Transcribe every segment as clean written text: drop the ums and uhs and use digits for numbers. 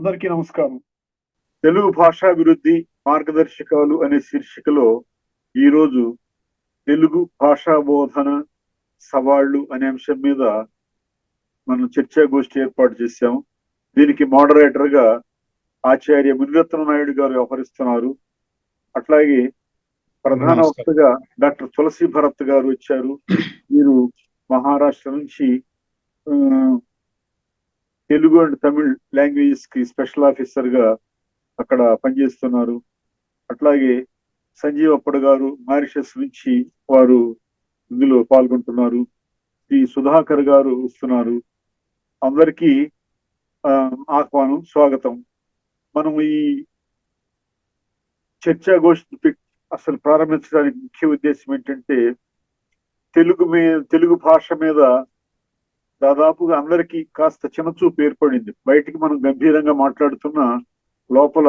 అందరికీ నమస్కారం. తెలుగు భాషాభివృద్ధి మార్గదర్శకాలు అనే శీర్షికలో ఈరోజు తెలుగు భాషా బోధన సవాళ్లు అనే అంశం మీద మనం చర్చాగోష్ఠి ఏర్పాటు చేశాము. దీనికి మోడరేటర్ గా ఆచార్య మునిరత్న నాయుడు గారు వ్యవహరిస్తున్నారు. అట్లాగే ప్రధాన వక్తగా డాక్టర్ తులసి భరత్ గారు వచ్చారు. వీరు మహారాష్ట్ర నుంచి తెలుగు అండ్ తమిళ్ లాంగ్వేజెస్ కి స్పెషల్ ఆఫీసర్ గా అక్కడ పనిచేస్తున్నారు. అట్లాగే సంజీవ్ అప్పడు గారు మారిషస్ నుంచి వారు ఇందులో పాల్గొంటున్నారు. శ్రీ సుధాకర్ గారు వస్తున్నారు. అందరికీ ఆహ్వానం, స్వాగతం. మనం ఈ చర్చాగోష్ఠి అసలు ప్రారంభించడానికి ముఖ్య ఉద్దేశం ఏంటంటే తెలుగు భాష మీద దాదాపుగా అందరికీ కాస్త చిన్నచూపు ఏర్పడింది. బయటికి మనం గంభీరంగా మాట్లాడుతున్నా లోపల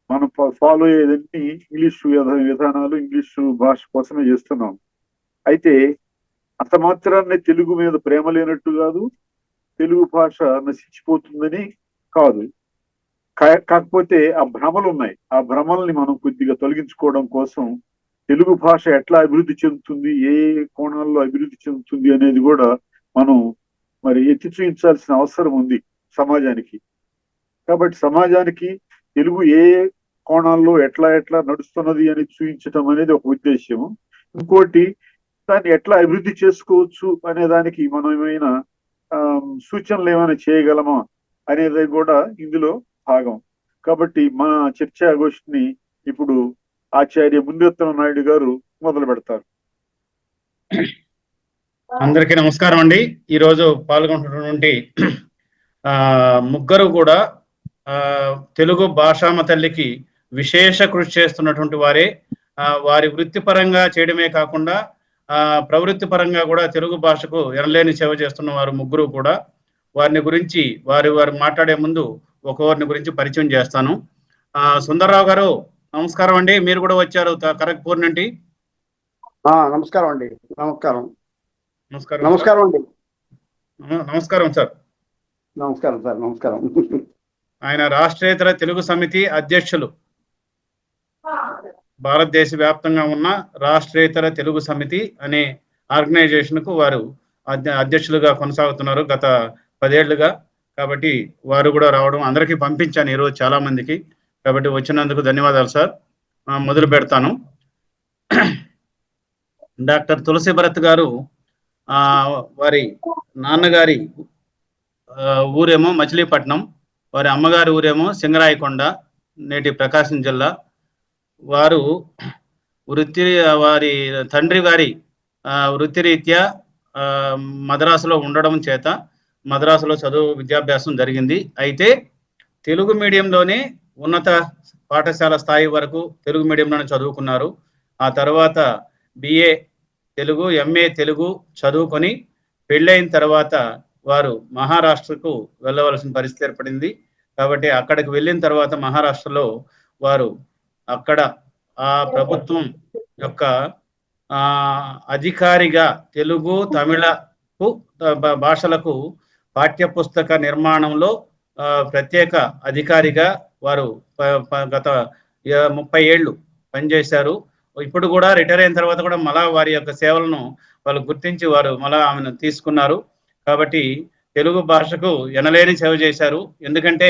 మనం ఫాలో అయ్యేదన్నీ ఇంగ్లీషు విధానాలు, ఇంగ్లీషు భాష కోసమే చేస్తున్నాం. అయితే అంత మాత్రాన్ని తెలుగు మీద ప్రేమ లేనట్టు కాదు, తెలుగు భాష నశించిపోతుందని కాదు. కాకపోతే ఆ భ్రమలు ఉన్నాయి. ఆ భ్రమల్ని మనం కొద్దిగా తొలగించుకోవడం కోసం తెలుగు భాష ఎట్లా అభివృద్ధి చెందుతుంది, ఏ కోణాల్లో అభివృద్ధి చెందుతుంది అనేది కూడా మనం మరి ఎత్తి చూపించాల్సిన అవసరం ఉంది సమాజానికి. కాబట్టి సమాజానికి తెలుగు ఏ కోణాల్లో ఎట్లా నడుస్తున్నది అని చూపించటం అనేది ఒక ఉద్దేశ్యము. ఇంకోటి, దాన్ని ఎట్లా అభివృద్ధి చేసుకోవచ్చు అనే దానికి మనం ఏమైనా సూచనలు ఏమైనా చేయగలమా అనేది కూడా ఇందులో భాగం. కాబట్టి మన చర్చాగోష్ఠిని ఇప్పుడు ఆచార్య మునిరత్న నాయుడు గారు మొదలు పెడతారు. అందరికీ నమస్కారం అండి. ఈరోజు పాల్గొంటున్నటువంటి ముగ్గురు కూడా తెలుగు భాషామ తల్లికి విశేష కృషి చేస్తున్నటువంటి వారే. వారి వృత్తిపరంగా చేయడమే కాకుండా ప్రవృత్తి పరంగా కూడా తెలుగు భాషకు ఎనలేని సేవ చేస్తున్న వారు ముగ్గురు కూడా. వారిని గురించి వారు మాట్లాడే ముందు ఒకరిని గురించి పరిచయం చేస్తాను. సుందర్రావు గారు నమస్కారం అండి. మీరు కూడా వచ్చారు ఖరగ్పూర్ నుండి. నమస్కారం అండి. నమస్కారం అండి. నమస్కారం సార్. నమస్కారం సార్. నమస్కారం. ఆయన రాష్ట్రేతర తెలుగు సమితి అధ్యక్షులు. భారతదేశ వ్యాప్తంగా ఉన్న రాష్ట్రేతర తెలుగు సమితి అనే ఆర్గనైజేషన్ కు వారు అధ్యక్షులుగా కొనసాగుతున్నారు గత 10 ఏళ్లుగా. కాబట్టి వారు కూడా రావడం, అందరికీ పంపించాను ఈరోజు చాలా మందికి. కాబట్టి వచ్చినందుకు ధన్యవాదాలు సార్. మొదలు పెడతాను. డాక్టర్ తులసి భరత్ గారు వారి నాన్నగారి ఊరేమో మచిలీపట్నం, వారి అమ్మగారి ఊరేమో సింగరాయకొండ, నేటి ప్రకాశం జిల్లా. వారు వారి తండ్రి గారి వృత్తిరీత్యా మద్రాసులో ఉండడం చేత మద్రాసులో విద్యాభ్యాసం జరిగింది. అయితే తెలుగు మీడియంలోనే ఉన్నత పాఠశాల స్థాయి వరకు తెలుగు మీడియంలోనే చదువుకున్నారు. ఆ తర్వాత BA తెలుగు, MA తెలుగు చదువుకొని పెళ్ళైన తర్వాత వారు మహారాష్ట్రకు వెళ్ళవలసిన పరిస్థితి ఏర్పడింది. కాబట్టి అక్కడికి వెళ్ళిన తర్వాత మహారాష్ట్రలో వారు అక్కడ ఆ ప్రభుత్వం యొక్క అధికారిగా తెలుగు, తమిళకు భాషలకు పాఠ్యపుస్తక నిర్మాణంలో ప్రత్యేక అధికారిగా వారు గత 30 ఏళ్ళు పనిచేశారు. ఇప్పుడు కూడా రిటైర్ అయిన తర్వాత కూడా మళ్ళా వారి యొక్క సేవలను వాళ్ళు గుర్తించి వారు మళ్ళా ఆమెను తీసుకున్నారు. కాబట్టి తెలుగు భాషకు ఎనలేని సేవ చేశారు. ఎందుకంటే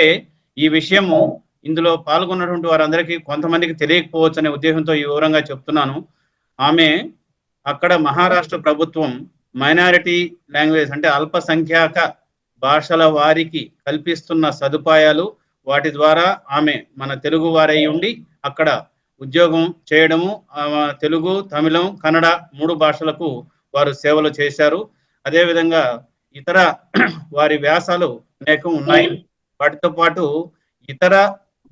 ఈ విషయము ఇందులో పాల్గొన్నటువంటి వారందరికీ కొంతమందికి తెలియకపోవచ్చు అనే ఉద్దేశంతో ఈ వివరంగా చెప్తున్నాను. ఆమె అక్కడ మహారాష్ట్ర ప్రభుత్వం మైనారిటీ లాంగ్వేజ్ అంటే అల్పసంఖ్యాక భాషల వారికి కల్పిస్తున్న సదుపాయాలు, వాటి ద్వారా ఆమె మన తెలుగు వారై ఉండి అక్కడ ఉద్యోగం చేయడము, తెలుగు, తమిళం, కన్నడ 3 భాషలకు వారు సేవలు చేశారు. అదేవిధంగా ఇతర వారి వ్యాసాలు అనేకం ఉన్నాయి. వాటితో పాటు ఇతర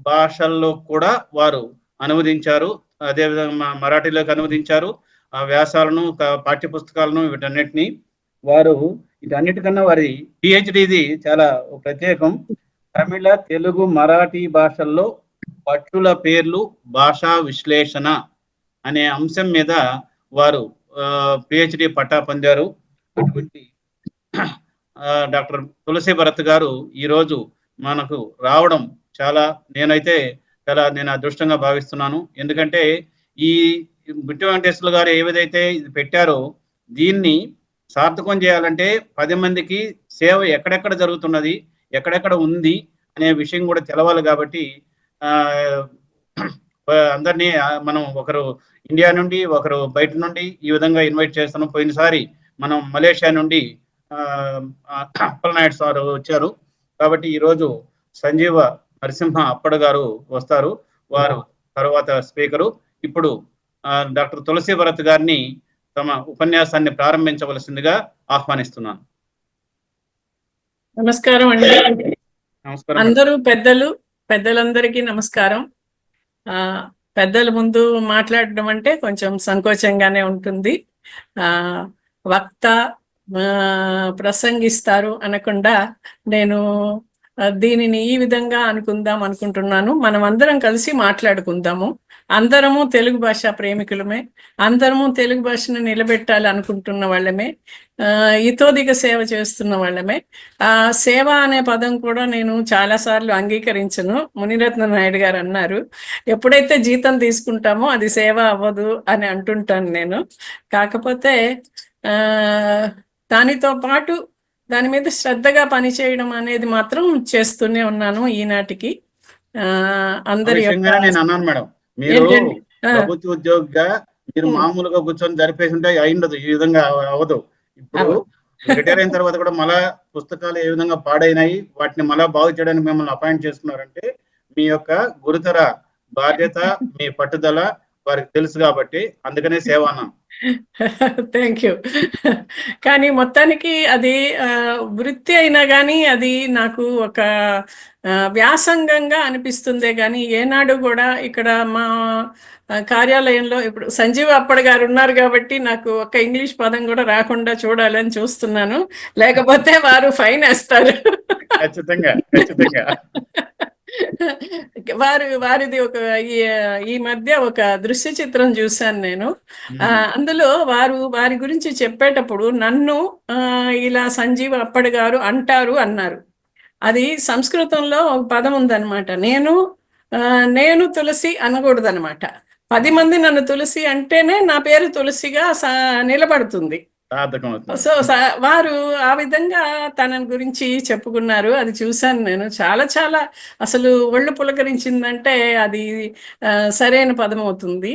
భాషల్లో కూడా వారు అనువదించారు. అదేవిధంగా మరాఠీలోకి అనువదించారు ఆ వ్యాసాలను, పాఠ్యపుస్తకాలను. వీటన్నిటిని వారు వీటన్నిటికన్నా వారి PhDది చాలా ప్రత్యేకం. తమిళ, తెలుగు, మరాఠీ భాషల్లో పట్టుల పేర్లు, భాషా విశ్లేషణ అనే అంశం మీద వారు PhD పట్టా పొందారు. అటువంటి డాక్టర్ తులసి భరత్ గారు ఈరోజు మనకు రావడం చాలా నేనైతే నేను అదృష్టంగా భావిస్తున్నాను. ఎందుకంటే ఈ బిట్టు వెంకటేశ్వర్లు గారు ఏదైతే ఇది పెట్టారో దీన్ని సార్థకం చేయాలంటే 10 మందికి సేవ ఎక్కడెక్కడ జరుగుతున్నది, ఎక్కడెక్కడ ఉంది అనే విషయం కూడా తెలవాలి కాబట్టి అందరినీ మనం ఒకరు ఇండియా నుండి ఒకరు బయట నుండి ఈ విధంగా ఇన్వైట్ చేస్తున్నాం. పోయినసారి మనం మలేషియా నుండి అప్పలనాయుడు సార్ వచ్చారు కాబట్టి ఈరోజు సంజీవ నరసింహ అప్పడ గారు వస్తారు. వారు తర్వాత స్పీకరు. ఇప్పుడు డాక్టర్ తులసి భరత్ గారిని తమ ఉపన్యాసాన్ని ప్రారంభించవలసిందిగా ఆహ్వానిస్తున్నాను. నమస్కారం అండి. నమస్కారం. అందరూ పెద్దలందరికీ నమస్కారం. పెద్దల ముందు మాట్లాడడం అంటే కొంచెం సంకోచంగానే ఉంటుంది. వక్త ప్రసంగిస్తారు అనకుండా నేను దీనిని ఈ విధంగా అనుకుంటున్నాను. మనం అందరం కలిసి మాట్లాడుకుందాము. అందరము తెలుగు భాష ప్రేమికులమే, అందరము తెలుగు భాషను నిలబెట్టాలి అనుకుంటున్న వాళ్ళమే, ఇతోదిక సేవ చేస్తున్న వాళ్ళమే. సేవ అనే పదం కూడా నేను చాలాసార్లు అంగీకరించను. మునిరత్న నాయుడు గారు అన్నారు, ఎప్పుడైతే జీతం తీసుకుంటామో అది సేవ అవ్వదు అని అంటుంటాను నేను. కాకపోతే దానితో పాటు దాని మీద శ్రద్ధగా పనిచేయడం అనేది మాత్రం చేస్తూనే ఉన్నాను ఈనాటికి. అందరి నేను అన్నాను మేడం, మీరు ప్రభుత్వ ఉద్యోగిగా మీరు మామూలుగా కూర్చొని జరిపేసి ఉంటే అయిండదు, ఈ విధంగా అవ్వదు. ఇప్పుడు రిటైర్ అయిన తర్వాత కూడా మళ్ళా పుస్తకాలు ఏ విధంగా పాడైనాయి, వాటిని మళ్ళా బాగు చేయడానికి మిమ్మల్ని అపాయింట్ చేస్తున్నారంటే మీ యొక్క గురుతర బాధ్యత, మీ పట్టుదల వారికి తెలుసు కాబట్టి అందుకనే సేవ అన్నాను. Thank you. కానీ మొత్తానికి అది వృత్తి అయినా కానీ అది నాకు ఒక వ్యాసంగంగా అనిపిస్తుందే కానీ ఏనాడు కూడా ఇక్కడ మా కార్యాలయంలో ఇప్పుడు సంజీవ్ అప్పడ్ గారు ఉన్నారు కాబట్టి నాకు ఒక ఇంగ్లీష్ పదం కూడా రాకుండా చూడాలని చూస్తున్నాను, లేకపోతే వారు ఫైన్ వేస్తారు. ఖచ్చితంగా. వారిది ఈ మధ్య ఒక దృశ్య చిత్రం చూశాను నేను. అందులో వారి గురించి చెప్పేటప్పుడు నన్ను ఇలా సంజీవ్ అప్పడ్ గారు అంటారు అన్నారు. అది సంస్కృతంలో ఒక పదం ఉందన్నమాట. నేను తులసి అనకూడదనమాట. 10 మంది నన్ను తులసి అంటేనే నా పేరు తులసిగా నిలబడుతుంది. సో వారు ఆ విధంగా తన గురించి చెప్పుకున్నారు. అది చూశాను నేను. చాలా చాలా అసలు ఒళ్ళు పులకరించిందంటే అది సరైన పదం అవుతుంది.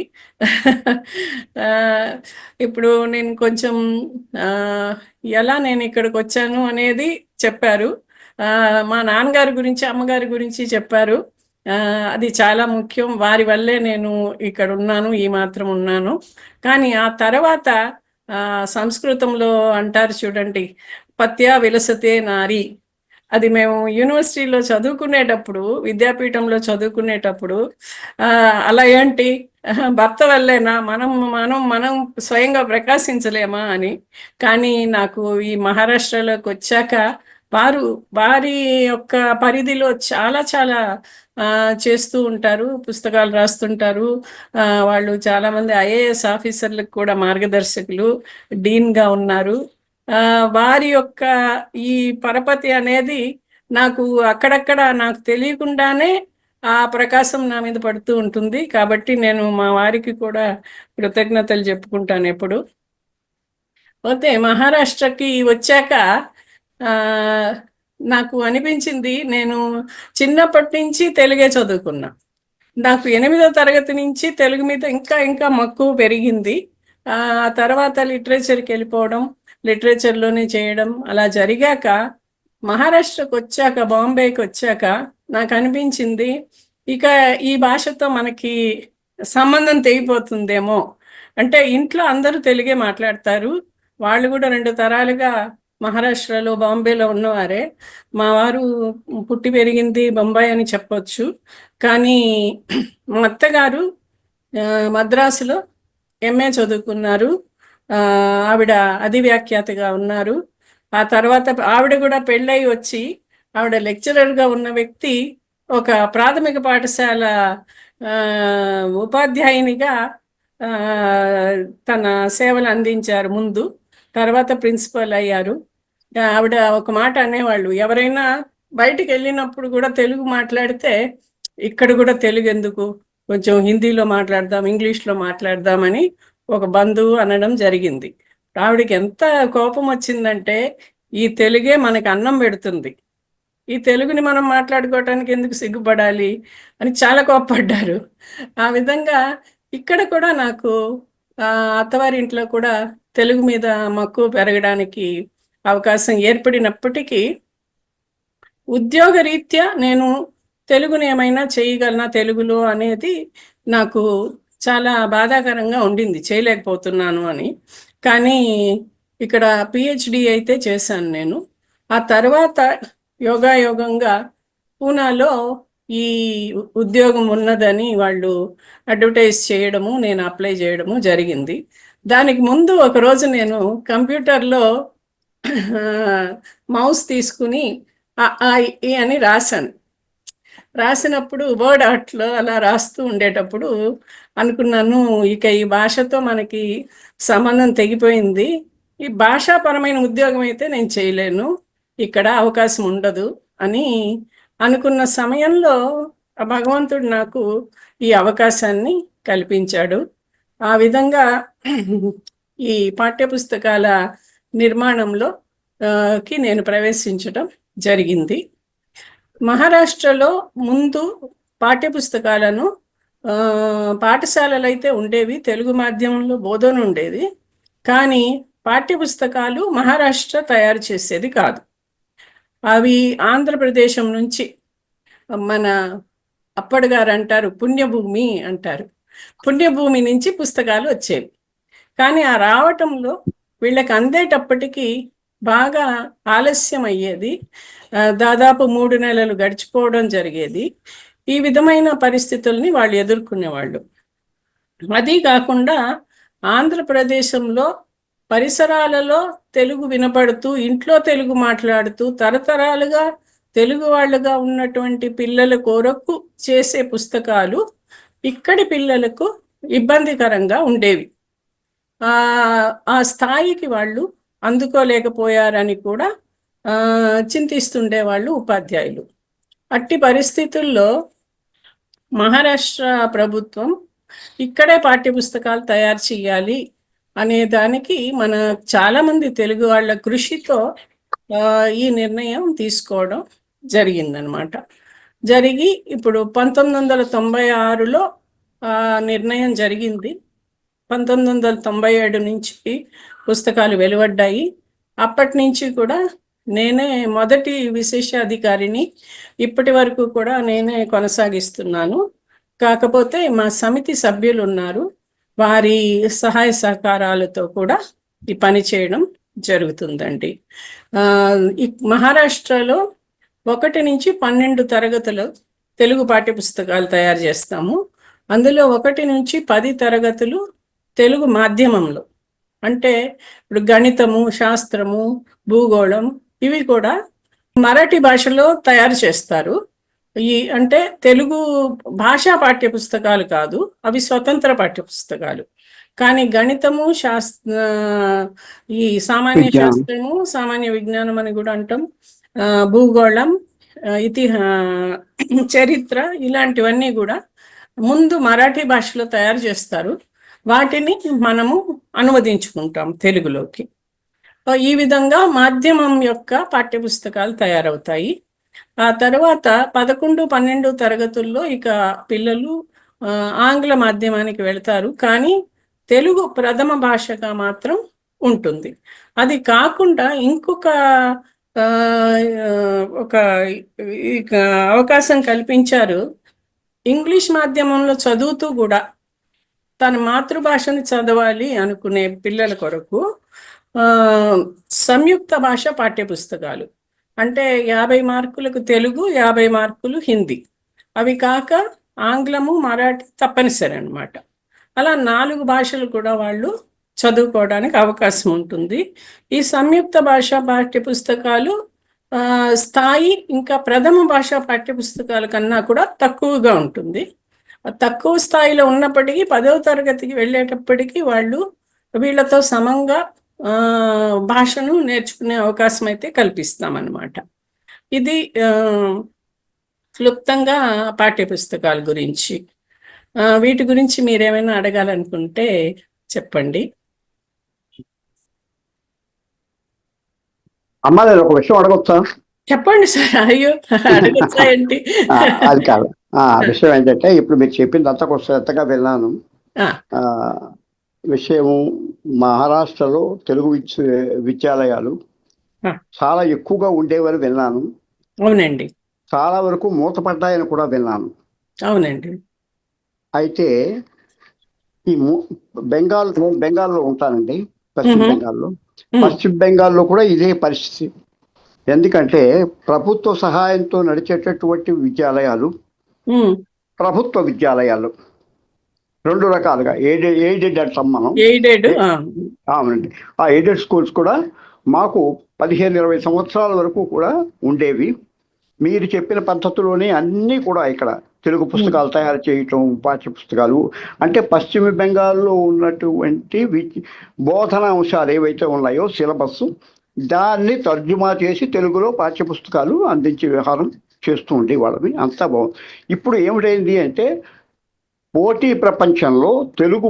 ఇప్పుడు నేను కొంచెం ఎలా నేను ఇక్కడికి వచ్చాను అనేది చెప్పారు. మా నాన్నగారి గురించి, అమ్మగారి గురించి చెప్పారు. అది చాలా ముఖ్యం. వారి వల్లే నేను ఇక్కడ ఉన్నాను, ఈ మాత్రం ఉన్నాను. కానీ ఆ తర్వాత సంస్కృతంలో అంటారు చూడండి, పత్యా విలసతే నారి. అది మేము యూనివర్సిటీలో చదువుకునేటప్పుడు, విద్యాపీఠంలో చదువుకునేటప్పుడు అలా ఏంటి భర్త వల్లేనా, మనం స్వయంగా ప్రకాశించలేమా అని. కానీ నాకు ఈ మహారాష్ట్రలోకి వచ్చాక వారి యొక్క పరిధిలో చాలా చాలా చేస్తూ ఉంటారు, పుస్తకాలు రాస్తుంటారు. వాళ్ళు చాలామంది ఐఏఎస్ ఆఫీసర్లకు కూడా మార్గదర్శకులు, డీన్గా ఉన్నారు. వారి యొక్క ఈ పరపతి అనేది నాకు అక్కడక్కడ నాకు తెలియకుండానే ఆ ప్రకాశం నా మీద పడుతూ ఉంటుంది. కాబట్టి నేను మా వారికి కూడా కృతజ్ఞతలు చెప్పుకుంటాను ఎప్పుడు. పోతే మహారాష్ట్రకి వచ్చాక నాకు అనిపించింది, నేను చిన్నప్పటి నుంచి తెలుగే చదువుకున్నా. నాకు 8వ తరగతి నుంచి తెలుగు మీద ఇంకా ఇంకా మక్కువ పెరిగింది. ఆ తర్వాత లిటరేచర్కి వెళ్ళిపోవడం, లిటరేచర్లోనే చేయడం అలా జరిగాక మహారాష్ట్రకు వచ్చాక, బాంబేకి వచ్చాక నాకు అనిపించింది ఇక ఈ భాషతో మనకి సంబంధం తెగిపోతుందేమో. అంటే ఇంట్లో అందరూ తెలుగే మాట్లాడతారు. వాళ్ళు కూడా 2 తరాలుగా మహారాష్ట్రలో, బాంబేలో ఉన్నవారే. మా వారు పుట్టి పెరిగింది బొంబాయి అని చెప్పొచ్చు. కానీ మా అత్తగారు మద్రాసులో ఎంఏ చదువుకున్నారు. ఆవిడ అధివ్యాఖ్యాతగా ఉన్నారు. ఆ తర్వాత ఆవిడ కూడా పెళ్ళై వచ్చి ఆవిడ లెక్చరర్గా ఉన్న వ్యక్తి ఒక ప్రాథమిక పాఠశాల ఉపాధ్యాయునిగా తన సేవలు అందించారు ముందు. తర్వాత ప్రిన్సిపల్ అయ్యారు. ఆవిడ ఒక మాట అనేవాళ్ళు, ఎవరైనా బయటికి వెళ్ళినప్పుడు కూడా తెలుగు మాట్లాడితే ఇక్కడ కూడా తెలుగు ఎందుకు, కొంచెం హిందీలో మాట్లాడదాం, ఇంగ్లీష్లో మాట్లాడదామని ఒక బంధువు అనడం జరిగింది. ఆవిడికి ఎంత కోపం వచ్చిందంటే, ఈ తెలుగే మనకి అన్నం పెడుతుంది, ఈ తెలుగుని మనం మాట్లాడుకోవటానికి ఎందుకు సిగ్గుపడాలి అని చాలా కోప్పడ్డారు. ఆ విధంగా ఇక్కడ కూడా నాకు అత్తవారింట్లో కూడా తెలుగు మీద మక్కువ పెరగడానికి అవకాశం ఏర్పడినప్పటికీ ఉద్యోగ రీత్యా నేను తెలుగుని ఏమైనా చేయగలనా తెలుగులో అనేది నాకు చాలా బాధాకరంగా ఉండింది, చేయలేకపోతున్నాను అని. కానీ ఇక్కడ పిహెచ్డి అయితే చేశాను నేను. ఆ తర్వాత యోగాయోగంగా పూనాలో ఈ ఉద్యోగం ఉన్నదని వాళ్ళు అడ్వర్టైజ్ చేయడము, నేను అప్లై చేయడము జరిగింది. దానికి ముందు ఒకరోజు నేను కంప్యూటర్లో మౌస్ తీసుకుని ఈ అని రాసినప్పుడు వర్డ్ ఆర్ట్లో అలా రాస్తూ ఉండేటప్పుడు అనుకున్నాను, ఇక ఈ భాషతో మనకి సంబంధం తెగిపోయింది, ఈ భాషాపరమైన ఉద్యోగం అయితే నేను చేయలేను, ఇక్కడ అవకాశం ఉండదు అని అనుకున్న సమయంలో భగవంతుడు నాకు ఈ అవకాశాన్ని కల్పించాడు. ఆ విధంగా ఈ పాఠ్యపుస్తకాల నిర్మాణంలో కి నేను ప్రవేశించడం జరిగింది. మహారాష్ట్రలో ముందు పాఠ్యపుస్తకాలను పాఠశాలలు అయితే ఉండేవి, తెలుగు మాధ్యమంలో బోధన ఉండేది, కానీ పాఠ్యపుస్తకాలు మహారాష్ట్ర తయారు చేసేది కాదు. అవి ఆంధ్రప్రదేశం నుంచి మన అప్పటిగారు అంటారు పుణ్యభూమి అంటారు, పుణ్యభూమి నుంచి పుస్తకాలు వచ్చేవి. కానీ ఆ రావటంలో వీళ్ళకి అందేటప్పటికీ బాగా ఆలస్యం అయ్యేది, దాదాపు 3 నెలలు గడిచిపోవడం జరిగేది. ఈ విధమైన పరిస్థితుల్ని వాళ్ళు ఎదుర్కొనేవాళ్ళు. అది కాకుండా ఆంధ్రప్రదేశంలో పరిసరాలలో తెలుగు వినపడుతూ, ఇంట్లో తెలుగు మాట్లాడుతూ, తరతరాలుగా తెలుగు వాళ్ళుగా ఉన్నటువంటి పిల్లల కొరకు చేసే పుస్తకాలు ఇక్కడి పిల్లలకు ఇబ్బందికరంగా ఉండేవి. ఆ స్థాయికి వాళ్ళు అందుకోలేకపోయారని కూడా చింతిస్తుండేవాళ్ళు ఉపాధ్యాయులు. అట్టి పరిస్థితుల్లో మహారాష్ట్ర ప్రభుత్వం ఇక్కడే పాఠ్యపుస్తకాలు తయారు చేయాలి అనే దానికి మన చాలామంది తెలుగు వాళ్ళ కృషితో ఈ నిర్ణయం తీసుకోవడం జరిగిందనమాట. జరిగి ఇప్పుడు 1996లో నిర్ణయం జరిగింది. 1997 నుంచి పుస్తకాలు వెలువడ్డాయి. అప్పటి నుంచి కూడా నేనే మొదటి విశేషాధికారిని, ఇప్పటి వరకు కూడా నేనే కొనసాగిస్తున్నాను. కాకపోతే మా సమితి సభ్యులు ఉన్నారు, వారి సహాయ సహకారాలతో కూడా ఈ పని చేయడం జరుగుతుందండి. ఈ మహారాష్ట్రలో 1 నుంచి 12 తరగతులు తెలుగు పాఠ్యపుస్తకాలు తయారు చేస్తాము. అందులో 1 నుంచి 10 తరగతులు తెలుగు మాధ్యమంలో, అంటే ఇప్పుడు గణితము, శాస్త్రము, భూగోళం ఇవి కూడా మరాఠీ భాషలో తయారు చేస్తారు. అంటే తెలుగు భాషా పాఠ్యపుస్తకాలు కాదు, అవి స్వతంత్ర పాఠ్యపుస్తకాలు. కానీ గణితము, ఈ సామాన్య శాస్త్రము, సామాన్య విజ్ఞానం అని కూడా అంటాం, భూగోళం, చరిత్ర, ఇలాంటివన్నీ కూడా ముందు మరాఠీ భాషలో తయారు చేస్తారు. వాటిని మనము అనువదించుకుంటాం తెలుగులోకి. ఈ విధంగా మాధ్యమం యొక్క పాఠ్యపుస్తకాలు తయారవుతాయి. ఆ తర్వాత 11, 12 తరగతుల్లో ఇక పిల్లలు ఆంగ్ల మాధ్యమానికి వెళ్తారు, కానీ తెలుగు ప్రథమ భాషగా మాత్రం ఉంటుంది. అది కాకుండా ఇంకొక ఒక అవకాశం కల్పించారు. ఇంగ్లీష్ మాధ్యమంలో చదువుతూ కూడా తన మాతృభాషని చదవాలి అనుకునే పిల్లల కొరకు సంయుక్త భాష పాఠ్యపుస్తకాలు, అంటే 50 మార్కులకు తెలుగు, 50 మార్కులు హిందీ, అవి కాక ఆంగ్లము, మరాఠీ తప్పనిసరి అన్నమాట. అలా 4 భాషలు కూడా వాళ్ళు చదువుకోవడానికి అవకాశం ఉంటుంది. ఈ సంయుక్త భాష పాఠ్యపుస్తకాలు స్థాయి ఇంకా ప్రథమ భాష పాఠ్యపుస్తకాల కన్నా కూడా తక్కువగా ఉంటుంది. తక్కువ స్థాయిలో ఉన్నప్పటికీ 10వ తరగతికి వెళ్ళేటప్పటికీ వాళ్ళు వీళ్ళతో సమంగా భాషను నేర్చుకునే అవకాశం అయితే కల్పిస్తామన్నమాట. ఇది క్లుప్తంగా పాఠ్యపుస్తకాల గురించి. వీటి గురించి మీరేమైనా అడగాలనుకుంటే చెప్పండి. అమ్మా నేను ఒక విషయం అడగొచ్చా? చెప్పండి సార్. అయ్యో, అడగచ్చా ఏంటి? అది కాదు. విషయం ఏంటంటే ఇప్పుడు మీరు చెప్పిందంతా కొంచెం శ్రద్ధగా విన్నాను. విషయము మహారాష్ట్రలో తెలుగు విద్యాలయాలు చాలా ఎక్కువగా ఉండేవని విన్నాను. అవునండి. చాలా వరకు మూతపడ్డాయని కూడా విన్నాను. అవునండి. అయితే ఈ బెంగాల్లో ఉంటానండి, పశ్చిమ బెంగాల్లో. పశ్చిమ బెంగాల్లో కూడా ఇదే పరిస్థితి. ఎందుకంటే ప్రభుత్వ సహాయంతో నడిచేటటువంటి విద్యాలయాలు, ప్రభుత్వ విద్యాలయాలు రెండు రకాలుగా ఎయిడెడ్ అంటాం మనం. అవునండి. ఆ ఎయిడెడ్ స్కూల్స్ కూడా మాకు 15-20 సంవత్సరాల వరకు కూడా ఉండేవి. మీరు చెప్పిన పద్ధతిలోనే అన్నీ కూడా ఇక్కడ తెలుగు పుస్తకాలు తయారు చేయటం, పాఠ్య పుస్తకాలు అంటే పశ్చిమ బెంగాల్లో ఉన్నటువంటి బోధనా అంశాలు ఏవైతే ఉన్నాయో సిలబస్, దాన్ని తర్జుమా చేసి తెలుగులో పాఠ్య పుస్తకాలు అందించే వ్యవహారం చేస్తూ ఉండేవాళ్ళని. అంతా బాగుంది. ఇప్పుడు ఏమిటైంది అంటే పోటీ ప్రపంచంలో తెలుగు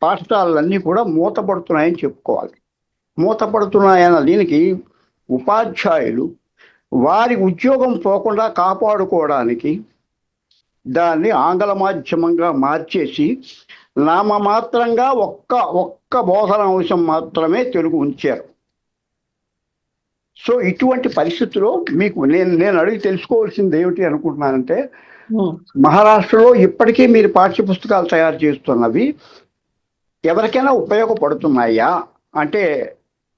పాఠశాలలన్నీ కూడా మూతపడుతున్నాయని చెప్పుకోవాలి. మూతపడుతున్నాయన్న దీనికి ఉపాధ్యాయులు వారి ఉద్యోగం పోకుండా కాపాడుకోవడానికి దాన్ని ఆంగ్ల మాధ్యమంగా మార్చేసి నామమాత్రంగా ఒక్క బోధన అంశం మాత్రమే తెలుగు ఉంచారు. సో ఇటువంటి పరిస్థితుల్లో మీకు నేను అడిగి తెలుసుకోవాల్సింది ఏమిటి అనుకుంటున్నానంటే, మహారాష్ట్రలో ఇప్పటికీ మీరు పాఠ్య పుస్తకాలు తయారు చేస్తున్నవి ఎవరికైనా ఉపయోగపడుతున్నాయా? అంటే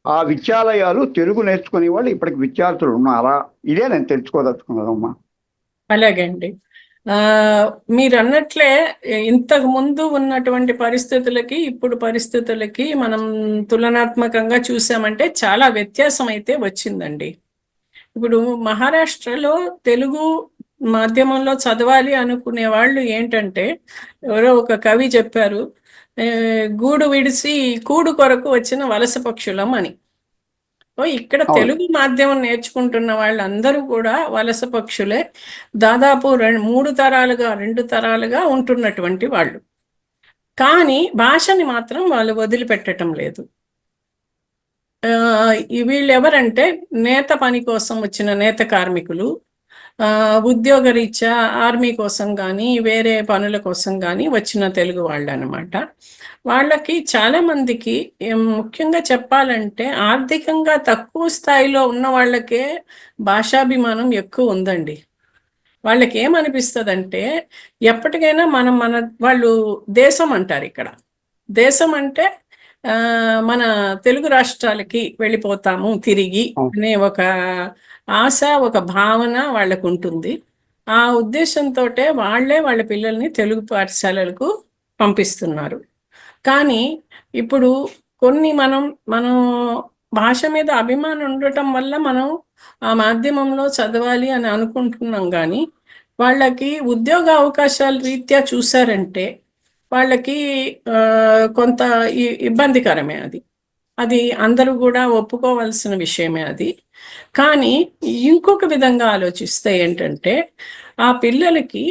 ఆ విద్యాలయాలు తెలుగు నేర్చుకునే వాళ్ళు ఇప్పటికి విద్యార్థులు ఉన్నారా? ఇదే నేను తెలుసుకోదలుచుకున్నానమ్మా. అలాగే అండి. మీరు అన్నట్లే ఇంతకు ముందు ఉన్నటువంటి పరిస్థితులకి ఇప్పుడు పరిస్థితులకి మనం తులనాత్మకంగా చూసామంటే చాలా వ్యత్యాసం అయితే వచ్చిందండి. ఇప్పుడు మహారాష్ట్రలో తెలుగు మాధ్యమంలో చదవాలి అనుకునే వాళ్ళు ఏంటంటే, ఎవరో ఒక కవి చెప్పారు, గూడు విడిసి కూడు కొరకు వచ్చిన వలస పక్షులం అని. ఇక్కడ తెలుగు మాధ్యమం నేర్చుకుంటున్న వాళ్ళందరూ కూడా వలస పక్షులే. దాదాపు 2 తరాలుగా ఉంటున్నటువంటి వాళ్ళు. కానీ భాషని మాత్రం వాళ్ళు వదిలిపెట్టడం లేదు. వీళ్ళు ఎవరంటే నేత పని కోసం వచ్చిన నేత కార్మికులు, ఉద్యోగరీత్యా ఆర్మీ కోసం కానీ వేరే పనుల కోసం కానీ వచ్చిన తెలుగు వాళ్ళు అనమాట. వాళ్ళకి చాలా మందికి ముఖ్యంగా చెప్పాలంటే ఆర్థికంగా తక్కువ స్థాయిలో ఉన్న వాళ్ళకే భాషాభిమానం ఎక్కువ ఉందండి. వాళ్ళకి ఏమనిపిస్తుందంటే ఎప్పటికైనా మన వాళ్ళు దేశం అంటారు. ఇక్కడ దేశం అంటే మన తెలుగు రాష్ట్రాలకి వెళ్ళిపోతాము తిరిగి అనే ఒక ఆశ, ఒక భావన వాళ్ళకు ఉంటుంది. ఆ ఉద్దేశంతో వాళ్ళ పిల్లల్ని తెలుగు పాఠశాలలకు పంపిస్తున్నారు. కానీ ఇప్పుడు కొన్ని మనం భాష మీద అభిమానం ఉండటం వల్ల మనం ఆ మాధ్యమంలో చదవాలి అని అనుకుంటున్నాం. కానీ వాళ్ళకి ఉద్యోగ అవకాశాల రీత్యా చూసారంటే వాళ్ళకి కొంత ఇబ్బందికరమే. అది అందరూ కూడా ఒప్పుకోవాల్సిన విషయమే అది. కానీ ఇంకొక విధంగా ఆలోచిస్తే ఏంటంటే ఆ పిల్లలకి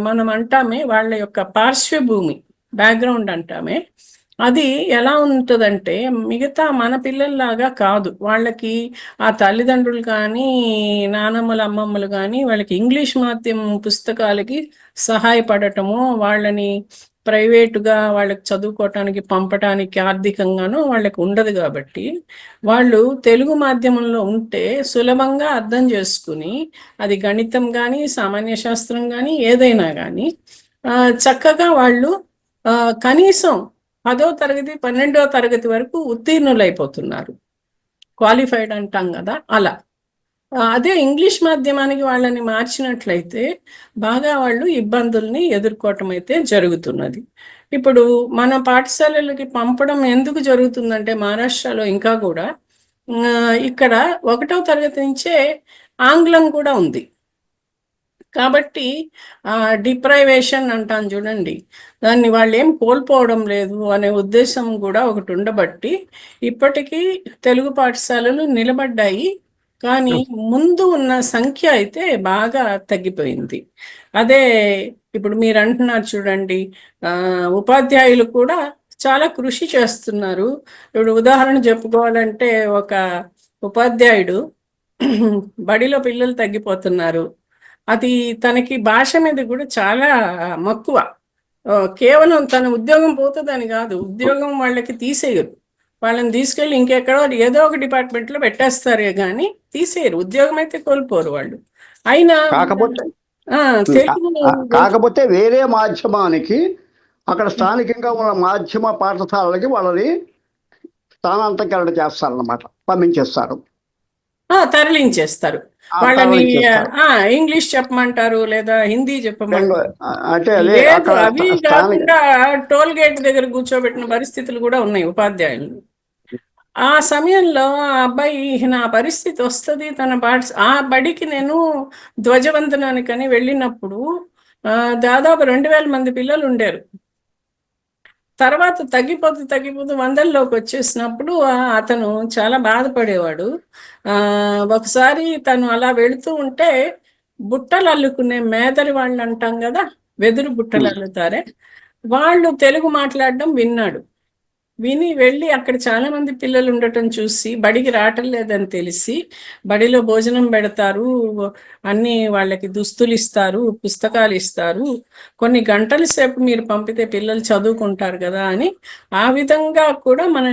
మనం అంటామే వాళ్ళ యొక్క పార్శ్వభూమి, బ్యాక్గ్రౌండ్ అంటామే, అది ఎలా ఉంటుందంటే మిగతా మన పిల్లల్లాగా కాదు. వాళ్ళకి ఆ తల్లిదండ్రులు కానీ నానమ్మలు అమ్మమ్మలు కానీ వాళ్ళకి ఇంగ్లీష్ మాధ్యమం పుస్తకాలకి సహాయపడటము, వాళ్ళని ప్రైవేటుగా వాళ్ళకి చదువుకోవటానికి పంపటానికి ఆర్థికంగానూ వాళ్ళకి ఉండదు. కాబట్టి వాళ్ళు తెలుగు మాధ్యమంలో ఉంటే సులభంగా అర్థం చేసుకుని అది గణితం కానీ సామాన్య శాస్త్రం కానీ ఏదైనా కానీ చక్కగా వాళ్ళు కనీసం 10వ తరగతి 12వ తరగతి వరకు ఉత్తీర్ణులైపోతున్నారు. క్వాలిఫైడ్ అంటాం కదా, అలా. అదే ఇంగ్లీష్ మాధ్యమానికి వాళ్ళని మార్చినట్లయితే బాగా వాళ్ళు ఇబ్బందుల్ని ఎదుర్కోవటం అయితే జరుగుతున్నది. ఇప్పుడు మన పాఠశాలలకి పంపడం ఎందుకు జరుగుతుందంటే మహారాష్ట్రలో ఇంకా కూడా ఇక్కడ 1వ తరగతి నుంచే ఆంగ్లం కూడా ఉంది. కాబట్టి డిప్రైవేషన్ అంటాను చూడండి, దాన్ని వాళ్ళు ఏం కోల్పోవడం లేదు అనే ఉద్దేశం కూడా ఒకటి ఉండబట్టి ఇప్పటికీ తెలుగు పాఠశాలలు నిలబడ్డాయి. కానీ ముందు ఉన్న సంఖ్య అయితే బాగా తగ్గిపోయింది. అదే ఇప్పుడు మీరు అంటున్నారు చూడండి, ఉపాధ్యాయులు కూడా చాలా కృషి చేస్తున్నారు. ఇప్పుడు ఉదాహరణ చెప్పుకోవాలంటే, ఒక ఉపాధ్యాయుడు బడిలో పిల్లలు తగ్గిపోతున్నారు, అది తనకి భాష మీద కూడా చాలా మక్కువ. కేవలం తన ఉద్యోగం పోతుందని కాదు, ఉద్యోగం వాళ్ళకి తీసేయరు, వాళ్ళని తీసుకెళ్ళి ఇంకెక్కడో ఏదో ఒక డిపార్ట్మెంట్లో పెట్టేస్తారే కానీ తీసేయరు, ఉద్యోగం అయితే కోల్పోరు వాళ్ళు. అయినా కాకపోతే వేరే మాధ్యమానికి, అక్కడ స్థానికంగా ఉన్న మాధ్యమ పాఠశాలలకి వాళ్ళని స్థానాంతరకరణ చేస్తారన్నమాట, పంపించేస్తారు, తరలించేస్తారు వాళ్ళని. ఇంగ్లీష్ చెప్పమంటారు లేదా హిందీ చెప్పమంటారు. అవి కాకుండా టోల్ గేట్ దగ్గర కూర్చోబెట్టిన పరిస్థితులు కూడా ఉన్నాయి ఉపాధ్యాయులు. ఆ సమయంలో ఆ అబ్బాయి నా పరిస్థితి వస్తుంది, ఆ బడికి నేను ధ్వజవందనానికని వెళ్ళినప్పుడు దాదాపు 2000 మంది పిల్లలు ఉండారు. తర్వాత తగ్గిపోతూ 100లోకి వచ్చేసినప్పుడు అతను చాలా బాధపడేవాడు. ఒకసారి తను అలా వెళుతూ ఉంటే, బుట్టలు అల్లుకునే మేదరి వాళ్ళు అంటాం కదా, వెదురు బుట్టలు అల్లుతారే, వాళ్ళు తెలుగు మాట్లాడడం విన్నాడు. విని వెళ్ళి అక్కడ చాలా మంది పిల్లలు ఉండటం చూసి, బడికి రావటం లేదని తెలిసి, బడిలో భోజనం పెడతారు, అన్ని వాళ్ళకి దుస్తులు ఇస్తారు, పుస్తకాలు ఇస్తారు, కొన్ని గంటల సేపు మీరు పంపితే పిల్లలు చదువుకుంటారు కదా అని ఆ విధంగా కూడా మన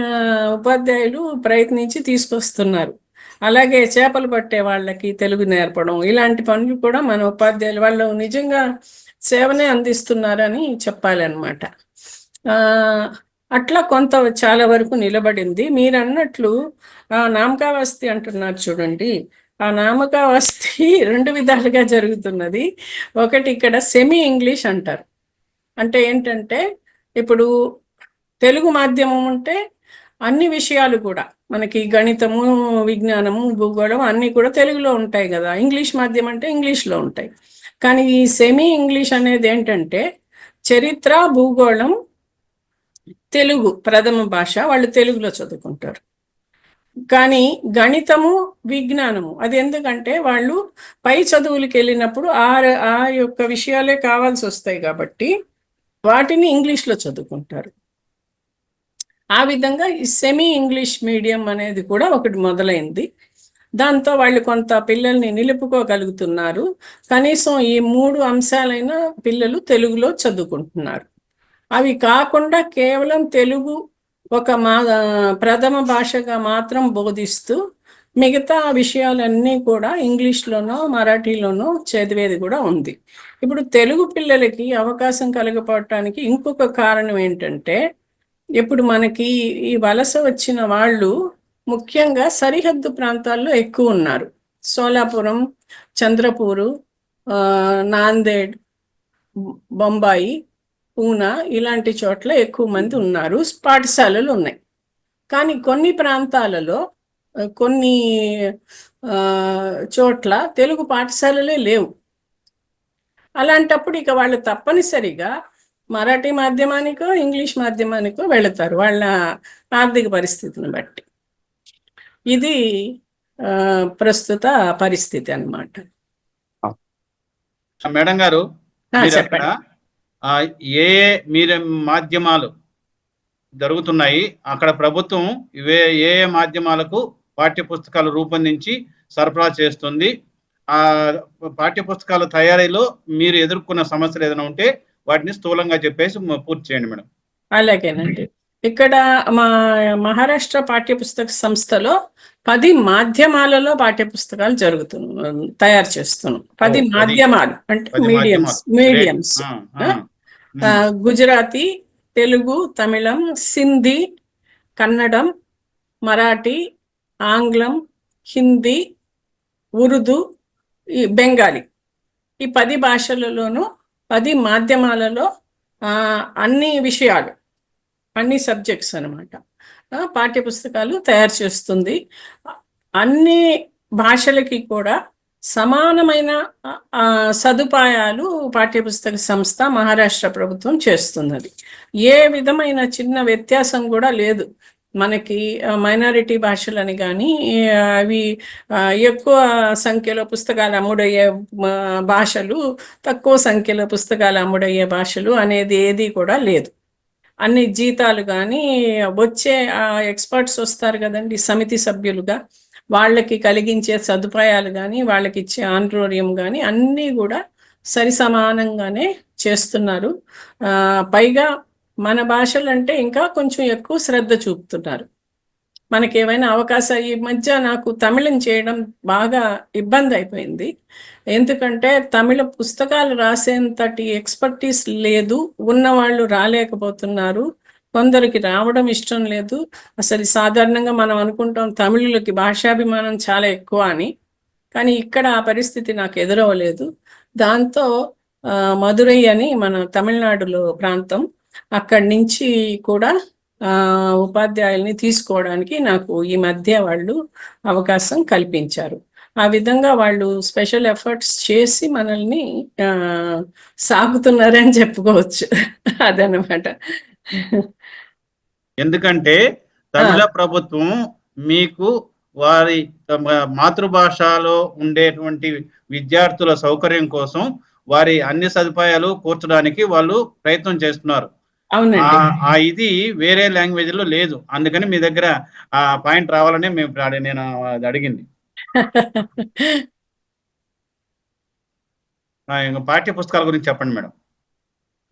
ఉపాధ్యాయులు ప్రయత్నించి తీసుకొస్తున్నారు. అలాగే చేపలు పట్టే వాళ్ళకి తెలుగు నేర్పడం, ఇలాంటి పనులు కూడా మన ఉపాధ్యాయులు వాళ్ళు నిజంగా సేవనే అందిస్తున్నారని చెప్పాలన్నమాట. అట్లా కొంత చాలా వరకు నిలబడింది. మీరు అన్నట్లు నామకావస్థి అంటున్నారు చూడండి, ఆ నామకావస్థి 2 విధాలుగా జరుగుతున్నది. ఒకటి ఇక్కడ సెమీ ఇంగ్లీష్ అంటారు. అంటే ఏంటంటే, ఇప్పుడు తెలుగు మాధ్యమం ఉంటే అన్ని విషయాలు కూడా మనకి గణితము, విజ్ఞానము, భూగోళం అన్నీ కూడా తెలుగులో ఉంటాయి కదా. ఇంగ్లీష్ మాధ్యమం అంటే ఇంగ్లీష్లో ఉంటాయి. కానీ ఈ సెమీ ఇంగ్లీష్ అనేది ఏంటంటే, చరిత్ర, భూగోళం తెలుగు ప్రథమ భాష, వాళ్ళు తెలుగులో చదువుకుంటారు. కానీ గణితము, విజ్ఞానము అది ఎందుకంటే వాళ్ళు పై చదువులకు వెళ్ళినప్పుడు ఆ యొక్క విషయాలే కావాల్సి వస్తాయి కాబట్టి వాటిని ఇంగ్లీష్లో చదువుకుంటారు. ఆ విధంగా ఈ సెమీ ఇంగ్లీష్ మీడియం అనేది కూడా ఒకటి మొదలైంది. దాంతో వాళ్ళు కొంత పిల్లల్ని నిలుపుకోగలుగుతున్నారు. కనీసం ఈ 3 అంశాలైన పిల్లలు తెలుగులో చదువుకుంటున్నారు. అవి కాకుండా కేవలం తెలుగు ఒక ప్రథమ భాషగా మాత్రం బోధిస్తూ మిగతా విషయాలన్నీ కూడా ఇంగ్లీష్లోనో మరాఠీలోనో చదివేది కూడా ఉంది. ఇప్పుడు తెలుగు పిల్లలకి అవకాశం కలగపోవటానికి ఇంకొక కారణం ఏంటంటే, ఇప్పుడు మనకి ఈ వలస వచ్చిన వాళ్ళు ముఖ్యంగా సరిహద్దు ప్రాంతాల్లో ఎక్కువ ఉన్నారు. సోలాపురం, చంద్రపూరు, నాందేడ్, బొంబాయి, పూనా ఇలాంటి చోట్ల ఎక్కువ మంది ఉన్నారు. పాఠశాలలు ఉన్నాయి. కానీ కొన్ని ప్రాంతాలలో, కొన్ని చోట్ల తెలుగు పాఠశాలలే లేవు. అలాంటప్పుడు ఇక వాళ్ళు తప్పనిసరిగా మరాఠీ మాధ్యమానికో ఇంగ్లీష్ మాధ్యమానికో వెళతారు, వాళ్ళ ఆర్థిక పరిస్థితిని బట్టి. ఇది ప్రస్తుత పరిస్థితి అన్నమాట. మేడం గారు, ఏ మీరు మాధ్యమాలు జరుగుతున్నాయి అక్కడ ప్రభుత్వం ఏ మాధ్యమాలకు పాఠ్య పుస్తకాలు రూపొందించి సరఫరా చేస్తుంది? ఆ పాఠ్య పుస్తకాల తయారీలో మీరు ఎదుర్కొన్న సమస్యలు ఏదైనా ఉంటే వాటిని స్థూలంగా చెప్పేసి పూర్తి చేయండి మేడం. అలాగేనండి. ఇక్కడ మా మహారాష్ట్ర పాఠ్యపుస్తక సంస్థలో 10 మాధ్యమాలలో పాఠ్యపుస్తకాలు తయారు చేస్తున్నాం. 10 మాధ్యమాలు అంటే మీడియంస్. గుజరాతీ, తెలుగు, తమిళం, సింధీ, కన్నడం, మరాఠీ, ఆంగ్లం, హిందీ, ఉర్దూ, బెంగాలీ, ఈ 10 భాషలలోనూ 10 మాధ్యమాలలో అన్ని విషయాలు, అన్ని సబ్జెక్ట్స్ అన్నమాట పాఠ్యపుస్తకాలు తయారు చేస్తుంది. అన్ని భాషలకి కూడా సమానమైన సదుపాయాలు పాఠ్యపుస్తక సంస్థ మహారాష్ట్ర ప్రభుత్వం చేస్తున్నది. ఏ విధమైన చిన్న వ్యత్యాసం కూడా లేదు. మనకి మైనారిటీ భాషలని కానీ అవి ఎక్కువ సంఖ్యలో పుస్తకాలు అమ్ముడయ్యే భాషలు, తక్కువ సంఖ్యలో పుస్తకాలు అమ్ముడయ్యే భాషలు అనేది ఏది కూడా లేదు. అన్ని జీతాలు కానీ వచ్చే ఎక్స్పర్ట్స్ వస్తారు కదండి సమితి సభ్యులుగా, వాళ్ళకి కలిగించే సదుపాయాలు కానీ వాళ్ళకి ఇచ్చే ఆంట్రోరియం కానీ అన్నీ కూడా సరి సమానంగానే చేస్తున్నారు. పైగా మన భాషలంటే ఇంకా కొంచెం ఎక్కువ శ్రద్ధ చూపుతున్నారు. మనకి ఏమైనా అవకాశాలు ఈ మధ్య నాకు తమిళం చేయడం బాగా ఇబ్బంది అయిపోయింది. ఎందుకంటే తమిళ పుస్తకాలు రాసేంతటి ఎక్స్పర్టీస్ లేదు, ఉన్నవాళ్ళు రాలేకపోతున్నారు, కొందరికి రావడం ఇష్టం లేదు. అసలు సాధారణంగా మనం అనుకుంటాం తమిళులకి భాషాభిమానం చాలా ఎక్కువ అని, కానీ ఇక్కడ ఆ పరిస్థితి నాకు ఎదురవ్వలేదు. దాంతో మదురై అని మన తమిళనాడులో ప్రాంతం, అక్కడి నుంచి కూడా ఉపాధ్యాయుల్ని తీసుకోవడానికి నాకు ఈ మధ్య వాళ్ళు అవకాశం కల్పించారు. ఆ విధంగా వాళ్ళు స్పెషల్ ఎఫర్ట్స్ చేసి మనల్ని సాగుతున్నారని చెప్పుకోవచ్చు. అదనమాట. ఎందుకంటే తమిళ ప్రభుత్వం మీకు వారి మాతృభాషలో ఉండేటువంటి విద్యార్థుల సౌకర్యం కోసం వారి అన్ని సదుపాయాలు కూర్చడానికి వాళ్ళు ప్రయత్నం చేస్తున్నారు. అవునండి. ఇది వేరే లాంగ్వేజ్ లో లేదు, అందుకని మీ దగ్గర ఆ పాయింట్ రావాలని నేను అడిగింది. పాఠ్య పుస్తకాల గురించి చెప్పండి మేడం.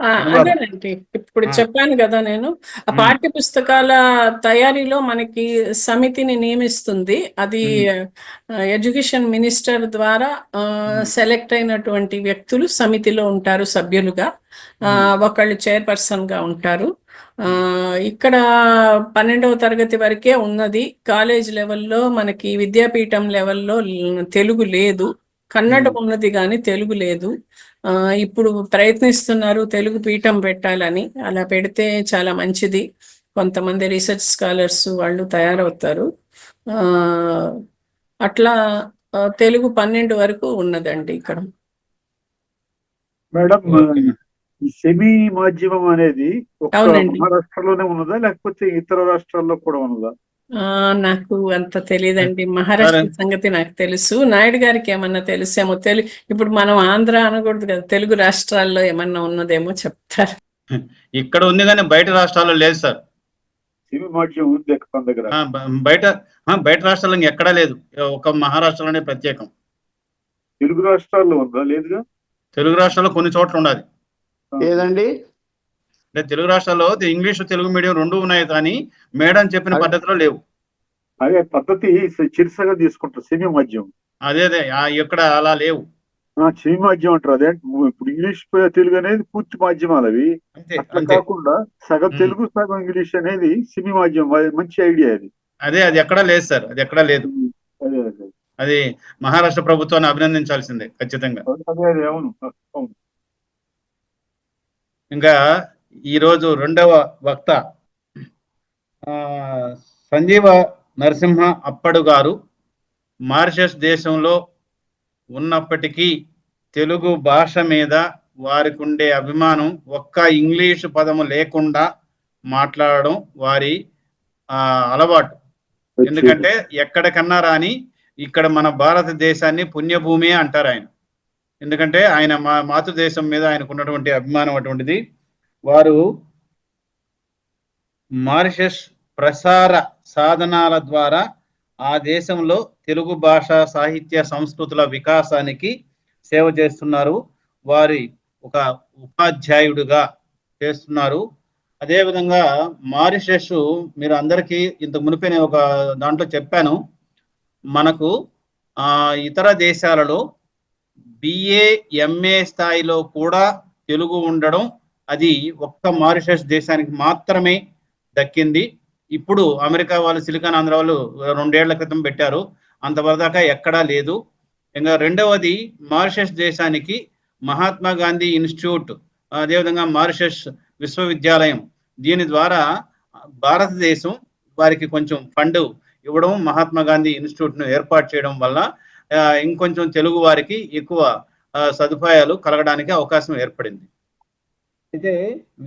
అదేనండి, ఇప్పుడు చెప్పాను కదా నేను, ఆ పాఠ్య పుస్తకాల తయారీలో మనకి సమితిని నియమిస్తుంది. అది ఎడ్యుకేషన్ మినిస్టర్ ద్వారా సెలెక్ట్ అయినటువంటి వ్యక్తులు సమితిలో ఉంటారు సభ్యులుగా. ఒకళ్ళు చైర్పర్సన్ గా ఉంటారు. ఇక్కడ 12వ తరగతి వరకే ఉన్నది. కాలేజ్ లెవెల్లో మనకి విద్యాపీఠం లెవెల్లో తెలుగు లేదు, కన్నడ ఉన్నది కానీ తెలుగు లేదు. ఇప్పుడు ప్రయత్నిస్తున్నారు తెలుగు పీఠం పెట్టాలని. అలా పెడితే చాలా మంచిది, కొంతమంది రీసెర్చ్ స్కాలర్స్ వాళ్ళు తయారవుతారు. అట్లా తెలుగు 12 వరకు ఉన్నదండి ఇక్కడ. మేడం, ఈ సెమీ మాధ్యమం అనేది ఒక్క మహారాష్ట్రలోనే ఉన్నదా లేకపోతే ఇతర రాష్ట్రాల్లో కూడా ఉన్నదా? నాకు అంత తెలియదండి. మహారాష్ట్ర సంగతి నాకు తెలుసు. నాయుడు గారికి ఏమన్నా తెలుసేమో. ఇప్పుడు మనం ఆంధ్ర అనకూడదు కదా, తెలుగు రాష్ట్రాల్లో ఏమన్నా ఉన్నదేమో చెప్తారు. ఇక్కడ ఉంది కానీ బయట రాష్ట్రాల్లో లేదు సార్. సెమీ మాధ్యమం ఉంది మన దగ్గర. బయట రాష్ట్రాల్లో ఎక్కడా లేదు, ఒక మహారాష్ట్రలోనే ప్రత్యేకం. తెలుగు రాష్ట్రాల్లో ఉందా? లేదుగా. తెలుగు రాష్ట్రాల్లో కొన్ని చోట్ల ఉండాలి. ఏదండి? అంటే తెలుగు రాష్ట్రాల్లో ఇంగ్లీష్ తెలుగు మీడియం రెండు ఉన్నాయి, కానీ మేడం చెప్పిన పద్ధతిలో లేవు. అదే పద్ధతి చిరుసగా తీసుకుంటారు సెమీ మాధ్యమం. అదే ఇక్కడ అలా లేవు. సెమీ మాధ్యమం అంటారు. అదే ఇప్పుడు ఇంగ్లీష్ తెలుగు అనేది పూర్తి మాధ్యమాలు అవి. అట్లా కాకుండా సగం తెలుగు సగం ఇంగ్లీష్ అనేది సెమీ మాధ్యమం. మంచి ఐడియా అది. అది ఎక్కడా లేదు సార్, అది ఎక్కడా లేదు. అది మహారాష్ట్ర ప్రభుత్వాన్ని అభినందించాల్సిందే ఖచ్చితంగా. ఇంకా ఈరోజు రెండవ వక్త సంజీవ నరసింహ అప్పడు గారు మారిషస్ దేశంలో ఉన్నప్పటికీ తెలుగు భాష మీద వారికి ఉండే అభిమానం, ఒక్క ఇంగ్లీషు పదము లేకుండా మాట్లాడడం వారి అలవాటు. ఎందుకంటే ఎక్కడికన్నా రాని ఇక్కడ మన భారతదేశాన్ని పుణ్యభూమి అంటారు ఆయన. ఎందుకంటే ఆయన మాతృదేశం మీద ఆయనకు ఉన్నటువంటి అభిమానం అటువంటిది. వారు మారిషస్ ప్రసార సాధనాల ద్వారా ఆ దేశంలో తెలుగు భాష సాహిత్య సంస్కృతుల వికాసానికి సేవ చేస్తున్నారు. వారి ఒక ఉపాధ్యాయుడిగా చేస్తున్నారు. అదేవిధంగా మారిషస్, మీరు అందరికీ ఇంత మునిపే నేను ఒక దాంట్లో చెప్పాను, మనకు ఇతర దేశాలలో BA MA స్థాయిలో కూడా తెలుగు ఉండడం అది ఒక్క మారిషస్ దేశానికి మాత్రమే దక్కింది. ఇప్పుడు అమెరికా వాళ్ళు, సిలికాన్ ఆంధ్ర వాళ్ళు 2 ఏళ్ల క్రితం పెట్టారు, అంతవరదాకా ఎక్కడా లేదు. ఇంకా రెండవది మారిషస్ దేశానికి మహాత్మా గాంధీ ఇన్స్టిట్యూట్, అదేవిధంగా మారిషస్ విశ్వవిద్యాలయం, దీని ద్వారా భారతదేశం వారికి కొంచెం ఫండ్ ఇవ్వడం, మహాత్మా గాంధీ ఇన్స్టిట్యూట్ ను ఏర్పాటు చేయడం వల్ల ఇంకొంచెం తెలుగు వారికి ఎక్కువ సదుపాయాలు కలగడానికి అవకాశం ఏర్పడింది. అయితే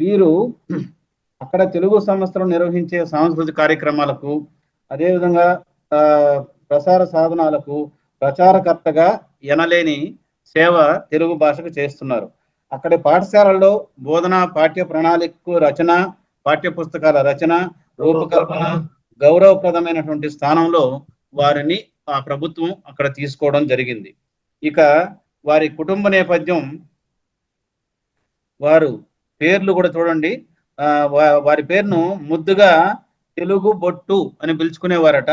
వీరు అక్కడ తెలుగు సంస్థలు నిర్వహించే సాంస్కృతిక కార్యక్రమాలకు, అదేవిధంగా ప్రసార సాధనాలకు ప్రచారకర్తగా ఎనలేని సేవ తెలుగు భాషకు చేస్తున్నారు. అక్కడి పాఠశాలల్లో బోధన, పాఠ్య ప్రణాళికకు రచన, పాఠ్య పుస్తకాల రచన, రూపకల్పన, గౌరవప్రదమైనటువంటి స్థానంలో వారిని ఆ ప్రభుత్వం అక్కడ తీసుకోవడం జరిగింది. ఇక వారి కుటుంబ నేపథ్యం, వారు పేర్లు కూడా చూడండి. వారి పేరును ముద్దుగా తెలుగు బొట్టు అని పిలుచుకునేవారట.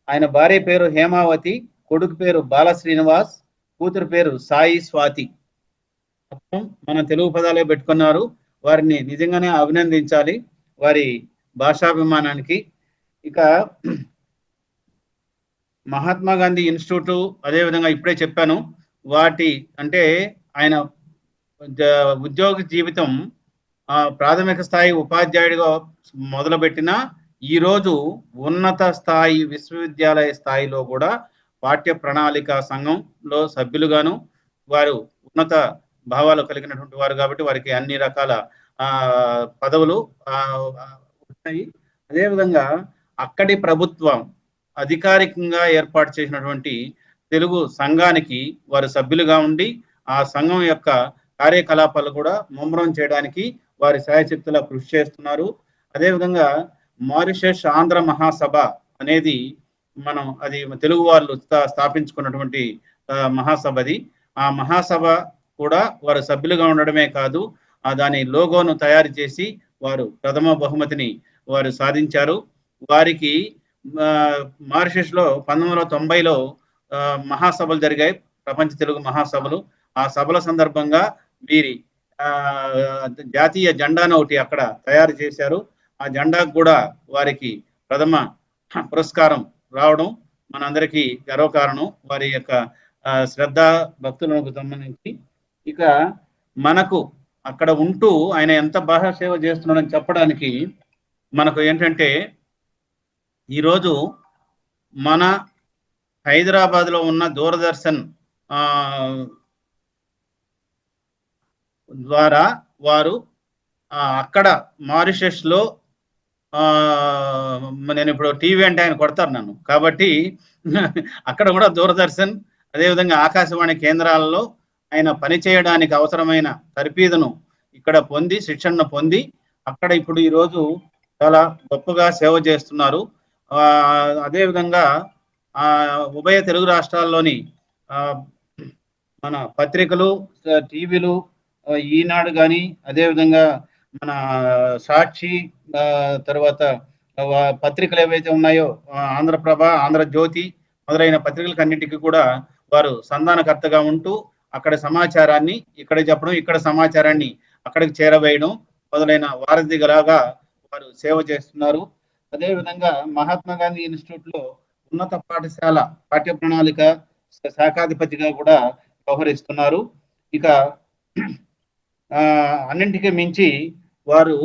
ఆయన భార్య పేరు హేమావతి, కొడుకు పేరు బాల శ్రీనివాస్, కూతురు పేరు సాయి స్వాతి. మొత్తం మన తెలుగు పదాలే పెట్టుకున్నారు. వారిని నిజంగానే అభినందించాలి, వారి భాషాభిమానానికి. ఇక మహాత్మా గాంధీ ఇన్స్టిట్యూట్, అదేవిధంగా ఇప్పుడే చెప్పాను, వాటి అంటే ఆయన ఉద్యోగ జీవితం ప్రాథమిక స్థాయి ఉపాధ్యాయుడిగా మొదలుపెట్టిన ఈరోజు ఉన్నత స్థాయి విశ్వవిద్యాలయ స్థాయిలో కూడా పాఠ్య ప్రణాళిక సంఘంలో సభ్యులుగాను, వారు ఉన్నత భావాలు కలిగినటువంటి వారు కాబట్టి వారికి అన్ని రకాల పదవులు ఉన్నాయి. అదేవిధంగా అక్కడి ప్రభుత్వం అధికారికంగా ఏర్పాటు చేసినటువంటి తెలుగు సంఘానికి వారు సభ్యులుగా ఉండి ఆ సంఘం యొక్క కార్యకలాపాలు కూడా ముమ్మరం చేయడానికి వారి శాయశక్తులా కృషి చేస్తున్నారు. అదేవిధంగా మారిషస్ ఆంధ్ర మహాసభ అనేది అది తెలుగు వాళ్ళు స్థాపించుకున్నటువంటి మహాసభది. ఆ మహాసభ కూడా వారు సభ్యులుగా ఉండడమే కాదు, దాని లోగోను తయారు చేసి వారు ప్రథమ బహుమతిని వారు సాధించారు. వారికి మారిషస్ లో 1990లో మహాసభలు జరిగాయి, ప్రపంచ తెలుగు మహాసభలు. ఆ సభల సందర్భంగా వీరి జాతీయ జెండాను ఒకటి అక్కడ తయారు చేశారు. ఆ జెండాకు కూడా వారికి ప్రథమ పురస్కారం రావడం మనందరికీ గర్వకారణం, వారి యొక్క శ్రద్ధ భక్తులకు సంబంధించి. ఇక మనకు అక్కడ ఉంటూ ఆయన ఎంత భాషా సేవ చేస్తున్నాడని చెప్పడానికి మనకు ఏంటంటే, ఈరోజు మన హైదరాబాద్లో ఉన్న దూరదర్శన్ ద్వారా వారు అక్కడ మారిషస్లో నేను ఇప్పుడు టీవీ అంటే ఆయన కొడతారు నన్ను కాబట్టి అక్కడ కూడా దూరదర్శన్, అదేవిధంగా ఆకాశవాణి కేంద్రాలలో ఆయన పనిచేయడానికి అవసరమైన తర్ఫీదును ఇక్కడ పొంది, శిక్షణను పొంది అక్కడ ఇప్పుడు ఈరోజు చాలా గొప్పగా సేవ చేస్తున్నారు. అదేవిధంగా ఉభయ తెలుగు రాష్ట్రాల్లోని మన పత్రికలు, టీవీలు, ఈనాడు కానీ, అదేవిధంగా మన సాక్షి, తర్వాత పత్రికలు ఏవైతే ఉన్నాయో ఆంధ్రప్రభ, ఆంధ్రజ్యోతి మొదలైన పత్రికలకు అన్నింటికి కూడా వారు సంధానకర్తగా ఉంటూ అక్కడ సమాచారాన్ని ఇక్కడ చెప్పడం, ఇక్కడ సమాచారాన్ని అక్కడికి చేరవేయడం మొదలైన వారధిలాగా వారు సేవ చేస్తున్నారు. అదేవిధంగా మహాత్మా గాంధీ ఇన్స్టిట్యూట్ లో ఉన్నత పాఠశాల పాఠ్య ప్రణాళిక శాఖాధిపతిగా కూడా వ్యవహరిస్తున్నారు. ఇక అన్నింటికీ మించి వారు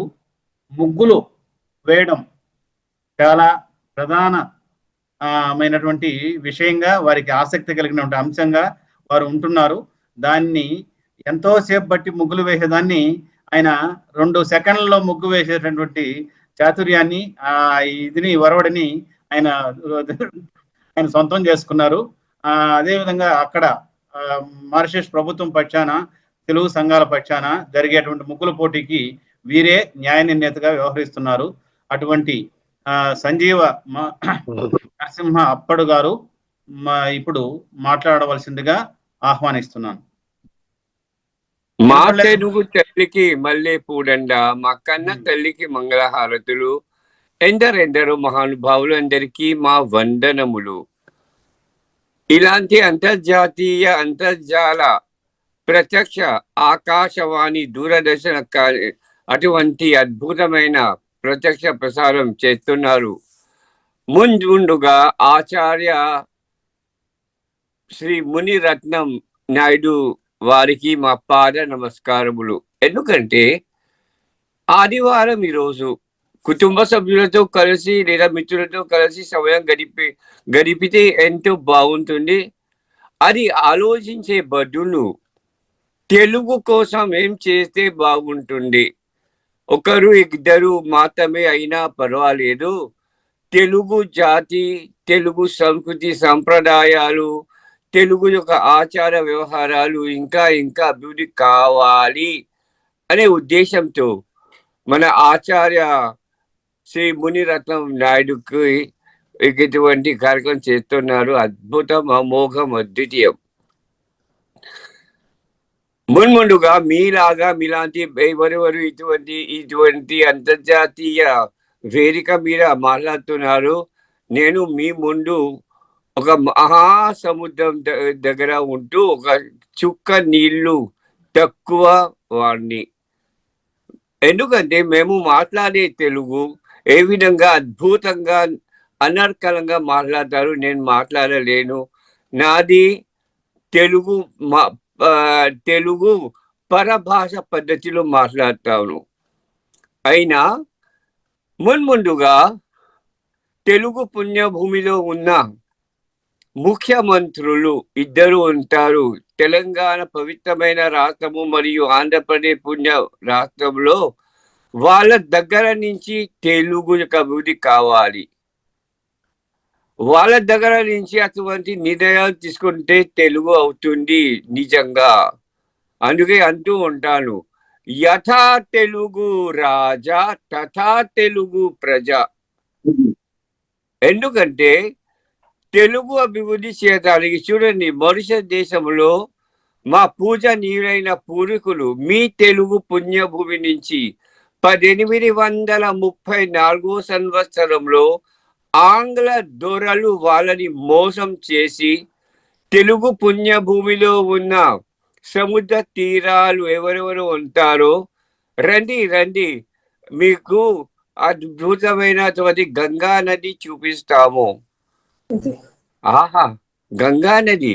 ముగ్గులు వేయడం చాలా ప్రధానమైనటువంటి విషయంగా, వారికి ఆసక్తి కలిగినటువంటి అంశంగా వారు ఉంటున్నారు. దాన్ని ఎంతోసేపు బట్టి ముగ్గులు వేసేదాన్ని ఆయన 2 సెకండ్లలో ముగ్గు వేసేటటువంటి చాతుర్యాన్ని, ఇదిని వరవడిని ఆయన సొంతం చేసుకున్నారు. అదేవిధంగా అక్కడ మారిషస్ ప్రభుత్వం పక్షాన, తెలుగు సంఘాల పక్షాన జరిగేటువంటి ముగ్గుల పోటీకి వీరే న్యాయ నిర్ణేతగా వ్యవహరిస్తున్నారు. అటువంటి సంజీవ నరసింహ అప్పడు గారు ఇప్పుడు మాట్లాడవలసిందిగా ఆహ్వానిస్తున్నాను. మా తెలుగు తల్లికి మల్లె పూడండ, మా కన్న తల్లికి మంగళహారతులు, ఎందరెందరో మహానుభావులు అందరికీ మా వందనములు. ఇలాంటి అంతర్జాతీయ, అంతర్జాల, ప్రత్యక్ష ఆకాశవాణి, దూరదర్శన అటువంటి అద్భుతమైన ప్రత్యక్ష ప్రసారం చేస్తున్నారు. ముందుగా ఆచార్య శ్రీ మునిరత్నం నాయుడు వారికి మా పాద నమస్కారములు. ఎందుకంటే ఆదివారం ఈరోజు కుటుంబ సభ్యులతో కలిసి లేదా మిత్రులతో కలిసి సమయం గడిపితే ఎంతో బాగుంటుంది. అది ఆలోచించే బదులు తెలుగు కోసం ఏం చేస్తే బాగుంటుంది, ఒకరు ఇద్దరు మాత్రమే అయినా పర్వాలేదు. తెలుగు జాతి, తెలుగు సంస్కృతి సంప్రదాయాలు, తెలుగు యొక్క ఆచార వ్యవహారాలు ఇంకా ఇంకా అభివృద్ధి కావాలి అనే ఉద్దేశంతో మన ఆచార్య శ్రీ మునిరత్నం నాయుడుకి ఇటువంటి కార్యక్రమం చేస్తున్నారు. అద్భుతం, అమోఘం, అద్వితీయం. మున్ముందుగా మీలాగా మీలాంటి ఎవరెవరు ఇటువంటి అంతర్జాతీయ వేదిక మీద మాట్లాడుతున్నారు. నేను మీ ముందు ఒక మహాసముద్రం దగ్గర ఉంటూ ఒక చుక్క నీళ్లు తక్కువ వాడిని. ఎందుకంటే మేము మాట్లాడే తెలుగు ఏ విధంగా అద్భుతంగా అనర్కలంగా మాట్లాడతారు, నేను మాట్లాడలేను. నాది తెలుగు తెలుగు పరభాష పద్ధతిలో మాట్లాడతాను. అయినా మున్ముందుగా తెలుగు పుణ్యభూమిలో ఉన్న ముఖ్యమంత్రులు ఇద్దరు ఉంటారు. తెలంగాణ పవిత్రమైన రాష్ట్రము మరియు ఆంధ్రప్రదేశ్ పుణ్య రాష్ట్రంలో వాళ్ళ దగ్గర నుంచి తెలుగు యొక్క అభివృద్ధి కావాలి. వాళ్ళ దగ్గర నుంచి అటువంటి నిర్ణయాలు తీసుకుంటే తెలుగు అవుతుంది నిజంగా. అందుకే అంటూ ఉంటాను, యథా తెలుగు రాజా తథా తెలుగు ప్రజ. ఎందుకంటే తెలుగు అభివృద్ధి చేయడానికి చూడండి, మారిషస్ దేశంలో మా పూజనీయులైన పూర్వీకులు మీ తెలుగు పుణ్యభూమి నుంచి 1834 సంవత్సరంలో ఆంగ్ల దొరలు వాళ్ళని మోసం చేసి తెలుగు పుణ్యభూమిలో ఉన్న సముద్ర తీరాలు ఎవరెవరు ఉంటారో రండి రండి, మీకు అద్భుతమైనటువంటి గంగా నది చూపిస్తాము. ఆహా, గంగా నది!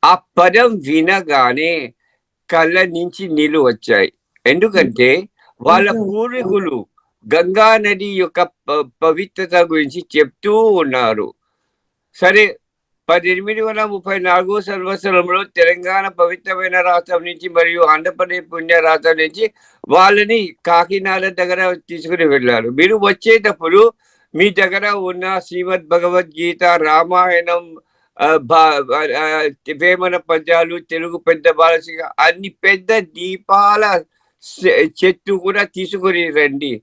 ఆ పదం వినగానే కళ్ళ నుంచి నీళ్లు వచ్చాయి. ఎందుకంటే వాళ్ళ పూర్వీకులు గంగా నది యొక్క పవిత్రత గురించి చెప్తూ ఉన్నారు. సరే, 1834 సంవత్సరంలో తెలంగాణ పవిత్రమైన రాష్ట్రం నుంచి మరియు ఆంధ్రప్రదేశ్ పుణ్య రాష్ట్రం నుంచి వాళ్ళని కాకినాడ దగ్గర తీసుకుని వెళ్ళారు. మీరు వచ్చేటప్పుడు మీ దగ్గర ఉన్న శ్రీమద్ భగవద్గీత, రామాయణం, వేమన పద్యాలు, తెలుగు పెద్ద బాలసిక అన్ని పెద్ద దీపాల చెట్టు కూడా తీసుకుని రండి.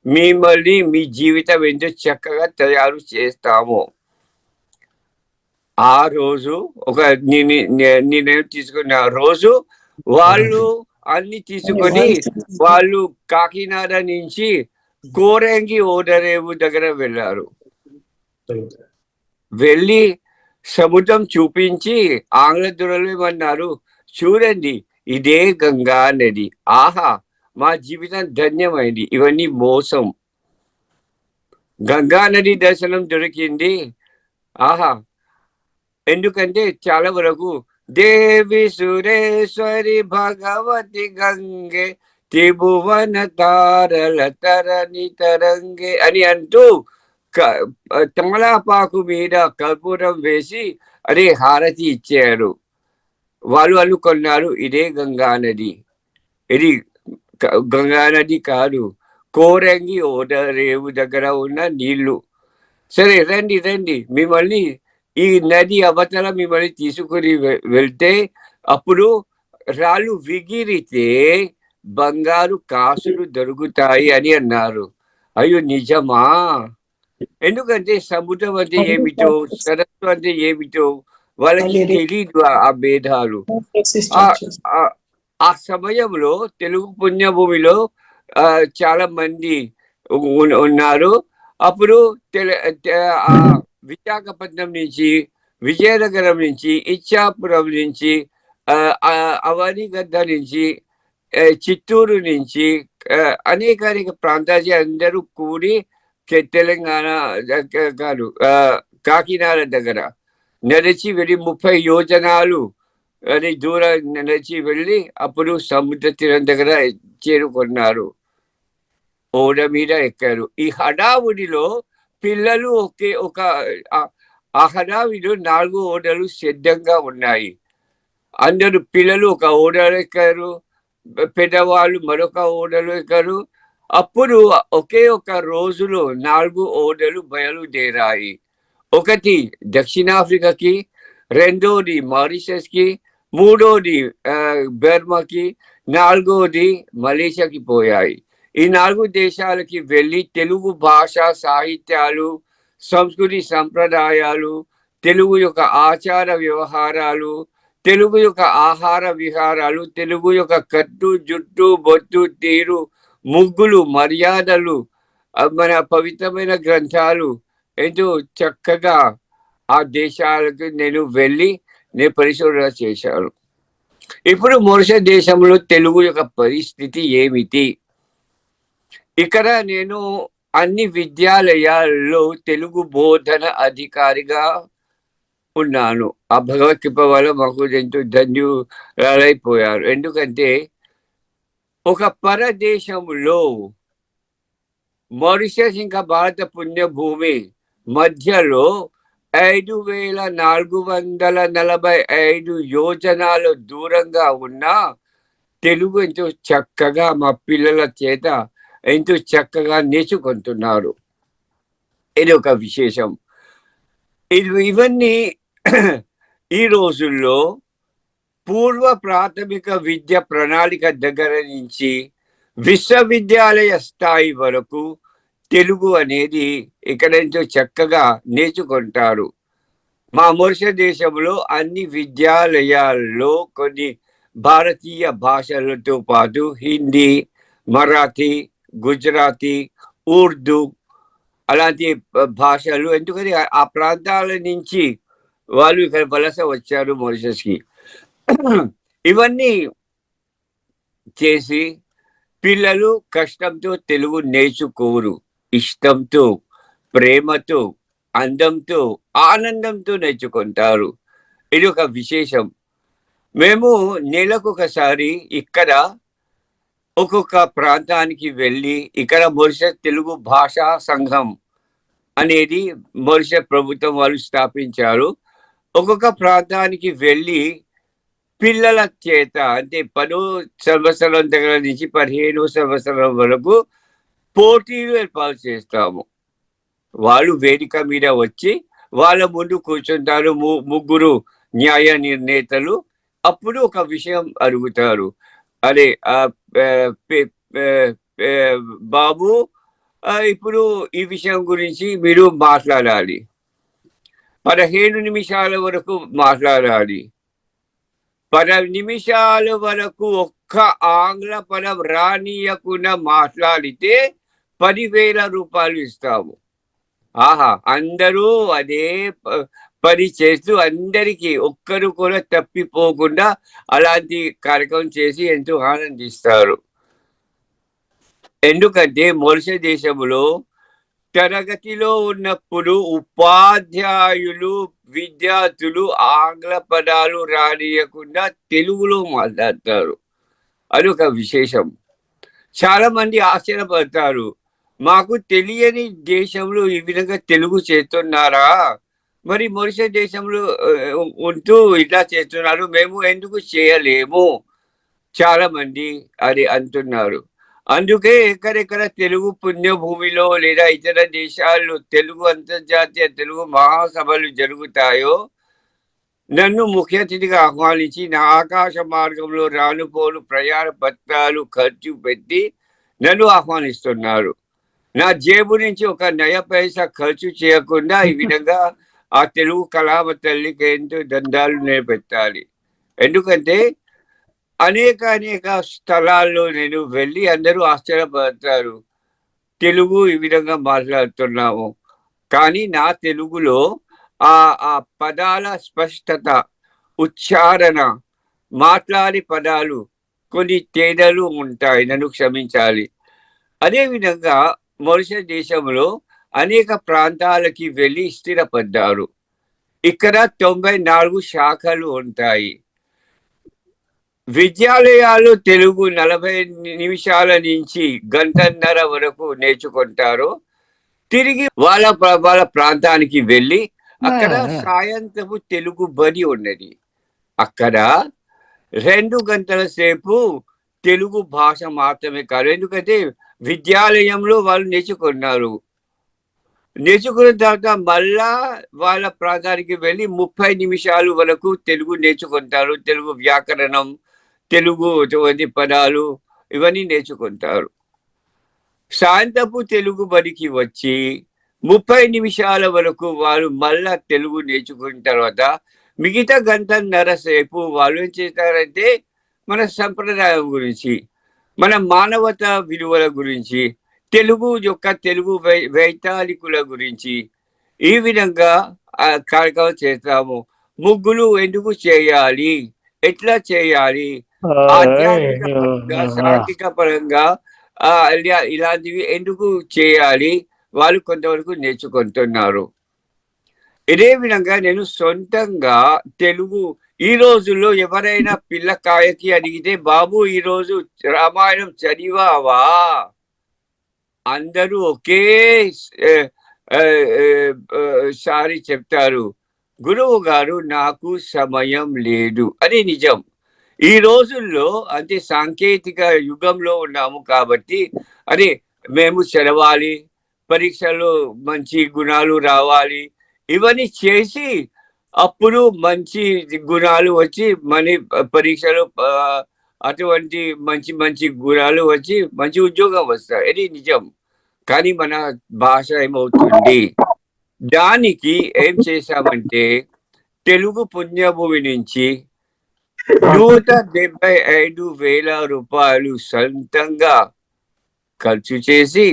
మిమ్మల్ని మీ జీవితం ఎంతో చక్కగా తయారు చేస్తాము. ఆ రోజు ఒక నిర్ణయం తీసుకున్న రోజు వాళ్ళు అన్ని తీసుకొని వాళ్ళు కాకినాడ నుంచి కోరంగి ఓడరేవు దగ్గర వెళ్ళారు. వెళ్ళి సముద్రం చూపించి ఆంగ్ల దొరలు ఏమన్నారు, చూడండి ఇదే గంగా నది. ఆహా, మా జీవితం ధన్యమైంది. ఇవన్నీ మోసం. గంగా నది దర్శనం దొరికింది. ఆహా, ఎందుకంటే చాలా వరకు దేవి సురేశ్వరి భగవతి గంగే త్రిభువన తారల తరణి తరంగే అని అంటూ తమలాపాకు మీద కర్పూరం వేసి అదే హారతి ఇచ్చారు. వాళ్ళు అనుకున్నారు ఇదే గంగా నది. ఇది గంగా నది కాదు, కోరంగి ఓడరేవు దగ్గర ఉన్న నీళ్లు. సరే రండి రండి, మిమ్మల్ని ఈ నది అవతల మిమ్మల్ని తీసుకుని వెళ్తే అప్పుడు రాళ్ళు విగిరితే బంగారు కాసులు దొరుకుతాయి అని అన్నారు. అయ్యో నిజమా? ఎందుకంటే సముద్రం అంటే ఏమిటో, సరస్సు అంటే ఏమిటో వాళ్ళకి తెలీదు ఆ భేదాలు. ఆ సమయంలో తెలుగు పుణ్యభూమిలో చాలా మంది ఉన్నారు. అప్పుడు విశాఖపట్నం నుంచి, విజయనగరం నుంచి, ఇచ్చాపురం నుంచి, అవనిగడ్డ నుంచి, చిత్తూరు నుంచి, అనేక ప్రాంతాలు అందరూ కూడి తెలంగాణ కాదు కాకినాడ దగ్గర నడిచి వెళ్ళి 30 యోజనాలు అని దూరం నడిచి వెళ్ళి అప్పుడు సముద్ర తీరం దగ్గర చేరుకున్నారు. ఓడ మీద ఎక్కారు. ఈ హడావుడిలో పిల్లలు ఆ హడావిలో 4 ఓడలు సిద్ధంగా ఉన్నాయి. అందరూ పిల్లలు ఒక ఓడలో ఎక్కారు, పెద్దవాళ్ళు మరొక ఓడలో ఎక్కారు. అప్పుడు ఒకే ఒక రోజులో 4 ఓడలు బయలుదేరాయి. ఒకటి దక్షిణాఫ్రికాకి, రెండోది మారిషస్కి, మూడోది బర్మాకి, నాలుగోది మలేషియాకి పోయాయి. ఈ 4 దేశాలకి వెళ్ళి తెలుగు భాష, సాహిత్యాలు, సంస్కృతి సంప్రదాయాలు, తెలుగు యొక్క ఆచార వ్యవహారాలు, తెలుగు యొక్క ఆహార విహారాలు, తెలుగు యొక్క కట్టు, జుట్టు, బొట్టు, తీరు, ముగ్గులు, మర్యాదలు, మన పవిత్రమైన గ్రంథాలు ఎంతో చక్కగా ఆ దేశాలకు నేను వెళ్ళి నేను పరిశోధన చేశాను. ఇప్పుడు మొరిషస్ దేశంలో తెలుగు యొక్క పరిస్థితి ఏమిటి? ఇక్కడ నేను అన్ని విద్యాలయాల్లో తెలుగు బోధన అధికారిగా ఉన్నాను. ఆ భగవత్ కృప వల్ల మాకు ఎంతో ధన్యులైపోయారు. ఎందుకంటే ఒక పరదేశంలో మారిషస్ ఇంకా భారత పుణ్యభూమి మధ్యలో 5445 యోజనాల దూరంగా ఉన్న తెలుగు ఎంతో చక్కగా మా పిల్లల చేత ఎంతో చక్కగా నేర్చుకుంటున్నారు. ఇది ఒక విశేషం. ఇవన్నీ ఈ రోజుల్లో పూర్వ ప్రాథమిక విద్య ప్రణాళిక దగ్గర నుంచి విశ్వవిద్యాలయ స్థాయి వరకు తెలుగు అనేది ఇక్కడ ఎంతో చక్కగా నేర్చుకుంటారు. మా మొరిషస్ దేశంలో అన్ని విద్యాలయాల్లో కొన్ని భారతీయ భాషలతో పాటు హిందీ, మరాఠీ, గుజరాతీ, ఉర్దూ అలాంటి భాషలు, ఎందుకని ఆ ప్రాంతాల నుంచి వాళ్ళు ఇక్కడ వలస వచ్చారు మారిషస్కి. ఇవన్నీ చేసి పిల్లలు కష్టంతో తెలుగు నేర్చుకోరు, ఇష్టంతో, ప్రేమతో, అందంతో, ఆనందంతో నేర్చుకుంటారు. ఇది ఒక విశేషం. మేము నెలకొకసారి ఇక్కడ ఒక్కొక్క ప్రాంతానికి వెళ్ళి ఇక్కడ మొరిషస్ తెలుగు భాషా సంఘం అనేది మొరిషస్ ప్రభుత్వం వాళ్ళు స్థాపించారు. ఒక్కొక్క ప్రాంతానికి వెళ్ళి పిల్లల చేత అంటే 10 సంవత్సరం దగ్గర నుంచి 15 సంవత్సరం వరకు పోటీలు ఏర్పాటు చేస్తాము. వాళ్ళు వేదిక మీద వచ్చి వాళ్ళ ముందు కూర్చుంటారు, ముగ్గురు న్యాయ నిర్ణేతలు. అప్పుడు ఒక విషయం అడుగుతారు, అదే బాబు ఇప్పుడు ఈ విషయం గురించి మీరు మాట్లాడాలి, 15 నిమిషాల వరకు మాట్లాడాలి. 10 నిమిషాల వరకు ఒక్క ఆంగ్ల పదం రానియకుండా మాట్లాడితే 10,000 రూపాయలు ఇస్తాము. ఆహా, అందరూ అదే పని చేస్తూ అందరికీ ఒక్కరు కూడా తప్పిపోకుండా అలాంటి కార్యక్రమం చేసి ఎంతో ఆనందిస్తారు. ఎందుకంటే మొరిషస్ దేశంలో తరగతిలో ఉన్నప్పుడు ఉపాధ్యాయులు, విద్యార్థులు ఆంగ్ల పదాలు రానియకుండా తెలుగులో మాట్లాడతారు. అది ఒక విశేషం. చాలా మంది ఆశ్చర్యపడతారు, మాకు తెలియని దేశంలో ఈ విధంగా తెలుగు చేస్తున్నారా, మరి మొరిషస్ దేశంలో ఉంటూ ఇట్లా చేస్తున్నారు, మేము ఎందుకు చేయలేము, చాలా మంది అది అంటున్నారు. అందుకే ఎక్కడెక్కడ తెలుగు పుణ్యభూమిలో లేదా ఇతర దేశాల్లో తెలుగు అంతర్జాతీయ తెలుగు మహాసభలు జరుగుతాయో నన్ను ముఖ్య అతిథిగా ఆహ్వానించి నా ఆకాశ మార్గంలో రానుపోను ప్రయాణ పత్రాలు ఖర్చు పెట్టి నన్ను ఆహ్వానిస్తున్నారు. నా జేబు నుంచి ఒక నయ పైసా ఖర్చు చేయకుండా ఈ విధంగా ఆ తెలుగు కళామ తల్లికి ఎంతో దండాలు నేర్పెట్టాలి. ఎందుకంటే అనేక స్థలాల్లో నేను వెళ్ళి అందరూ ఆశ్చర్యపడతారు, తెలుగు ఈ విధంగా మాట్లాడుతున్నాము. కానీ నా తెలుగులో ఆ పదాల స్పష్టత, ఉచ్చారణ, మాట్లాడే పదాలు కొన్ని తేడాలు ఉంటాయి, నన్ను క్షమించాలి. అదేవిధంగా మొరిషస్ దేశంలో అనేక ప్రాంతాలకి వెళ్ళి స్థిరపడ్డారు. ఇక్కడ 94 శాఖలు ఉంటాయి. విద్యాలయాలు తెలుగు 40 నిమిషాల నుంచి గంటన్నర వరకు నేర్చుకుంటారు. తిరిగి వాళ్ళ ప్రాంతానికి వెళ్ళి అక్కడ సాయంత్రపు తెలుగు బడి ఉన్నది. అక్కడ 2 గంటల సేపు తెలుగు భాష మాత్రమే కాదు. ఎందుకంటే విద్యాలయంలో వాళ్ళు నేర్చుకున్న తర్వాత మళ్ళా వాళ్ళ ప్రాంతానికి వెళ్ళి 30 నిమిషాలు వరకు తెలుగు నేర్చుకుంటారు. తెలుగు వ్యాకరణం, తెలుగు పదాలు ఇవన్నీ నేర్చుకుంటారు. సాయంత్రపు తెలుగు బడికి వచ్చి 30 నిమిషాల వరకు వాళ్ళు మళ్ళా తెలుగు నేర్చుకున్న తర్వాత మిగతా గంటన్నర సేపు వాళ్ళు ఏం చేస్తారంటే మన సంప్రదాయం గురించి, మన మానవతా విలువల గురించి, తెలుగు వైతాళికుల గురించి ఈ విధంగా కార్యక్రమం చేస్తాము. ముగ్గులు ఎందుకు చేయాలి, ఎట్లా చేయాలి, ఆధ్యాత్మిక పరంగా, సాంఘిక పరంగా ఇలాంటివి ఎందుకు చేయాలి వాళ్ళు కొంతవరకు నేర్చుకుంటున్నారు. ఇదే విధంగా నేను సొంతంగా తెలుగు ఈ రోజుల్లో ఎవరైనా పిల్లకాయకి అడిగితే, బాబు ఈరోజు రామాయణం చదివావా, అందరూ ఒకే సారి చెప్తారు, గురువు గారు నాకు సమయం లేదు. అది నిజం. ఈ రోజుల్లో అంటే సాంకేతిక యుగంలో ఉన్నాము కాబట్టి అదే మేము చదవాలి, పరీక్షలో మంచి గుణాలు రావాలి, ఇవన్నీ చేసి అప్పుడు మంచి గుణాలు వచ్చి మన పరీక్షలో అటువంటి మంచి మంచి గుణాలు వచ్చి మంచి ఉద్యోగం వస్తాయి. ఇది నిజం. కానీ మన భాష ఏమవుతుంది, దానికి ఏం చేశామంటే తెలుగు పుణ్యభూమి నుంచి 175,000 రూపాయలు సొంతంగా ఖర్చు చేసి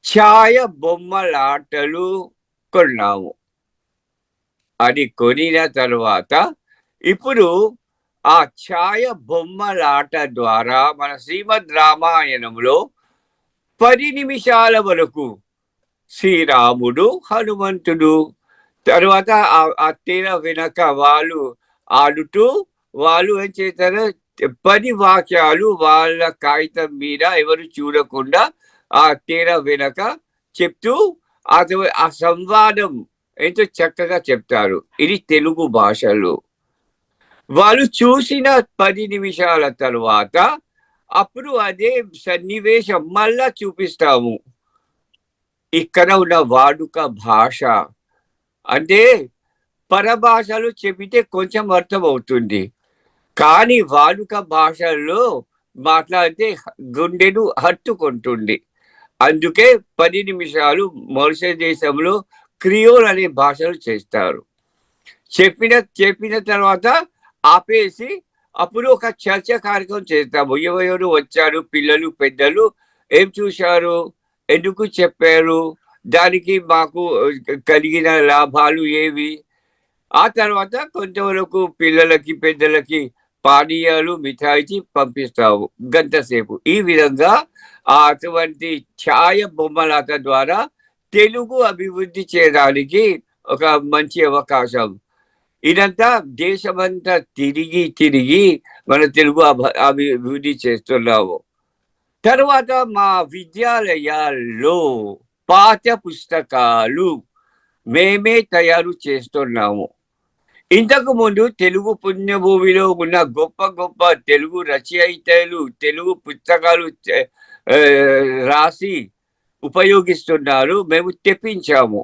ఛాయ బొమ్మలాటలు కొన్నాము. అది కొనిన తర్వాత ఇప్పుడు ఆ ఛాయ బొమ్మలాట ద్వారా మన శ్రీమద్ రామాయణంలో 10 నిమిషాల వరకు శ్రీరాముడు, హనుమంతుడు, తర్వాత ఆ తెర వెనక వాళ్ళు ఆడుతూ వాళ్ళు ఏం చేస్తారు, 10 వాక్యాలు వాళ్ళ కాగితం మీద ఎవరు చూడకుండా ఆ తెర వెనక చెప్తూ ఆ సంవాదం ఎంతో చక్కగా చెప్తారు. ఇది తెలుగు భాషలో. వాళ్ళు చూసిన 10 నిమిషాల తర్వాత అప్పుడు అదే సన్నివేశం మళ్ళా చూపిస్తాము. ఇక్కడ ఉన్న వాడుక భాష అంటే పరభాషలు చెబితే కొంచెం అర్థం అవుతుంది, కానీ వాడుక భాషల్లో మాట్లాడితే గుండెను హత్తుకుంటుంది. అందుకే 10 నిమిషాలు మారిషస్ దేశంలో క్రియోల్ అనే భాషలు చేస్తారు. చెప్పిన తర్వాత ఆపేసి అప్పుడు ఒక చర్చ కార్యక్రమం చేస్తాము. ఎవరెవరు వచ్చారు, పిల్లలు పెద్దలు ఏం చూశారు, ఎందుకు చెప్పారు, దానికి మాకు కలిగిన లాభాలు ఏవి, ఆ తర్వాత కొంతవరకు పిల్లలకి పెద్దలకి పానీయాలు మిఠాయికి పంపిస్తాము గంట సేపు. ఈ విధంగా అటువంటి ఛాయ బొమ్మలాట ద్వారా తెలుగు అభివృద్ధి చేయడానికి ఒక మంచి అవకాశం. ఇదంతా దేశమంతా తిరిగి మన తెలుగు అభివృద్ధి చేస్తున్నాము. తర్వాత మా విద్యాలయాల్లో పాఠ్య పుస్తకాలు మేమే తయారు చేస్తున్నాము. ఇంతకు ముందు తెలుగు పుణ్యభూమిలో ఉన్న గొప్ప గొప్ప తెలుగు రచయితలు తెలుగు పుస్తకాలు రాసి ఉపయోగిస్తున్నారు, మేము తెప్పించాము.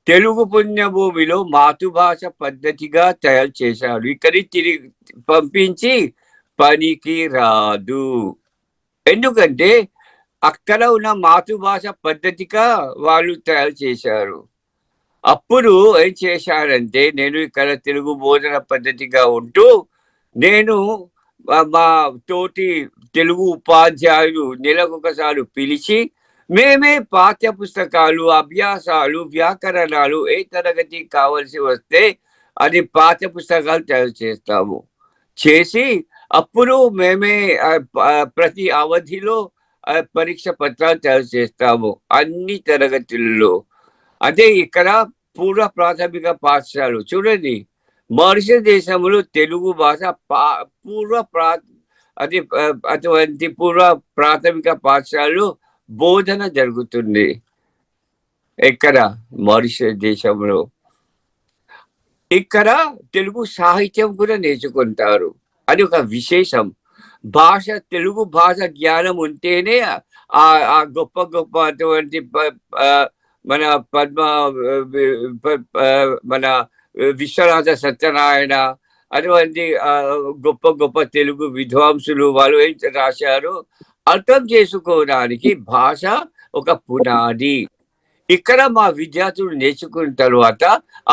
తెలుగు పుణ్యభూమిలో మాతృభాష పద్ధతిగా తయారు చేశారు. ఇక్కడికి తిరిగి పంపించి పనికి రాదు, ఎందుకంటే అక్కడ ఉన్న మాతృభాష పద్ధతిగా వాళ్ళు తయారు చేశారు. అప్పుడు ఏం చేశారంటే నేను ఇక్కడ తెలుగు బోధన పద్ధతిగా ఉంటూ నేను మా తోటి తెలుగు ఉపాధ్యాయులు నెలకొకసారి పిలిచి మేమే పాఠ్య పుస్తకాలు, అభ్యాసాలు, వ్యాకరణాలు ఏ తరగతి కావాల్సి వస్తే అది పాఠ్య పుస్తకాలు తయారు చేస్తాము. చేసి అప్పుడు మేమే ప్రతి అవధిలో పరీక్ష పత్రాలు తయారు చేస్తాము అన్ని తరగతుల్లో. అదే ఇక్కడ పూర్వ ప్రాథమిక పాఠశాలలు చూడండి, మారిషస్ దేశంలో తెలుగు భాష అటువంటి పూర్వ ప్రాథమిక పాఠశాలలో బోధన జరుగుతుంది. ఇక్కడ మారిషస్ దేశంలో ఇక్కడ తెలుగు సాహిత్యం కూడా నేర్చుకుంటారు. అది ఒక విశేషం. భాష తెలుగు భాష జ్ఞానం ఉంటేనే ఆ గొప్ప గొప్ప అటువంటి మన పద్మ మన విశ్వనాథ సత్యనారాయణ అటువంటి గొప్ప గొప్ప తెలుగు విద్వాంసులు వాళ్ళు ఏం రాశారు, అర్థం చేసుకోవడానికి భాష ఒక పునాది. ఇక్కడ మా విద్యార్థులు నేర్చుకున్న తర్వాత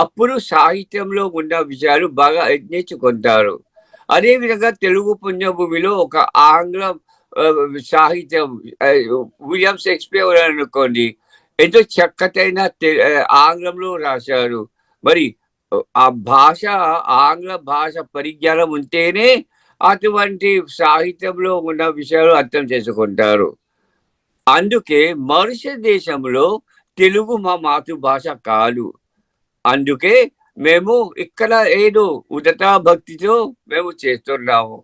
అప్పుడు సాహిత్యంలో ఉన్న విషయాలు బాగా నేర్చుకుంటారు. అదేవిధంగా తెలుగు పుణ్యభూమిలో ఒక ఆంగ్ల సాహిత్యం విలియం షేక్స్పియర్ అనుకోండి, ఎంతో చక్కటైన ఆంగ్లంలో రాశారు. మరి ఆ భాష ఆంగ్ల భాష పరిజ్ఞానం ఉంటేనే అటువంటి సాహిత్యంలో ఉన్న విషయాలు అర్థం చేసుకుంటారు. అందుకే మారిషస్ దేశంలో తెలుగు మా మాతృభాష కాదు. అందుకే మేము ఇక్కడ ఏదో ఉదతా భక్తితో మేము చేస్తున్నాము.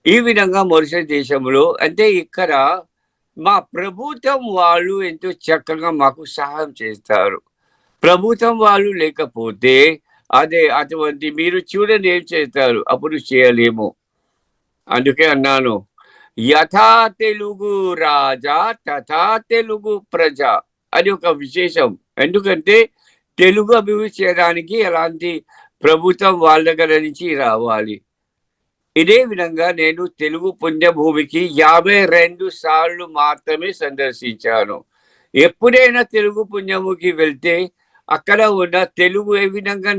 ఈ విధంగా మారిషస్ దేశంలో అంటే ఇక్కడ మా ప్రభుత్వం వాళ్ళు ఎంతో చక్కగా మాకు సహాయం చేస్తారు. ప్రభుత్వం వాళ్ళు లేకపోతే అటువంటి మీరు చూడండి ఏం చేస్తారు, అప్పుడు చేయలేము. అందుకే అన్నాను, యథా తెలుగు రాజా తథా తెలుగు ప్రజ అది ఒక విశేషం. ఎందుకంటే తెలుగు అభివృద్ధి చేయడానికి ఎలాంటి ప్రభుత్వం వాళ్ళ దగ్గర నుంచి రావాలి. ఇదే విధంగా నేను తెలుగు పుణ్యభూమికి 52 సార్లు మాత్రమే సందర్శించాను. ఎప్పుడైనా తెలుగు పుణ్యభూమికి వెళ్తే అక్కడ ఉన్న తెలుగు ఏ విధంగా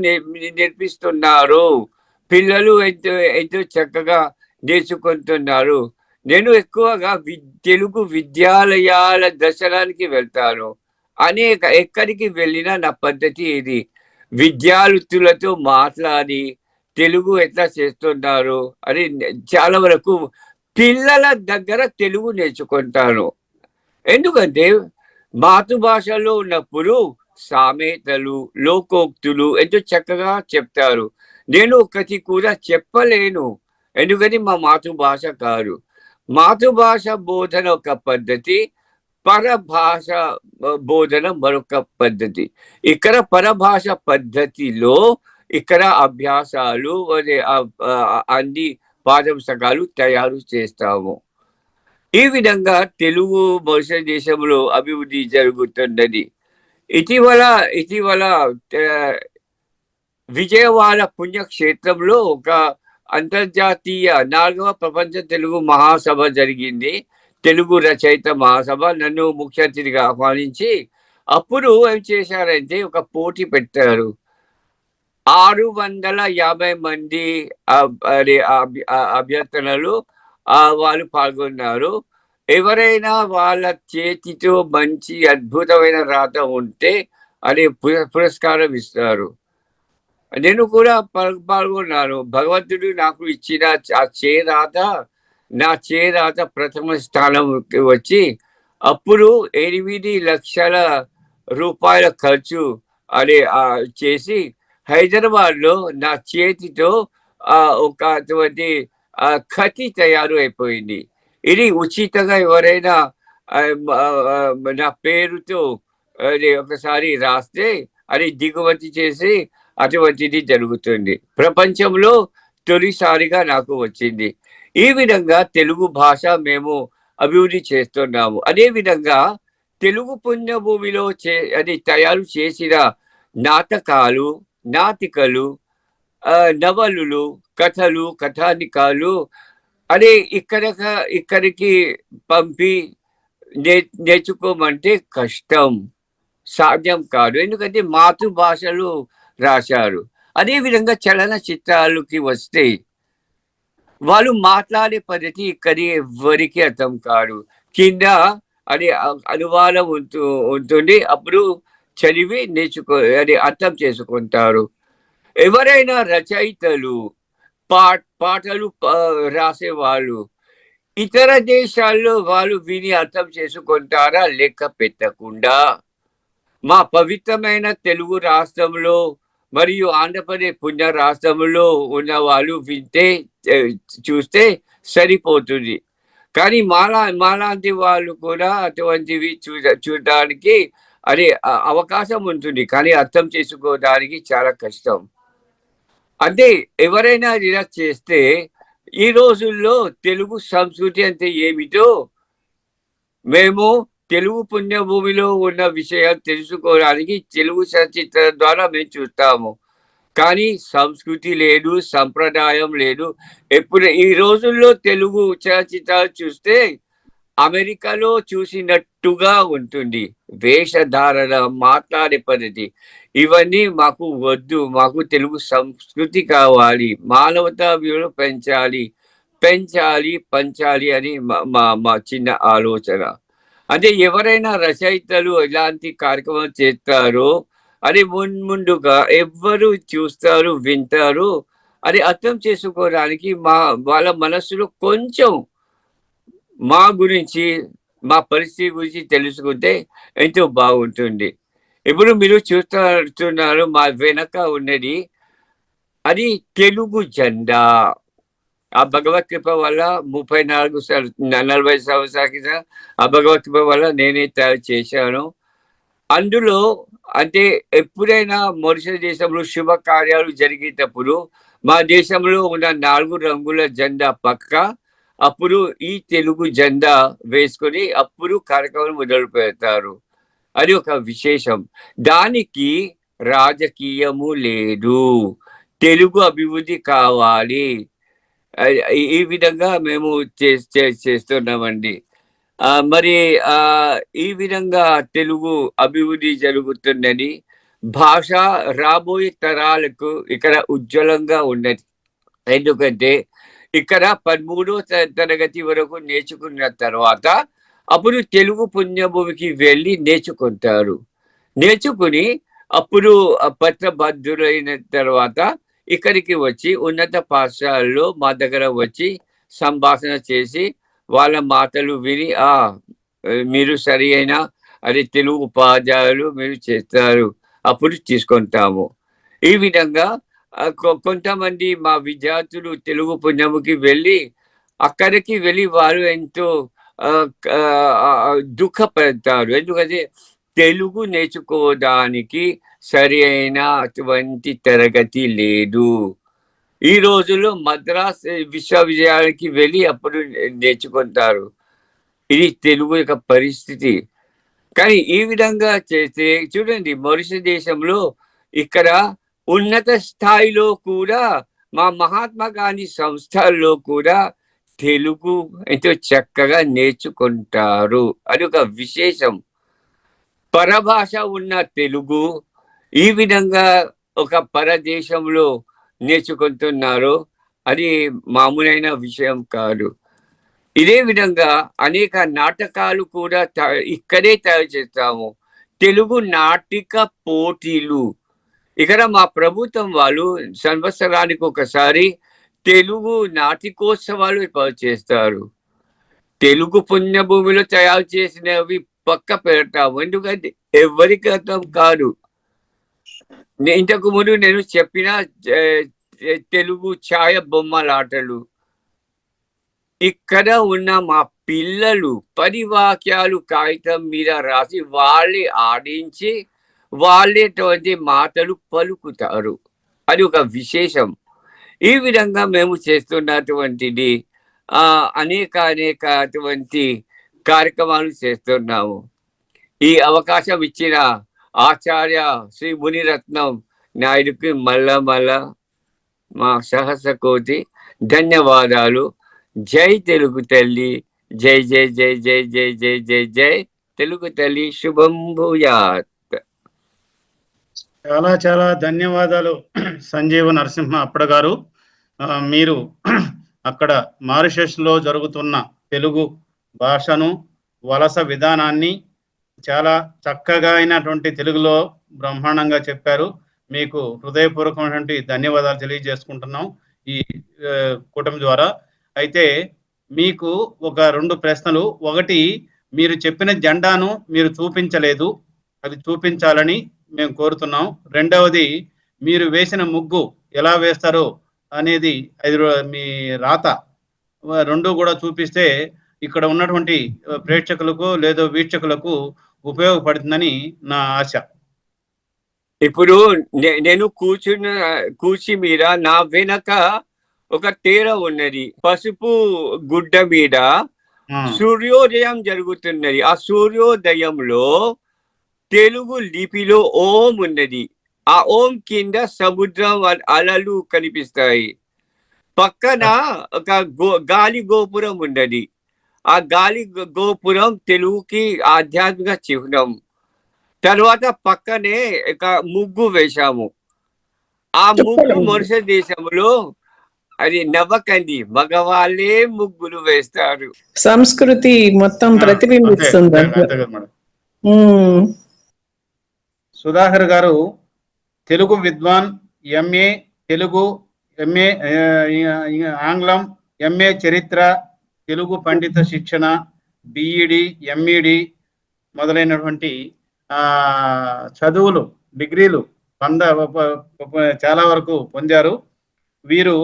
నేర్పిస్తున్నారు, పిల్లలు ఎంతో చక్కగా నేర్చుకుంటున్నారు. నేను ఎక్కువగా తెలుగు విద్యాలయాల దర్శనానికి వెళ్తాను. ఎక్కడికి వెళ్ళినా నా పద్ధతి ఇది, విద్యార్థులతో మాట్లాడి తెలుగు ఎట్లా చేస్తున్నారు అని చాలా వరకు పిల్లల దగ్గర తెలుగు నేర్చుకుంటాను. ఎందుకంటే మాతృభాషలో ఉన్నప్పుడు సామెతలు లోకోక్తులు ఎంతో చక్కగా చెప్తారు. నేను ఒకటి కూడా చెప్పలేను, ఎందుకని మా మాతృభాష కాదు. మాతృభాష బోధన ఒక పద్ధతి, పరభాష బోధన మరొక పద్ధతి. ఇక్కడ పరభాష పద్ధతిలో ఇక్కడ అభ్యాసాలు అన్ని పాఠ్యపుస్తకాలు తయారు చేస్తాము. ఈ విధంగా తెలుగు మారిషస్ దేశంలో అభివృద్ధి జరుగుతున్నది. ఇటీవల విజయవాడ పుణ్యక్షేత్రంలో ఒక అంతర్జాతీయ 4వ ప్రపంచ తెలుగు మహాసభ జరిగింది. తెలుగు రచయిత మహాసభ నన్ను ముఖ్య అతిథిగా ఆహ్వానించి అప్పుడు ఏం చేశారంటే ఒక పోటీ పెట్టారు. 650 మంది అభ్యర్థనలు వాళ్ళు పాల్గొన్నారు. ఎవరైనా వాళ్ళ చేతితో మంచి అద్భుతమైన రాత ఉంటే అది పురస్కారం ఇస్తారు. నేను కూడా పాల్గొన్నాను. భగవంతుడు నాకు ఇచ్చిన ఆ నా చేరాత ప్రథమ స్థానం వచ్చి అప్పుడు 8 లక్షల రూపాయల ఖర్చు చేసి హైదరాబాద్లో నా చేతితో ఒక అటువంటి ఖతి తయారు అయిపోయింది. ఇది ఉచితంగా ఎవరైనా నా పేరుతో ఒకసారి రాస్తే అది దిగుమతి చేసి అటువంటిది జరుగుతుంది. ప్రపంచంలో తొలిసారిగా నాకు వచ్చింది. ఈ విధంగా తెలుగు భాష మేము అభివృద్ధి చేస్తున్నాము. అదేవిధంగా తెలుగు పుణ్యభూమిలో తయారు చేసిన నాటకాలు, నాటికలు, నవలులు, కథలు, కథానికాలు అదే ఇక్కడికి పంపి నేర్చుకోమంటే కష్టం, సాధ్యం కాదు. ఎందుకంటే మాతృభాషలో రాశారు. అదేవిధంగా చలనచిత్రాలకి వస్తే వాళ్ళు మాట్లాడే పద్ధతి ఇక్కడి ఎవరికి అర్థం కాదు. కింద అనువాదం ఉంటుంది, అప్పుడు చదివి అర్థం చేసుకుంటారు. ఎవరైనా రచయితలు పాటలు రాసేవాళ్ళు ఇతర దేశాల్లో వాళ్ళు విని అర్థం చేసుకుంటారా? లెక్క పెట్టకుండా మా పవిత్రమైన తెలుగు రాష్ట్రంలో మరియు ఆంధ్రప్రదేశ్ పుణ్య రాష్ట్రంలో ఉన్న వాళ్ళు వింటే చూస్తే సరిపోతుంది. కానీ మాలాంటి వాళ్ళు కూడా అటువంటివి చూడడానికి అవకాశం ఉంటుంది, కానీ అర్థం చేసుకోవడానికి చాలా కష్టం. అంటే ఎవరైనా ఇలా చేస్తే ఈ రోజుల్లో తెలుగు సంస్కృతి అంటే ఏమిటో మేము తెలుగు పుణ్యభూమిలో ఉన్న విషయాలు తెలుసుకోవడానికి తెలుగు చలచిత్రం ద్వారా మేము చూస్తాము. కానీ సంస్కృతి లేదు, సంప్రదాయం లేదు. ఎప్పుడు ఈ రోజుల్లో తెలుగు చలచిత్రాలు చూస్తే అమెరికాలో చూసినట్టుగా ఉంటుంది. వేషధారణ, మాట్లాడే పద్ధతి, ఇవన్నీ మాకు వద్దు. మాకు తెలుగు సంస్కృతి కావాలి, మానవతా విలువలు పంచాలి అని మా చిన్న ఆలోచన. అంటే ఎవరైనా రచయితలు ఇలాంటి కార్యక్రమం చేస్తారో అది ముందుగా ఎవ్వరు చూస్తారు, వింటారు, అది అర్థం చేసుకోవడానికి వాళ్ళ మనస్సులో కొంచెం మా గురించి, మా పరిస్థితి గురించి తెలుసుకుంటే ఎంతో బాగుంటుంది. ఇప్పుడు మీరు చూస్తున్నారు మా వెనక ఉన్నది, అది తెలుగు జెండా. ఆ భగవత్ కృప వల్ల 40 సంవత్సరాల క్రితం ఆ భగవత్ కృప వల్ల నేనే తయారు చేశాను. అందులో అంటే ఎప్పుడైనా మొరిషస్ దేశంలో శుభ కార్యాలు జరిగేటప్పుడు మా దేశంలో ఉన్న 4 రంగుల జెండా పక్క అప్పుడు ఈ తెలుగు జెండా వేసుకొని అప్పుడు కార్యక్రమం మొదలు పెడతారు. అది ఒక విశేషం. దానికి రాజకీయము లేదు, తెలుగు అభివృద్ధి కావాలి. ఈ విధంగా మేము చేస్తున్నామండి. మరి ఈ విధంగా తెలుగు అభివృద్ధి జరుగుతున్నది. భాష రాబోయే తరాలకు ఇక్కడ ఉజ్వలంగా ఉన్నది. ఎందుకంటే ఇక్కడ 13వ తరగతి వరకు నేర్చుకున్న తర్వాత అప్పుడు తెలుగు పుణ్యభూమికి వెళ్ళి నేర్చుకుంటారు. నేర్చుకుని అప్పుడు పత్రబద్ధులైన తర్వాత ఇక్కడికి వచ్చి ఉన్నత పాఠశాలలో మా దగ్గర వచ్చి సంభాషణ చేసి వాళ్ళ మాటలు విని మీరు సరి అయిన అది తెలుగు ఉపాధ్యాయులు మీరు చేస్తారు, అప్పుడు తీసుకుంటాము. ఈ విధంగా కొంతమంది మా విద్యార్థులు తెలుగు పుణ్యముకి అక్కడికి వెళ్ళి వారు ఎంతో దుఃఖపడతారు. ఎందుకంటే తెలుగు నేర్చుకోవడానికి సరి అయిన అటువంటి తరగతి లేదు. ఈ రోజుల్లో మద్రాస్ విశ్వవిద్యాలయానికి వెళ్ళి అప్పుడు నేర్చుకుంటారు. ఇది తెలుగు యొక్క పరిస్థితి. కానీ ఈ విధంగా చేస్తే చూడండి, మొరిషస్ దేశంలో ఇక్కడ ఉన్నత స్థాయిలో కూడా మా మహాత్మా గాంధీ సంస్థల్లో కూడా తెలుగు ఎంతో చక్కగా నేర్చుకుంటారు. అది ఒక విశేషం. పరభాష ఉన్న తెలుగు ఈ విధంగా ఒక పరదేశంలో నేర్చుకుంటున్నారు, అది మామూలైన విషయం కాదు. ఇదే విధంగా అనేక నాటకాలు కూడా ఇక్కడే తయారు చేస్తాము. తెలుగు నాటిక పోటీలు ఇక్కడ మా ప్రభుత్వం వాళ్ళు సంవత్సరానికి ఒకసారి తెలుగు నాటికోత్సవాలు ఏర్పాటు చేస్తారు. తెలుగు పుణ్యభూమిలో తయారు చేసినవి పక్క పెడతాము, ఎందుకంటే ఎవరికి అర్థం కాదు. ఇంతకు ముందు నేను చెప్పిన తెలుగు ఛాయ బొమ్మలాటలు ఇక్కడ ఉన్న మా పిల్లలు 10 వాక్యాలు కాగితం మీద రాసి వాళ్ళే ఆడించి వాళ్ళేటువంటి మాటలు పలుకుతారు. అది ఒక విశేషం. ఈ విధంగా మేము చేస్తున్నటువంటిది అనేక అటువంటి కార్యక్రమాలు చేస్తున్నాము. ఈ అవకాశం ఇచ్చిన ఆచార్య శ్రీ మునిరత్నం నాయుడుకి మళ్ళా మా సహస్రకోటి ధన్యవాదాలు. జై తెలుగు తల్లి, జై జై జై జై జై జై జై జై తెలుగు తల్లి, శుభం భూయాత్. చాలా చాలా ధన్యవాదాలు సంజీవ నరసింహ అప్పడ గారు. మీరు అక్కడ మారిషస్ లో జరుగుతున్న తెలుగు భాషను, వలస విధానాన్ని చాలా చక్కగా అయినటువంటి తెలుగులో బ్రహ్మాండంగా చెప్పారు. మీకు హృదయపూర్వకమైనటువంటి ధన్యవాదాలు తెలియజేసుకుంటున్నాం ఈ కూటమి ద్వారా. అయితే మీకు ఒక 2 ప్రశ్నలు. ఒకటి, మీరు చెప్పిన జెండాను మీరు చూపించలేదు, అది చూపించాలని మేము కోరుతున్నాం. రెండవది, మీరు వేసిన ముగ్గు ఎలా వేస్తారో అనేది మీ రాత 2 కూడా చూపిస్తే ఇక్కడ ఉన్నటువంటి ప్రేక్షకులకు లేదా వీక్షకులకు ఉపయోగపడుతుందని నా ఆశ. ఇప్పుడు నేను కూర్చి మీద నా వెనక ఒక తేర ఉన్నది. పసుపు గుడ్డ మీద ఆ, సూర్యోదయం జరుగుతున్నది. ఆ సూర్యోదయంలో తెలుగు లిపిలో ఓం ఉన్నది. ఆ ఓం కింద సముద్రం అలలు కనిపిస్తాయి. పక్కన ఒక గాలి గోపురం ఉన్నది. ఆ గాలి గోపురం తెలుగుకి ఆధ్యాత్మిక చిహ్నం. తర్వాత పక్కనే ఒక ముగ్గు వేశాము. ఆ ముగ్గు మరుసటి దేశంలో అది నవ్వకండి, మగవాళ్ళే ముగ్గులు వేస్తారు. సంస్కృతి మొత్తం అంతే ప్రతిబింబిస్తుంది అంతే అందులో. అంతే కదా మేడం. ఉమ్. సుధాకర్ గారు తెలుగు విద్వాన్, ఎంఏ తెలుగు, ఎంఏ ఆంగ్లం, ఎంఏ చరిత్ర, తెలుగు పండిత శిక్షణ, బిఈడి, ఎంఈడి మొదలైనటువంటి చదువులు, డిగ్రీలు చాలా వరకు పొందారు. వీరు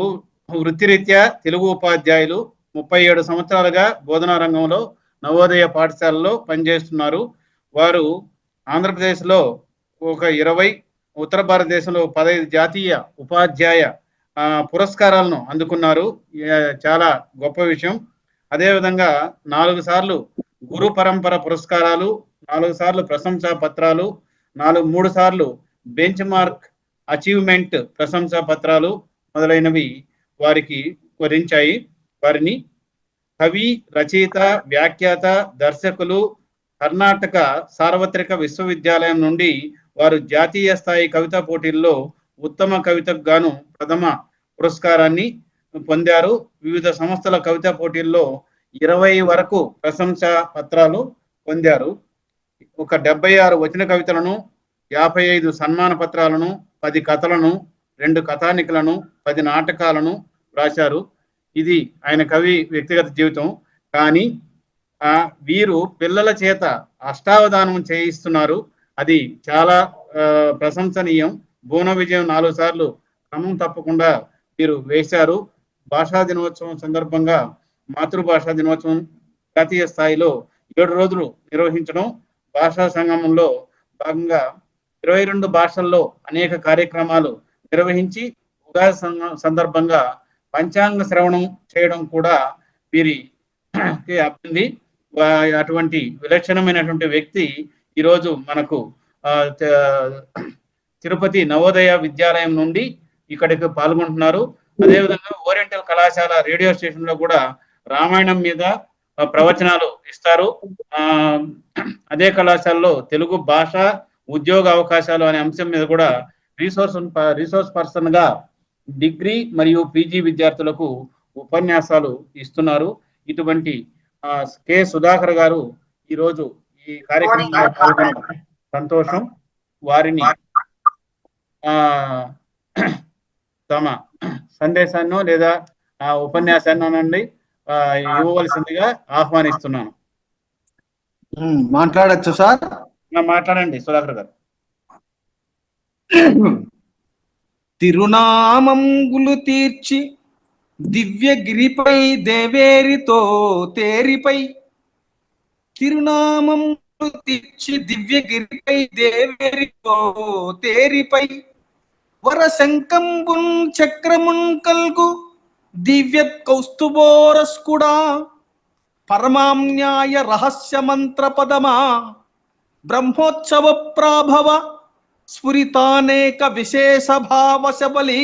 వృత్తిరీత్యా తెలుగు ఉపాధ్యాయులు. 37 సంవత్సరాలుగా బోధనా రంగంలో నవోదయ పాఠశాలలో పనిచేస్తున్నారు. వారు ఆంధ్రప్రదేశ్లో ఒక 20, ఉత్తర భారతదేశంలో 15 జాతీయ ఉపాధ్యాయ పురస్కారాలను అందుకున్నారు. చాలా గొప్ప విషయం. అదేవిధంగా 4 సార్లు గురు పరంపర పురస్కారాలు, 4 సార్లు ప్రశంసా పత్రాలు, 3 సార్లు బెంచ్ మార్క్ అచీవ్మెంట్ ప్రశంసా పత్రాలు మొదలైనవి వారికి వరించాయి. వారిని కవి, రచయిత, వ్యాఖ్యాత, దర్శకులు, కర్ణాటక సార్వత్రిక విశ్వవిద్యాలయం నుండి వారు జాతీయ స్థాయి కవితా పోటీల్లో ఉత్తమ కవితకు గాను ప్రథమ పురస్కారాన్ని పొందారు. వివిధ సంస్థల కవితా పోటీల్లో 20 వరకు ప్రశంసా పత్రాలు పొందారు. ఒక 76 వచన కవితలను, 55 సన్మాన పత్రాలను, 10 కథలను, 2 కథానికలను, 10 నాటకాలను రాశారు. ఇది ఆయన కవి వ్యక్తిగత జీవితం. కానీ వీరు పిల్లల చేత అష్టావధానం చేయిస్తున్నారు. అది చాలా ప్రశంసనీయం. బోన విజయం 4 సార్లు క్రమం తప్పకుండా వీరు వేశారు. భాషా దినోత్సవం సందర్భంగా మాతృభాషా దినోత్సవం జాతీయ స్థాయిలో 7 రోజులు నిర్వహించడం, భాషా సంగమంలో భాగంగా 22 భాషల్లో అనేక కార్యక్రమాలు నిర్వహించి ఉగాది సందర్భంగా పంచాంగ శ్రవణం చేయడం కూడా వీరికి అబ్బింది. అటువంటి విలక్షణమైనటువంటి వ్యక్తి ఈరోజు మనకు తిరుపతి నవోదయ విద్యాలయం నుండి ఇక్కడికి పాల్గొంటున్నారు. అదేవిధంగా ఓరియంటల్ కళాశాల రేడియో స్టేషన్ లో కూడా రామాయణం మీద ప్రవచనాలు ఇస్తారు. అదే కళాశాలలో తెలుగు భాష ఉద్యోగ అవకాశాలు అనే అంశం మీద కూడా రీసోర్స్ పర్సన్ గా డిగ్రీ మరియు పీజీ విద్యార్థులకు ఉపన్యాసాలు ఇస్తున్నారు. ఇటువంటి కె సుధాకర్ గారు ఈరోజు ఈ కార్యక్రమంలో పాల్గొనడం సంతోషం. వారిని తమ సందేశాన్నో లేదా ఉపన్యాసాన్నో నుండి ఇవ్వవలసిందిగా ఆహ్వానిస్తున్నాను. మాట్లాడచ్చు సార్? మాట్లాడండి సుధాకర్ గారు. తిరునామంగులు తీర్చి దివ్యగిరిపై దేవేరితో తేరిపై, తిరునామంగులు తీర్చి దివ్యగిరిపై దేవేరితో తేరిపై, వరశంకంబున్ చక్రమున్ కల్గు దివ్య కౌస్తుభోరస్కుడా, పరమాన్యాయ రహస్య మంత్ర పదమా, బ్రహ్మోత్సవ ప్రాభవ స్ఫురితానేక విశేష భావశబలి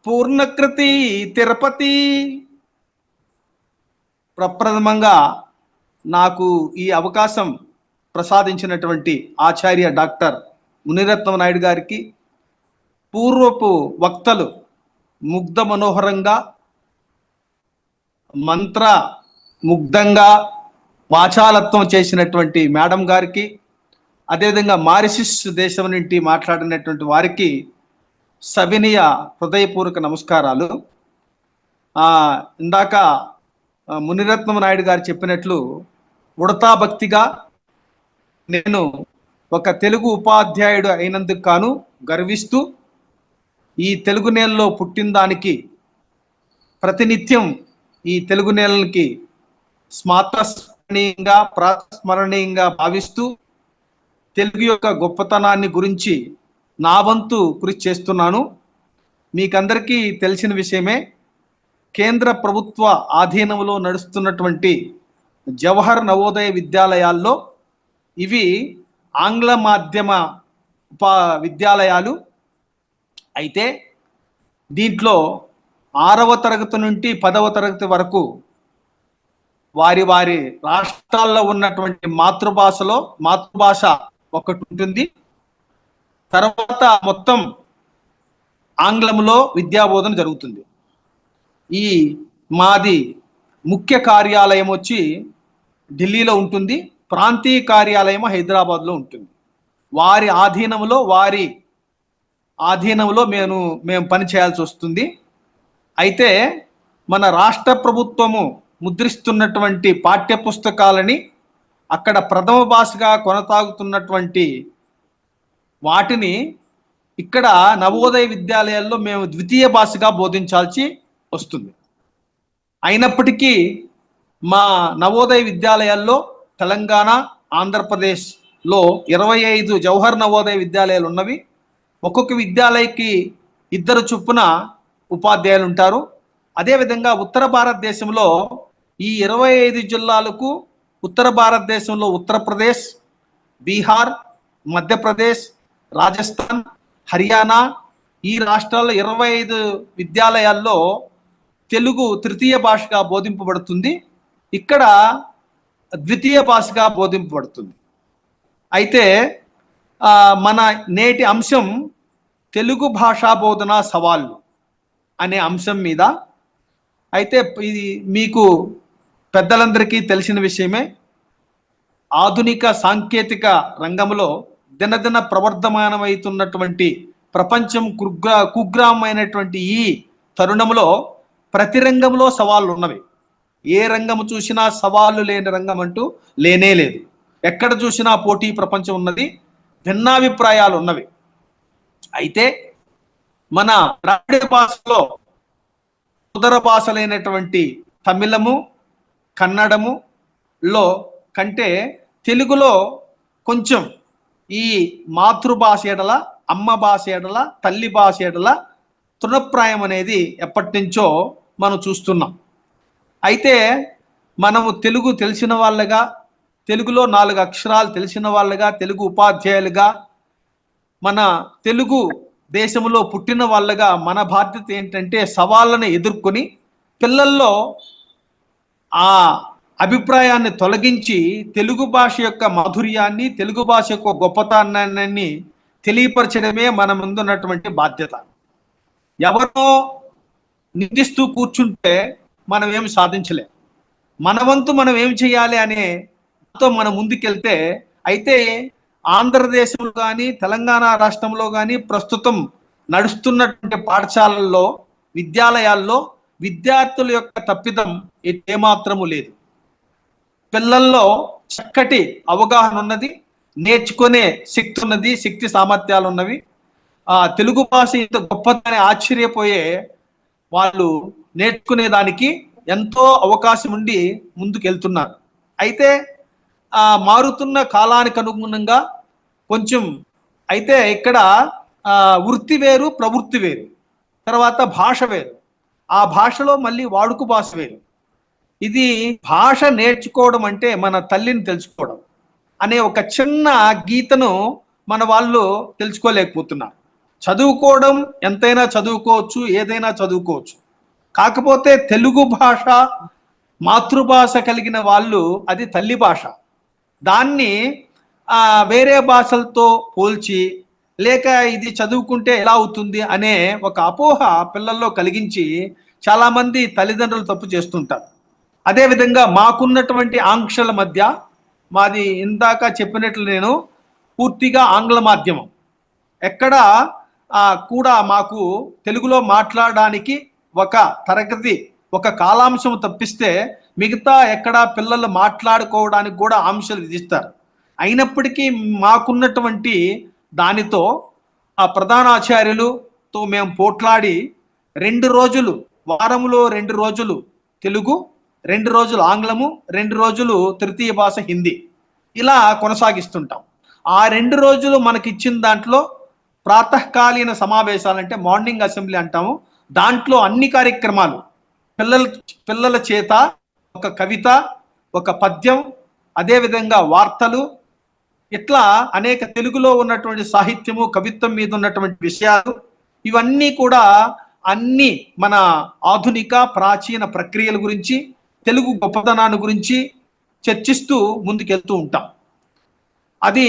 పూర్ణకృతి తిరుపతి. ప్రప్రథమంగా నాకు ఈ అవకాశం ప్రసాదించినటువంటి ఆచార్య డాక్టర్ మునిరత్నం నాయుడు గారికి, పూర్వపు వక్తలు ముగ్ధ మనోహరంగా మంత్ర ముగ్ధంగా వాచాలత్వం చేసినటువంటి మేడం గారికి, అదేవిధంగా మారిషస్ దేశం నుండి మాట్లాడినటువంటి వారికి సవినీయ హృదయపూర్వక నమస్కారాలు. ఇందాక మునిరత్నం నాయుడు గారు చెప్పినట్లు ఉడతా భక్తిగా నేను ఒక తెలుగు ఉపాధ్యాయుడు అయినందుకు గాను గర్విస్తూ, ఈ తెలుగు నేలలో పుట్టిన దానికి ప్రతినిత్యం ఈ తెలుగు నేలకి స్మాతస్మరణీయంగా ప్రాతస్మరణీయంగా భావిస్తూ తెలుగు యొక్క గొప్పతనాన్ని గురించి నా వంతు కృషి చేస్తున్నాను. మీకందరికీ తెలిసిన విషయమే, కేంద్ర ప్రభుత్వ ఆధీనంలో నడుస్తున్నటువంటి జవహర్ నవోదయ విద్యాలయాల్లో ఇవి ఆంగ్ల మాధ్యమ విద్యాలయాలు. అయితే దీంట్లో 6వ తరగతి నుండి 10వ తరగతి వరకు వారి వారి రాష్ట్రాల్లో ఉన్నటువంటి మాతృభాష ఒకటి ఉంటుంది. తర్వాత మొత్తం ఆంగ్లంలో విద్యాబోధన జరుగుతుంది. ఈ మాది ముఖ్య కార్యాలయం వచ్చి ఢిల్లీలో ఉంటుంది, ప్రాంతీయ కార్యాలయం హైదరాబాద్లో ఉంటుంది. వారి ఆధీనంలో మేము పని చేయాల్సి వస్తుంది. అయితే మన రాష్ట్ర ప్రభుత్వము ముద్రిస్తున్నటువంటి పాఠ్య పుస్తకాలని అక్కడ ప్రథమ భాషగా కొనసాగుతున్నటువంటి వాటిని ఇక్కడ నవోదయ విద్యాలయాల్లో మేము ద్వితీయ భాషగా బోధించాల్సి వస్తుంది. అయినప్పటికీ మా నవోదయ విద్యాలయాల్లో తెలంగాణ, ఆంధ్రప్రదేశ్లో 25 జవహర్ నవోదయ విద్యాలయాలు ఉన్నవి. ఒక్కొక్క విద్యాలయకి 2 చొప్పున ఉపాధ్యాయులు ఉంటారు. అదేవిధంగా ఉత్తర భారతదేశంలో ఈ 25 జిల్లాలకు ఉత్తర భారతదేశంలో ఉత్తరప్రదేశ్, బీహార్, మధ్యప్రదేశ్, రాజస్థాన్, హర్యానా ఈ రాష్ట్రాల్లో 25 విద్యాలయాల్లో తెలుగు తృతీయ భాషగా బోధింపబడుతుంది. ఇక్కడ ద్వితీయ భాషగా బోధింపబడుతుంది. అయితే మన నేటి అంశం తెలుగు భాషా బోధన సవాళ్ళు అనే అంశం మీద. అయితే ఇది మీకు పెద్దలందరికీ తెలిసిన విషయమే. ఆధునిక సాంకేతిక రంగంలో దినదిన ప్రవర్ధమానమవుతున్నటువంటి ప్రపంచం కుగ్రామైనటువంటి ఈ తరుణంలో ప్రతి రంగంలో సవాళ్ళు ఉన్నవి. ఏ రంగం చూసినా సవాళ్ళు లేని రంగం అంటూ లేనే లేదు. ఎక్కడ చూసినా పోటీ ప్రపంచం ఉన్నది, భిన్నాభిప్రాయాలు ఉన్నవి. అయితే మన ద్రావిడ భాషలో ఉదర భాషలైనటువంటి తమిళము, కన్నడములో కంటే తెలుగులో కొంచెం ఈ మాతృభాష ఎడల, అమ్మ భాష ఎడల, తల్లి భాష ఎడల తృణప్రాయం అనేది ఎప్పటి నుంచో మనం చూస్తున్నాం. అయితే మనము తెలుగు తెలిసిన వాళ్ళగా, తెలుగులో 4 అక్షరాలు తెలిసిన వాళ్ళగా, తెలుగు ఉపాధ్యాయులుగా, మన తెలుగు దేశంలో పుట్టిన వాళ్ళగా మన బాధ్యత ఏంటంటే సవాళ్ళను ఎదుర్కొని పిల్లల్లో ఆ అభిప్రాయాన్ని తొలగించి తెలుగు భాష యొక్క మాధుర్యాన్ని, తెలుగు భాష యొక్క గొప్పతనాన్ని తెలియపరచడమే మన ముందున్నటువంటి బాధ్యత. ఎవరో నిందిస్తూ కూర్చుంటే మనం ఏమి సాధించలేం. మన వంతు మనం ఏం చేయాలి అనే మనం ముందుకెళ్తే, అయితే ఆంధ్రదేశంలో కానీ తెలంగాణ రాష్ట్రంలో కానీ ప్రస్తుతం నడుస్తున్నటువంటి పాఠశాలల్లో, విద్యాలయాల్లో విద్యార్థుల యొక్క తప్పిదం ఏమాత్రము లేదు. పిల్లల్లో చక్కటి అవగాహన ఉన్నది, నేర్చుకునే శక్తి ఉన్నది, శక్తి సామర్థ్యాలు ఉన్నవి. తెలుగు భాష ఇంత గొప్పదని ఆశ్చర్యపోయే వాళ్ళు నేర్చుకునే దానికి ఎంతో అవకాశం ఉండి ముందుకెళ్తున్నారు. అయితే మారుతున్న కాలానికి అనుగుణంగా కొంచెం అయితే ఇక్కడ వృత్తి వేరు, ప్రవృత్తి వేరు, తర్వాత భాష వేరు, ఆ భాషలో మళ్ళీ వాడుక భాష వేరు. ఇది భాష నేర్చుకోవడం అంటే మన తల్లిని తెలుసుకోవడం అనే ఒక చిన్న గీతను మన వాళ్ళు తెలుసుకోలేకపోతున్నారు. చదువుకోవడం ఎంతైనా చదువుకోవచ్చు, ఏదైనా చదువుకోవచ్చు. కాకపోతే తెలుగు భాష మాతృభాష కలిగిన వాళ్ళు అది తల్లి భాష. దాన్ని వేరే భాషలతో పోల్చి లేక ఇది చదువుకుంటే ఎలా అవుతుంది అనే ఒక అపోహ పిల్లల్లో కలిగించి చాలామంది తల్లిదండ్రులు తప్పు చేస్తుంటారు. అదేవిధంగా మాకున్నటువంటి ఆంక్షల మధ్య మాది ఇందాక చెప్పినట్లు నేను పూర్తిగా ఆంగ్ల మాధ్యమం. ఎక్కడ కూడా మాకు తెలుగులో మాట్లాడడానికి ఒక తరగతి, ఒక కాలాంశం తప్పిస్తే మిగతా ఎక్కడ పిల్లలు మాట్లాడుకోవడానికి కూడా ఆంక్షలు విధిస్తారు. అయినప్పటికీ మాకున్నటువంటి దానితో ఆ ప్రధానాచార్యులతో మేము పోట్లాడి 2 రోజులు, వారంలో 2 రోజులు తెలుగు, 2 రోజులు ఆంగ్లము, 2 రోజులు తృతీయ భాష హిందీ ఇలా కొనసాగిస్తుంటాం. ఆ 2 రోజులు మనకి ఇచ్చిన దాంట్లో ప్రాతకాలీన సమావేశాలు అంటే మార్నింగ్ అసెంబ్లీ అంటాము. దాంట్లో అన్ని కార్యక్రమాలు పిల్లల చేత ఒక కవిత, ఒక పద్యం, అదేవిధంగా వార్తలు, ఇట్లా అనేక తెలుగులో ఉన్నటువంటి సాహిత్యము, కవిత్వం మీద ఉన్నటువంటి విషయాలు, ఇవన్నీ కూడా అన్ని మన ఆధునిక ప్రాచీన ప్రక్రియల గురించి, తెలుగు గొప్పతనాన్ని గురించి చర్చిస్తూ ముందుకెళ్తూ ఉంటాం. అది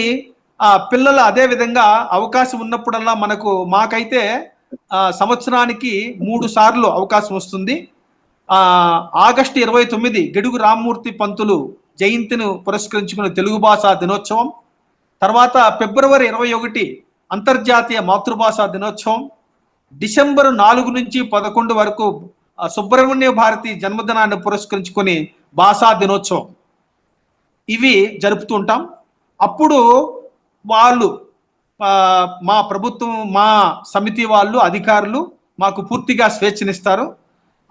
పిల్లలు అదే విధంగా అవకాశం ఉన్నప్పుడల్లా మాకైతే సంవత్సరానికి 3 సార్లు అవకాశం వస్తుంది. ఆగస్టు 29 గిడుగు రామ్మూర్తి పంతులు జయంతిని పురస్కరించుకున్న తెలుగు భాషా దినోత్సవం, తర్వాత ఫిబ్రవరి 21 అంతర్జాతీయ మాతృభాషా దినోత్సవం, డిసెంబర్ 4 నుంచి 11 వరకు సుబ్రహ్మణ్య భారతి జన్మదినాన్ని పురస్కరించుకొని భాషా దినోత్సవం, ఇవి జరుపుతుంటాం. అప్పుడు వాళ్ళు మా ప్రభుత్వం, మా సమితి వాళ్ళు, అధికారులు మాకు పూర్తిగా స్వేచ్ఛనిస్తారు.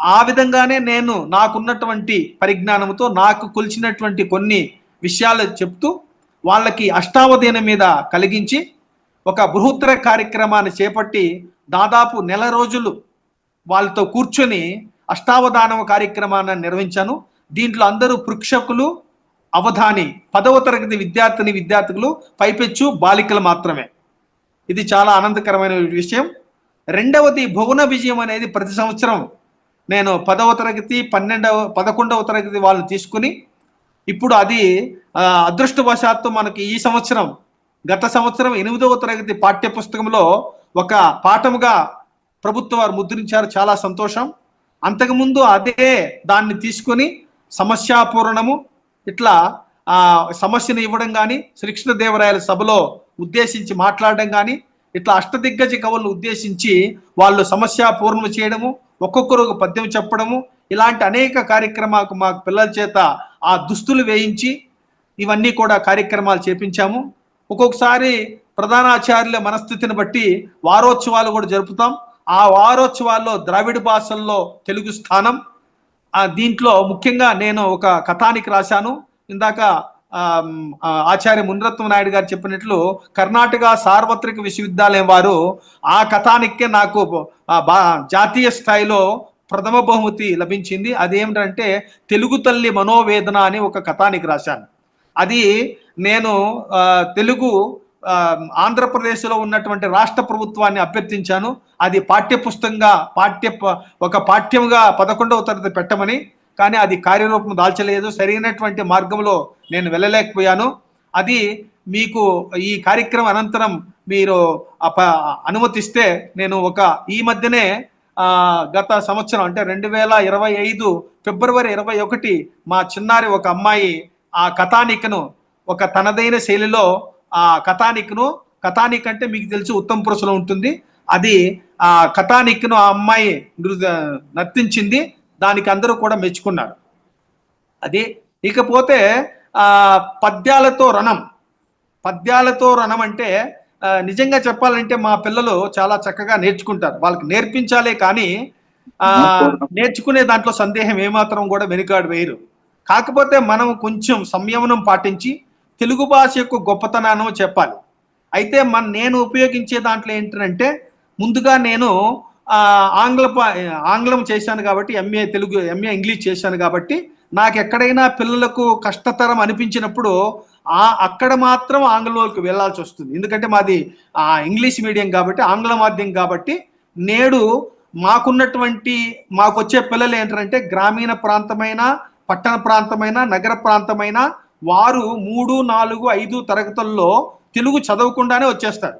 ఆ విధంగానే నేను నాకున్నటువంటి పరిజ్ఞానంతో నాకు కొలిచినటువంటి కొన్ని విషయాలు చెప్తూ వాళ్ళకి అష్టావధానం మీద కలిగించి ఒక బృహత్తర కార్యక్రమాన్ని చేపట్టి దాదాపు 1 నెల రోజులు వాళ్ళతో కూర్చొని అష్టావధానం కార్యక్రమాన్ని నిర్వహించాను. దీంట్లో అందరూ పృక్షకులు, అవధాని, 10వ తరగతి విద్యార్థులు, పైపెచ్చు బాలికలు మాత్రమే. ఇది చాలా ఆనందకరమైన విషయం. రెండవది భువన విజయం అనేది ప్రతి సంవత్సరం నేను 10వ తరగతి 11వ తరగతి వాళ్ళని తీసుకుని, ఇప్పుడు అది అదృష్టవశాత్తు మనకి ఈ సంవత్సరం, గత సంవత్సరం 8వ తరగతి పాఠ్య పుస్తకంలో ఒక పాఠముగా ప్రభుత్వం వారు ముద్రించారు. చాలా సంతోషం. అంతకుముందు అదే దాన్ని తీసుకొని సమస్యాపూరణము, ఇట్లా సమస్యను ఇవ్వడం కానీ, శ్రీకృష్ణదేవరాయల సభలో ఉద్దేశించి మాట్లాడడం కానీ, ఇట్లా అష్టదిగ్గజ కవులను ఉద్దేశించి వాళ్ళు సమస్యాపూర్ణము చేయడము, ఒక్కొక్కరు ఒక పద్యం చెప్పడము, ఇలాంటి అనేక కార్యక్రమాలకు మాకు పిల్లల చేత ఆ దుస్తులు వేయించి ఇవన్నీ కూడా కార్యక్రమాలు చేపించాము. ఒక్కొక్కసారి ప్రధానాచార్యుల మనస్థితిని బట్టి వారోత్సవాలు కూడా జరుపుతాం. ఆ వారోత్సవాల్లో ద్రావిడ భాషల్లో తెలుగు స్థానం, దీంట్లో ముఖ్యంగా నేను ఒక కథానికి రాశాను. ఇందాక ఆచార్య మునిరత్న నాయుడు గారు చెప్పినట్లు కర్ణాటక సార్వత్రిక విశ్వవిద్యాలయం వారు ఆ కథానికే నాకు జాతీయ స్థాయిలో ప్రథమ బహుమతి లభించింది. అదేమిటంటే తెలుగు తల్లి మనోవేదన అని ఒక కథానికి రాశాను. అది నేను తెలుగు ఆంధ్రప్రదేశ్లో ఉన్నటువంటి రాష్ట్ర ప్రభుత్వాన్ని అభ్యర్థించాను. అది పాఠ్యపుస్తకంగా ఒక పాఠ్యముగా 11వ తరగతి పెట్టమని. కానీ అది కార్యరూపం దాల్చలేదు. సరైనటువంటి మార్గంలో నేను వెళ్ళలేకపోయాను. అది మీకు ఈ కార్యక్రమం అనంతరం మీరు అనుమతిస్తే నేను ఈ మధ్యనే గత సంవత్సరం అంటే 2025 ఫిబ్రవరి 21 మా చిన్నారి ఒక అమ్మాయి ఆ కథానికను ఒక తనదైన శైలిలో కథానిక్ అంటే మీకు తెలిసి ఉత్తమ పురుషులో ఉంటుంది, అది ఆ కథానిక్ను ఆ అమ్మాయి నర్తించింది. దానికి అందరూ కూడా మెచ్చుకున్నారు. అది ఇకపోతే పద్యాలతో రణం అంటే నిజంగా చెప్పాలంటే మా పిల్లలు చాలా చక్కగా నేర్చుకుంటారు. వాళ్ళకి నేర్పించాలే కానీ నేర్చుకునే దాంట్లో సందేహం ఏమాత్రం కూడా వెనుకాడు వేయరు. కాకపోతే మనం కొంచెం సంయమనం పాటించి తెలుగు భాష యొక్క గొప్పతనాన్ని చెప్పాలి. అయితే నేను ఉపయోగించే దాంట్లో ఏంటంటే, ముందుగా నేను ఆంగ్లం చేశాను కాబట్టి, ఎంఏ ఇంగ్లీష్ చేశాను కాబట్టి, నాకు ఎక్కడైనా పిల్లలకు కష్టతరం అనిపించినప్పుడు అక్కడ మాత్రం ఆంగ్లంలోకి వెళ్ళాల్సి వస్తుంది. ఎందుకంటే మాది ఇంగ్లీష్ మీడియం కాబట్టి, ఆంగ్ల మాధ్యమం కాబట్టి, నేడు మాకు వచ్చే పిల్లలు ఏంటంటే గ్రామీణ ప్రాంతమైన, పట్టణ ప్రాంతమైన, నగర ప్రాంతమైన వారు 3, 4, 5 తరగతుల్లో తెలుగు చదవకుండానే వచ్చేస్తారు.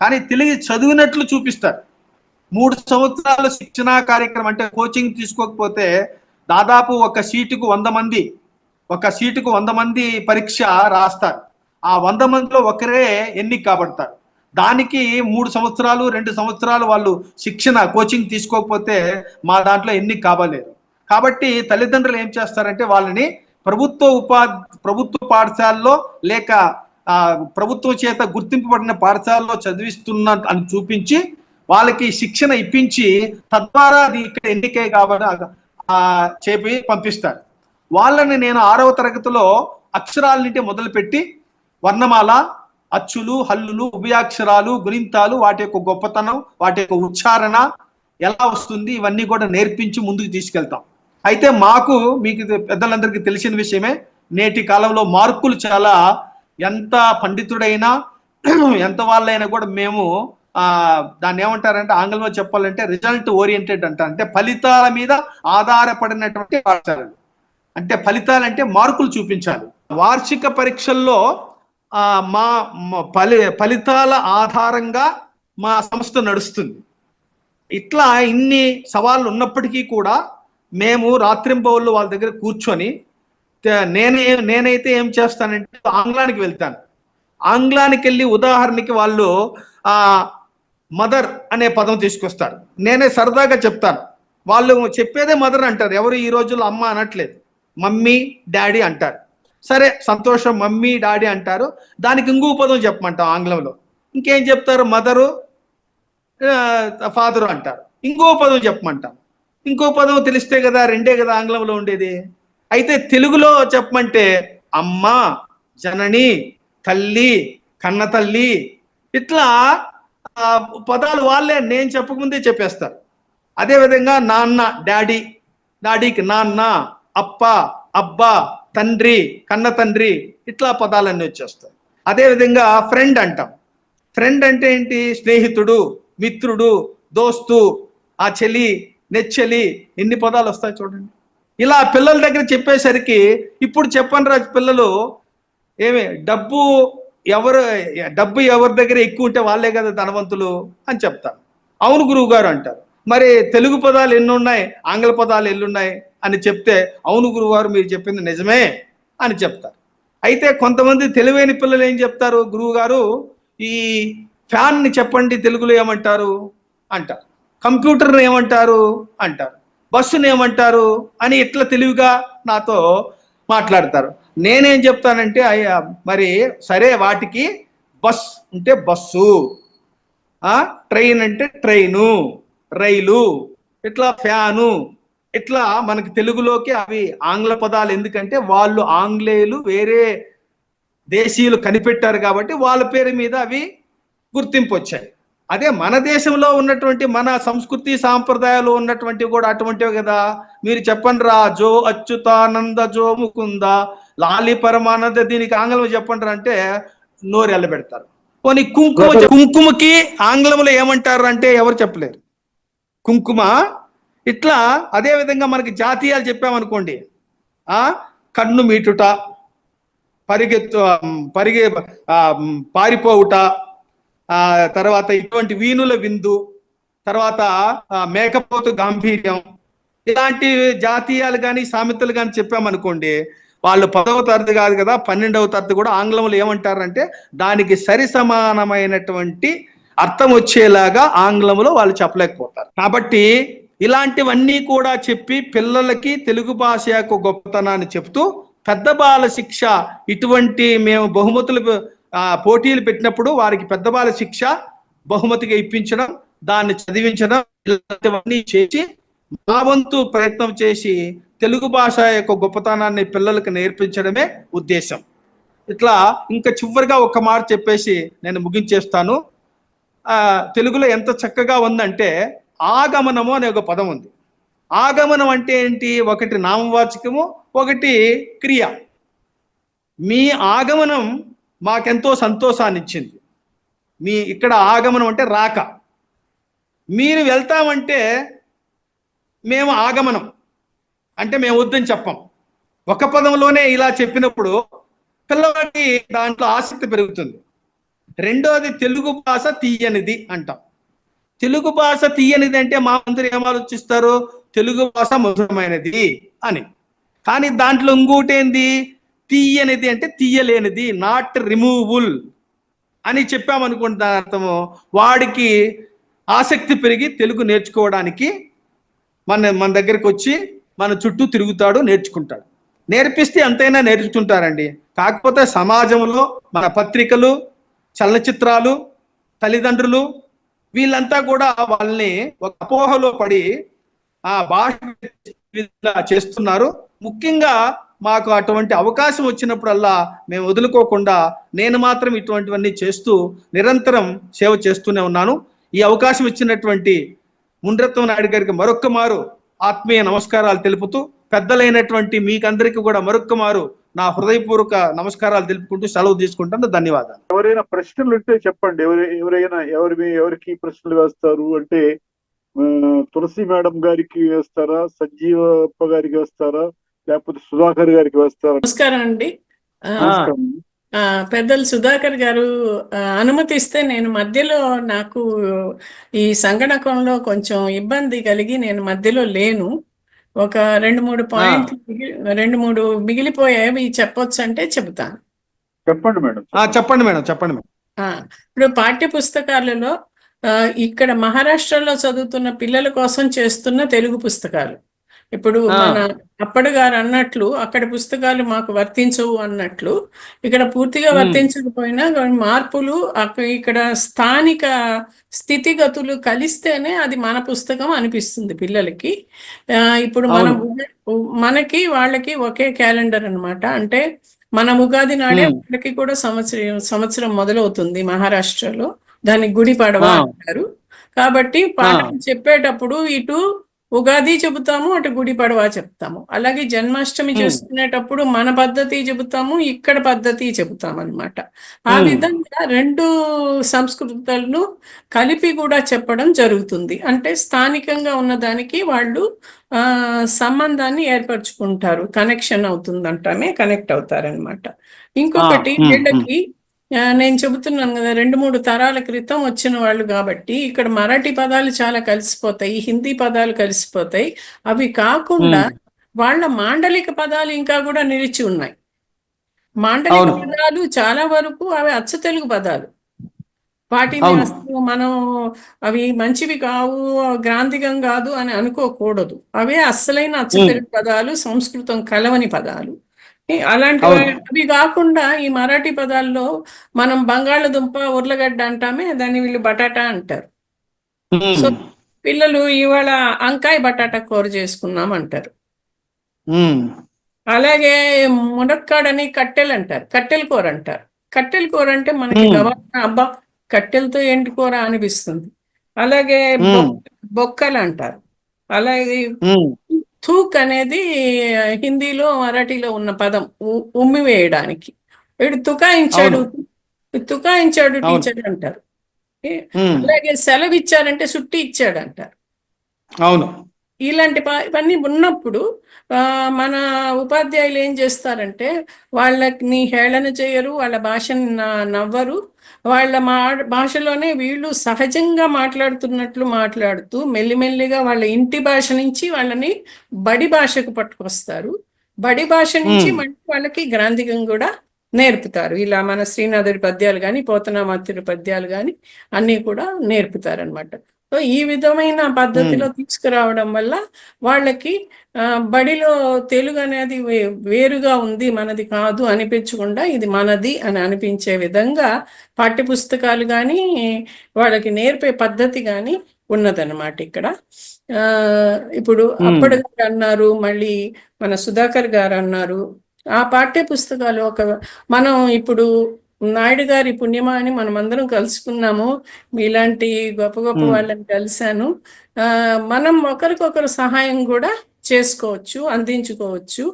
కానీ తెలుగు చదివినట్లు చూపిస్తారు. 3 సంవత్సరాల శిక్షణా కార్యక్రమం అంటే కోచింగ్ తీసుకోకపోతే దాదాపు ఒక సీటుకు 100 మంది పరీక్ష రాస్తారు. ఆ 100 మందిలో ఒకరే ఎన్నిక కాబడతారు. దానికి 3 సంవత్సరాలు 2 సంవత్సరాలు వాళ్ళు కోచింగ్ తీసుకోకపోతే మా దాంట్లో ఎన్నిక కావలేదు. కాబట్టి తల్లిదండ్రులు ఏం చేస్తారంటే వాళ్ళని ప్రభుత్వ పాఠశాలలో లేక ప్రభుత్వం చేత గుర్తింపబడిన పాఠశాలలో చదివిస్తున్న అని చూపించి వాళ్ళకి శిక్షణ ఇప్పించి తద్వారా అది ఇక్కడ ఎన్నికే కాబట్టి చెప్పి పంపిస్తారు. వాళ్ళని నేను 6వ తరగతిలో అక్షరాల నుండి మొదలుపెట్టి వర్ణమాల, అచ్చులు, హల్లులు, ఉభయాక్షరాలు, గుణింతాలు, వాటి యొక్క గొప్పతనం, వాటి యొక్క ఉచ్చారణ ఎలా వస్తుంది, ఇవన్నీ కూడా నేర్పించి ముందుకు తీసుకెళ్తాం. అయితే మాకు మీకు పెద్దలందరికీ తెలిసిన విషయమే, నేటి కాలంలో మార్కులు చాలా, ఎంత పండితుడైనా ఎంత వాళ్ళైనా కూడా మేము దాన్ని ఏమంటారంటే ఆంగ్లంలో చెప్పాలంటే రిజల్ట్ ఓరియంటెడ్ అంటారు. అంటే ఫలితాల మీద ఆధారపడినటువంటి పాఠశాలలు. అంటే ఫలితాలంటే మార్కులు చూపించాలి. వార్షిక పరీక్షల్లో మా ఫలితాల ఆధారంగా మా సంస్థ నడుస్తుంది. ఇట్లా ఇన్ని సవాళ్ళు ఉన్నప్పటికీ కూడా మేము రాత్రింబవళ్ళు వాళ్ళ దగ్గర కూర్చొని, నేనైతే ఏం చేస్తానంటే ఆంగ్లానికి వెళ్తాను. ఆంగ్లానికి వెళ్ళి ఉదాహరణకి వాళ్ళు మదర్ అనే పదం తీసుకొస్తారు. నేనే సరదాగా చెప్తాను, వాళ్ళు చెప్పేదే మదర్ అంటారు, ఎవరు ఈ రోజుల్లో అమ్మ అనట్లేదు, మమ్మీ డాడీ అంటారు. సరే సంతోషం, మమ్మీ డాడీ అంటారు. దానికి ఇంకో పదం చెప్పమంటాం ఆంగ్లంలో. ఇంకేం చెప్తారు? మదరు ఫాదరు అంటారు. ఇంకో పదం చెప్పమంటాం. ఇంకో పదం తెలిస్తే కదా, రెండే కదా ఆంగ్లంలో ఉండేది. అయితే తెలుగులో చెప్పమంటే అమ్మ, జనని, తల్లి, కన్న తల్లి, ఇట్లా పదాలు వాళ్ళే నేను చెప్పకముందే చెప్పేస్తారు. అదేవిధంగా నాన్న, డాడీ, డాడీకి నాన్న, అప్ప, అబ్బా, తండ్రి, కన్న తండ్రి, ఇట్లా పదాలన్నీ వచ్చేస్తాయి. అదేవిధంగా ఫ్రెండ్ అంటాం. ఫ్రెండ్ అంటే ఏంటి? స్నేహితుడు, మిత్రుడు, దోస్తు, ఆ చెలి, నెచ్చెలి, ఎన్ని పదాలు వస్తాయి చూడండి. ఇలా పిల్లల దగ్గర చెప్పేసరికి, ఇప్పుడు చెప్పండి రా పిల్లలు, ఏమి డబ్బు ఎవరి దగ్గర ఎక్కువ ఉంటే వాళ్ళే కదా ధనవంతులు అని చెప్తారు. అవును గురువు గారు అంటారు. మరి తెలుగు పదాలు ఎన్ని ఉన్నాయి, ఆంగ్ల పదాలు ఎన్నున్నాయి అని చెప్తే, అవును గురువు గారు మీరు చెప్పింది నిజమే అని చెప్తారు. అయితే కొంతమంది తెలివైన పిల్లలు ఏం చెప్తారు, గురువు గారు ఈ ఫ్యాన్ని చెప్పండి తెలుగులో ఏమంటారు అంటారు, కంప్యూటర్ని ఏమంటారు అంటారు, బస్సుని ఏమంటారు అని ఇట్లా తెలివిగా నాతో మాట్లాడతారు. నేనేం చెప్తానంటే, అయ్యా మరి సరే, వాటికి బస్ అంటే బస్సు, ట్రైన్ అంటే ట్రైను, రైలు, ఇట్లా ఫ్యాను, ఇట్లా మనకి తెలుగులోకి అవి ఆంగ్ల పదాలు. ఎందుకంటే వాళ్ళు ఆంగ్లేయులు, వేరే దేశీయులు కనిపెట్టారు కాబట్టి వాళ్ళ పేరు మీద అవి గుర్తింపు వచ్చాయి. అదే మన దేశంలో ఉన్నటువంటి మన సంస్కృతి సాంప్రదాయాలు ఉన్నటువంటి కూడా అటువంటివి కదా. మీరు చెప్పండి రా, జో అచ్యుతానంద జో ముకుంద లాలి పరమానంద, దీనికి ఆంగ్లం చెప్పండి రా అంటే నోరు ఎల్లబెడతారు. పోనీ కుంకుమకి ఆంగ్లంలో ఏమంటారు అంటే ఎవరు చెప్పలేరు, కుంకుమ. ఇట్లా అదే విధంగా మనకి జాతీయాలు చెప్పామనుకోండి, కన్ను మీటుట, పారిపోవుట, తర్వాత ఇటువంటి వీణుల విందు, తర్వాత మేకపోతు గాంభీర్యం, ఇలాంటి జాతీయాలు కానీ సామెతలు కానీ చెప్పామనుకోండి, వాళ్ళు 10వ తరగతి కాదు కదా 12వ తరగతి కూడా ఆంగ్లంలో ఏమంటారంటే దానికి సరి సమానమైనటువంటి అర్థం వచ్చేలాగా ఆంగ్లంలో వాళ్ళు చెప్పలేకపోతారు. కాబట్టి ఇలాంటివన్నీ కూడా చెప్పి పిల్లలకి తెలుగు భాష యొక్క గొప్పతనాన్ని చెప్తూ, పెద్ద బాల శిక్ష ఇటువంటి మేము బహుమతులు పోటీలు పెట్టినప్పుడు వారికి పెద్ద బాల శిక్ష బహుమతిగా ఇప్పించడం, దాన్ని చదివించడం, ఇలాంటివన్నీ చేసి మా వంతు ప్రయత్నం చేసి తెలుగు భాష యొక్క గొప్పతనాన్ని పిల్లలకు నేర్పించడమే ఉద్దేశం. ఇట్లా ఇంకా చివరిగా ఒక మాట చెప్పేసి నేను ముగించేస్తాను. తెలుగులో ఎంత చక్కగా ఉందంటే, ఆగమనము అనే ఒక పదం ఉంది. ఆగమనం అంటే ఏంటి? ఒకటి నామవాచకము, ఒకటి క్రియ. మీ ఆగమనం మాకెంతో సంతోషాన్ని ఇచ్చింది. మీ ఇక్కడ ఆగమనం అంటే రాక, మీరు వెళ్తామంటే మేము ఆగమనం అంటే మేము వద్దని చెప్పం. ఒక పదంలోనే ఇలా చెప్పినప్పుడు పిల్లవాడికి దాంట్లో ఆసక్తి పెరుగుతుంది. రెండోది, తెలుగు భాష తీయనిది అంటాం. తెలుగు భాష తీయనిది అంటే మా అందరూ ఏం ఆలోచిస్తారు? తెలుగు భాష మధురమైనది అని. కానీ దాంట్లో ఇంకోటి ఏంది? తీయనిది అంటే తీయలేనిది, నాట్ రిమూవబుల్ అని చెప్పామనుకోండి, దాని అర్థము వాడికి ఆసక్తి పెరిగి తెలుగు నేర్చుకోవడానికి మన దగ్గరికి వచ్చి మన చుట్టూ తిరుగుతాడు, నేర్చుకుంటాడు. నేర్పిస్తే ఎంతైనా నేర్చుకుంటారండి. కాకపోతే సమాజంలో మన పత్రికలు, చలనచిత్రాలు, తల్లిదండ్రులు వీళ్ళంతా కూడా వాళ్ళని ఒక అపోహలో పడి ఆ భాష చేస్తున్నారు. ముఖ్యంగా మాకు అటువంటి అవకాశం వచ్చినప్పుడల్లా మేము వదులుకోకుండా నేను మాత్రం ఇటువంటివన్నీ చేస్తూ నిరంతరం సేవ చేస్తూనే ఉన్నాను. ఈ అవకాశం ఇచ్చినటువంటి ముండ్రత్వం నాయుడు గారికి మరొక్క మారు ఆత్మీయ నమస్కారాలు తెలుపుతూ పెద్దలైనటువంటి మీకందరికీ కూడా మరొక్కమారు నా హృదయపూర్వక నమస్కారాలు తెలుపుకుంటూ సెలవు తీసుకుంటాను. ధన్యవాదాలు. ఎవరైనా ప్రశ్నలు ఉంటే చెప్పండి. ఎవరికి ప్రశ్నలు వేస్తారు అంటే తులసి మేడం గారికి వేస్తారా, సంజీవప్ప గారికి వేస్తారా, లేకపోతే సుధాకర్ గారికి వేస్తారా? నమస్కారం అండి. నమస్కారం. పెద్దలు సుధాకర్ గారు అనుమతిస్తే నేను మధ్యలో, నాకు ఈ సంగణకంలో కొంచెం ఇబ్బంది కలిగి నేను మధ్యలో లేను. ఒక 2-3 పాయింట్లు మిగిలిపోయాయి, చెప్పొచ్చు అంటే చెబుతాను. చెప్పండి మేడం. చెప్పండి మేడం. చెప్పండి మేడం. ఇప్పుడు పాఠ్య పుస్తకాలలో ఇక్కడ మహారాష్ట్రలో చదువుతున్న పిల్లల కోసం చేస్తున్న తెలుగు పుస్తకాలు, ఇప్పుడు మన అప్పడు గారు అన్నట్లు అక్కడ పుస్తకాలు మాకు వర్తించవు అన్నట్లు, ఇక్కడ పూర్తిగా వర్తించకపోయినా మార్పులు ఇక్కడ స్థానిక స్థితిగతులు కలిస్తేనే అది మన పుస్తకం అనిపిస్తుంది పిల్లలకి. ఇప్పుడు మనకి వాళ్ళకి ఒకే క్యాలెండర్ అన్నమాట. అంటే మన ఉగాది నాడే వాళ్ళకి కూడా సంవత్సరం మొదలవుతుంది మహారాష్ట్రలో. దాన్ని గుడి పడవ అంటారు. కాబట్టి పాఠం చెప్పేటప్పుడు ఇటు ఉగాది చెబుతాము, అటు గుడి పడవ చెప్తాము. అలాగే జన్మాష్టమి చేసుకునేటప్పుడు మన పద్ధతి చెబుతాము, ఇక్కడ పద్ధతి చెబుతాము అన్నమాట. ఆ విధంగా 2 సంస్కృతులను కలిపి కూడా చెప్పడం జరుగుతుంది. అంటే స్థానికంగా ఉన్నదానికి వాళ్ళు సంబంధాన్ని ఏర్పరచుకుంటారు, కనెక్షన్ అవుతుందంటామే, కనెక్ట్ అవుతారనమాట. ఇంకొకటి వీళ్ళకి నేను చెబుతున్నాను కదా, 2-3 తరాల క్రితం వచ్చిన వాళ్ళు కాబట్టి ఇక్కడ మరాఠీ పదాలు చాలా కలిసిపోతాయి, హిందీ పదాలు కలిసిపోతాయి. అవి కాకుండా వాళ్ళ మాండలిక పదాలు ఇంకా కూడా నిలిచి ఉన్నాయి. మాండలిక పదాలు చాలా వరకు అవి అచ్చ తెలుగు పదాలు. వాటిని అసలు మనం అవి మంచివి కావు, గ్రాంధికం కాదు అని అనుకోకూడదు. అవే అస్సలైన అచ్చ తెలుగు పదాలు, సంస్కృతం కలవని పదాలు. అలాంటివి అవి కాకుండా ఈ మరాఠీ పదాల్లో మనం బంగాళదుంప, ఉర్లగడ్డ అంటామే, దాన్ని వీళ్ళు బటాటా అంటారు. సో పిల్లలు ఇవాళ వంకాయ బటాటా కూర చేసుకున్నాం అంటారు. అలాగే మునక్కాడని కట్టెలు అంటారు, కట్టెల కూర అంటారు. కట్టెల కూర అంటే మనకి అబ్బా కట్టెలతో ఏంటి కూర అనిపిస్తుంది. అలాగే బొక్కలు అంటారు. అలాగే థూక్ అనేది హిందీలో మరాఠీలో ఉన్న పదం, ఉమ్మి వేయడానికి. వీడు తుకాయించాడు టీచర్ అంటారు. అలాగే సెలవు ఇచ్చారంటే సుట్టి ఇచ్చాడు అంటారు. అవును. ఇవన్నీ ఉన్నప్పుడు మన ఉపాధ్యాయులు ఏం చేస్తారంటే వాళ్ళని హేళన చేయరు, వాళ్ళ భాషని నవ్వరు. వాళ్ళ భాషలోనే వీళ్ళు సహజంగా మాట్లాడుతున్నట్లు మాట్లాడుతూ మెల్లిమెల్లిగా వాళ్ళ ఇంటి భాష నుంచి వాళ్ళని బడి భాషకు పట్టుకొస్తారు. బడి భాష నుంచి మళ్ళీ వాళ్ళకి గ్రాంధికం కూడా నేర్పుతారు. ఇలా మన శ్రీనాథుడి పద్యాలు కానీ, పోతనామాత్యుడి పద్యాలు కానీ అన్నీ కూడా నేర్పుతారనమాట. సో ఈ విధమైన పద్ధతిలో తీసుకురావడం వల్ల వాళ్ళకి బడిలో తెలుగు అనేది వేరుగా ఉంది, మనది కాదు అనిపించకుండా ఇది మనది అని అనిపించే విధంగా పాఠ్యపుస్తకాలు కానీ వాళ్ళకి నేర్పే పద్ధతి కానీ ఉన్నదన్నమాట ఇక్కడ. ఇప్పుడు అప్పటి గారు అన్నారు, మళ్ళీ మన సుధాకర్ గారు అన్నారు, ఆ పాఠ్య పుస్తకాలు మనం ఇప్పుడు నాయుడు గారి పుణ్యమా అని మనం అందరం కలుసుకున్నాము. మీలాంటి గొప్ప గొప్ప వాళ్ళని కలిశాను. మనం ఒకరికొకరు సహాయం కూడా చేసుకోవచ్చు, అందించుకోవచ్చు,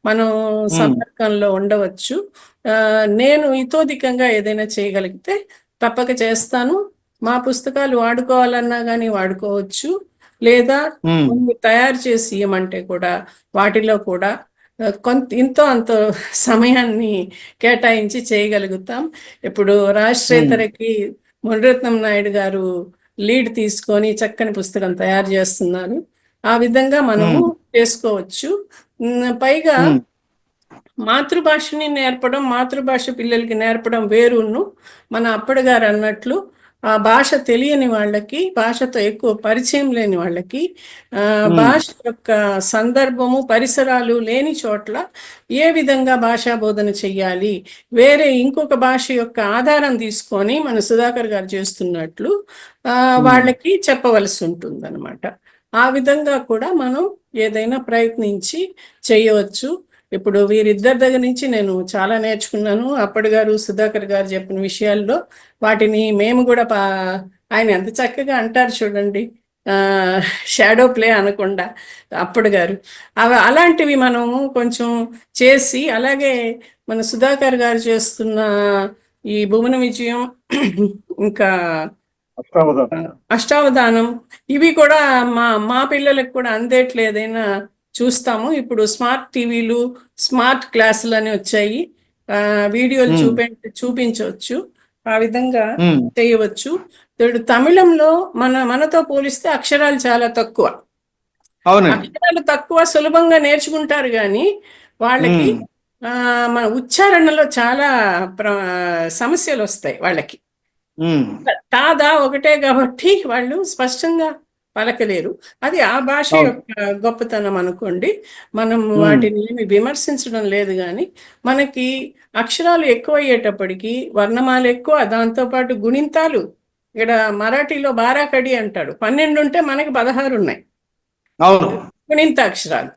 మనం సంపర్కంలో ఉండవచ్చు. నేను ఇతోధికంగా ఏదైనా చేయగలిగితే తప్పక చేస్తాను. మా పుస్తకాలు వాడుకోవాలన్నా కానీ వాడుకోవచ్చు, లేదా తయారు చేసి ఇవ్వమంటే కూడా వాటిలో కూడా ఇంతో అంత సమయాన్ని కేటాయించి చేయగలుగుతాం. ఇప్పుడు రాష్ట్రేతరకి మునిరత్నం నాయుడు గారు లీడ్ తీసుకొని చక్కని పుస్తకం తయారు చేస్తున్నారు. ఆ విధంగా మనము చేసుకోవచ్చు. పైగా మాతృభాషని నేర్పడం, మాతృభాష పిల్లలకి నేర్పడం వేరును. మన అప్పడు గారు అన్నట్లు ఆ భాష తెలియని వాళ్ళకి, భాషతో ఎక్కువ పరిచయం లేని వాళ్ళకి, భాష యొక్క సందర్భము, పరిసరాలు లేని చోట్ల ఏ విధంగా భాషా బోధన చెయ్యాలి, వేరే ఇంకొక భాష యొక్క ఆధారం తీసుకొని మన సుధాకర్ గారు చేస్తున్నట్లు వాళ్ళకి చెప్పవలసి ఉంటుంది అనమాట. ఆ విధంగా కూడా మనం ఏదైనా ప్రయత్నించి చేయవచ్చు. ఇప్పుడు వీరిద్దరి దగ్గర నుంచి నేను చాలా నేర్చుకున్నాను. అప్పటి గారు, సుధాకర్ గారు చెప్పిన విషయాల్లో వాటిని మేము కూడా ఆయన ఎంత చక్కగా అంటారు చూడండి, షాడో ప్లే అనకుండా అప్పుడు గారు అలాంటివి మనము కొంచెం చేసి, అలాగే మన సుధాకర్ గారు చేస్తున్న ఈ భువన విజయం, ఇంకా అష్టావధానం, ఇవి కూడా మా పిల్లలకు కూడా అందేట్లేదైనా చూస్తాము. ఇప్పుడు స్మార్ట్ టీవీలు, స్మార్ట్ క్లాసులు అని వచ్చాయి. వీడియోలు చూపించవచ్చు, ఆ విధంగా చేయవచ్చు. తమిళంలో మనతో పోలిస్తే అక్షరాలు చాలా తక్కువ. అక్షరాలు తక్కువ, సులభంగా నేర్చుకుంటారు, కానీ వాళ్ళకి మన ఉచ్చారణలో చాలా సమస్యలు వస్తాయి వాళ్ళకి. తాదా ఒకటే కాబట్టి వాళ్ళు స్పష్టంగా పలకలేరు. అది ఆ భాష యొక్క గొప్పతనం అనుకోండి. మనం వాటిని ఏమి విమర్శించడం లేదు, కానీ మనకి అక్షరాలు ఎక్కువ అయ్యేటప్పటికి వర్ణమాలు ఎక్కువ, దాంతోపాటు గుణింతాలు. ఇక్కడ మరాఠీలో బారాకడి అంటాడు, 12 ఉంటే మనకి 16 ఉన్నాయి గుణింత అక్షరాలు.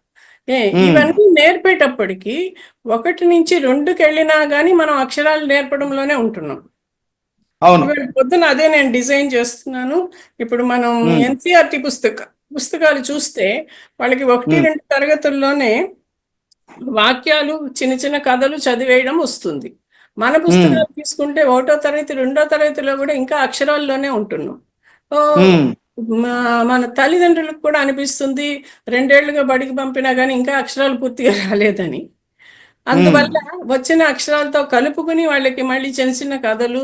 ఇవన్నీ నేర్పేటప్పటికి 1 నుంచి 2కి వెళ్ళినా కానీ మనం అక్షరాలు నేర్పడంలోనే ఉంటున్నాం. పొద్దున అదే నేను డిజైన్ చేస్తున్నాను. ఇప్పుడు మనం ఎన్సీఆర్టీ పుస్తకాలు చూస్తే వాళ్ళకి 1-2 తరగతుల్లోనే వాక్యాలు, చిన్న చిన్న కథలు చదివేయడం వస్తుంది. మన పుస్తకాలు తీసుకుంటే 1వ తరగతి 2వ తరగతిలో కూడా ఇంకా అక్షరాల్లోనే ఉంటున్నాం. మన తల్లిదండ్రులకు కూడా అనిపిస్తుంది 2 ఏళ్లుగా బడికి పంపినా కానీ ఇంకా అక్షరాలు పూర్తిగా రాలేదని. అందువల్ల వచ్చిన అక్షరాలతో కలుపుకుని వాళ్ళకి మళ్ళీ చిన్న చిన్న కథలు,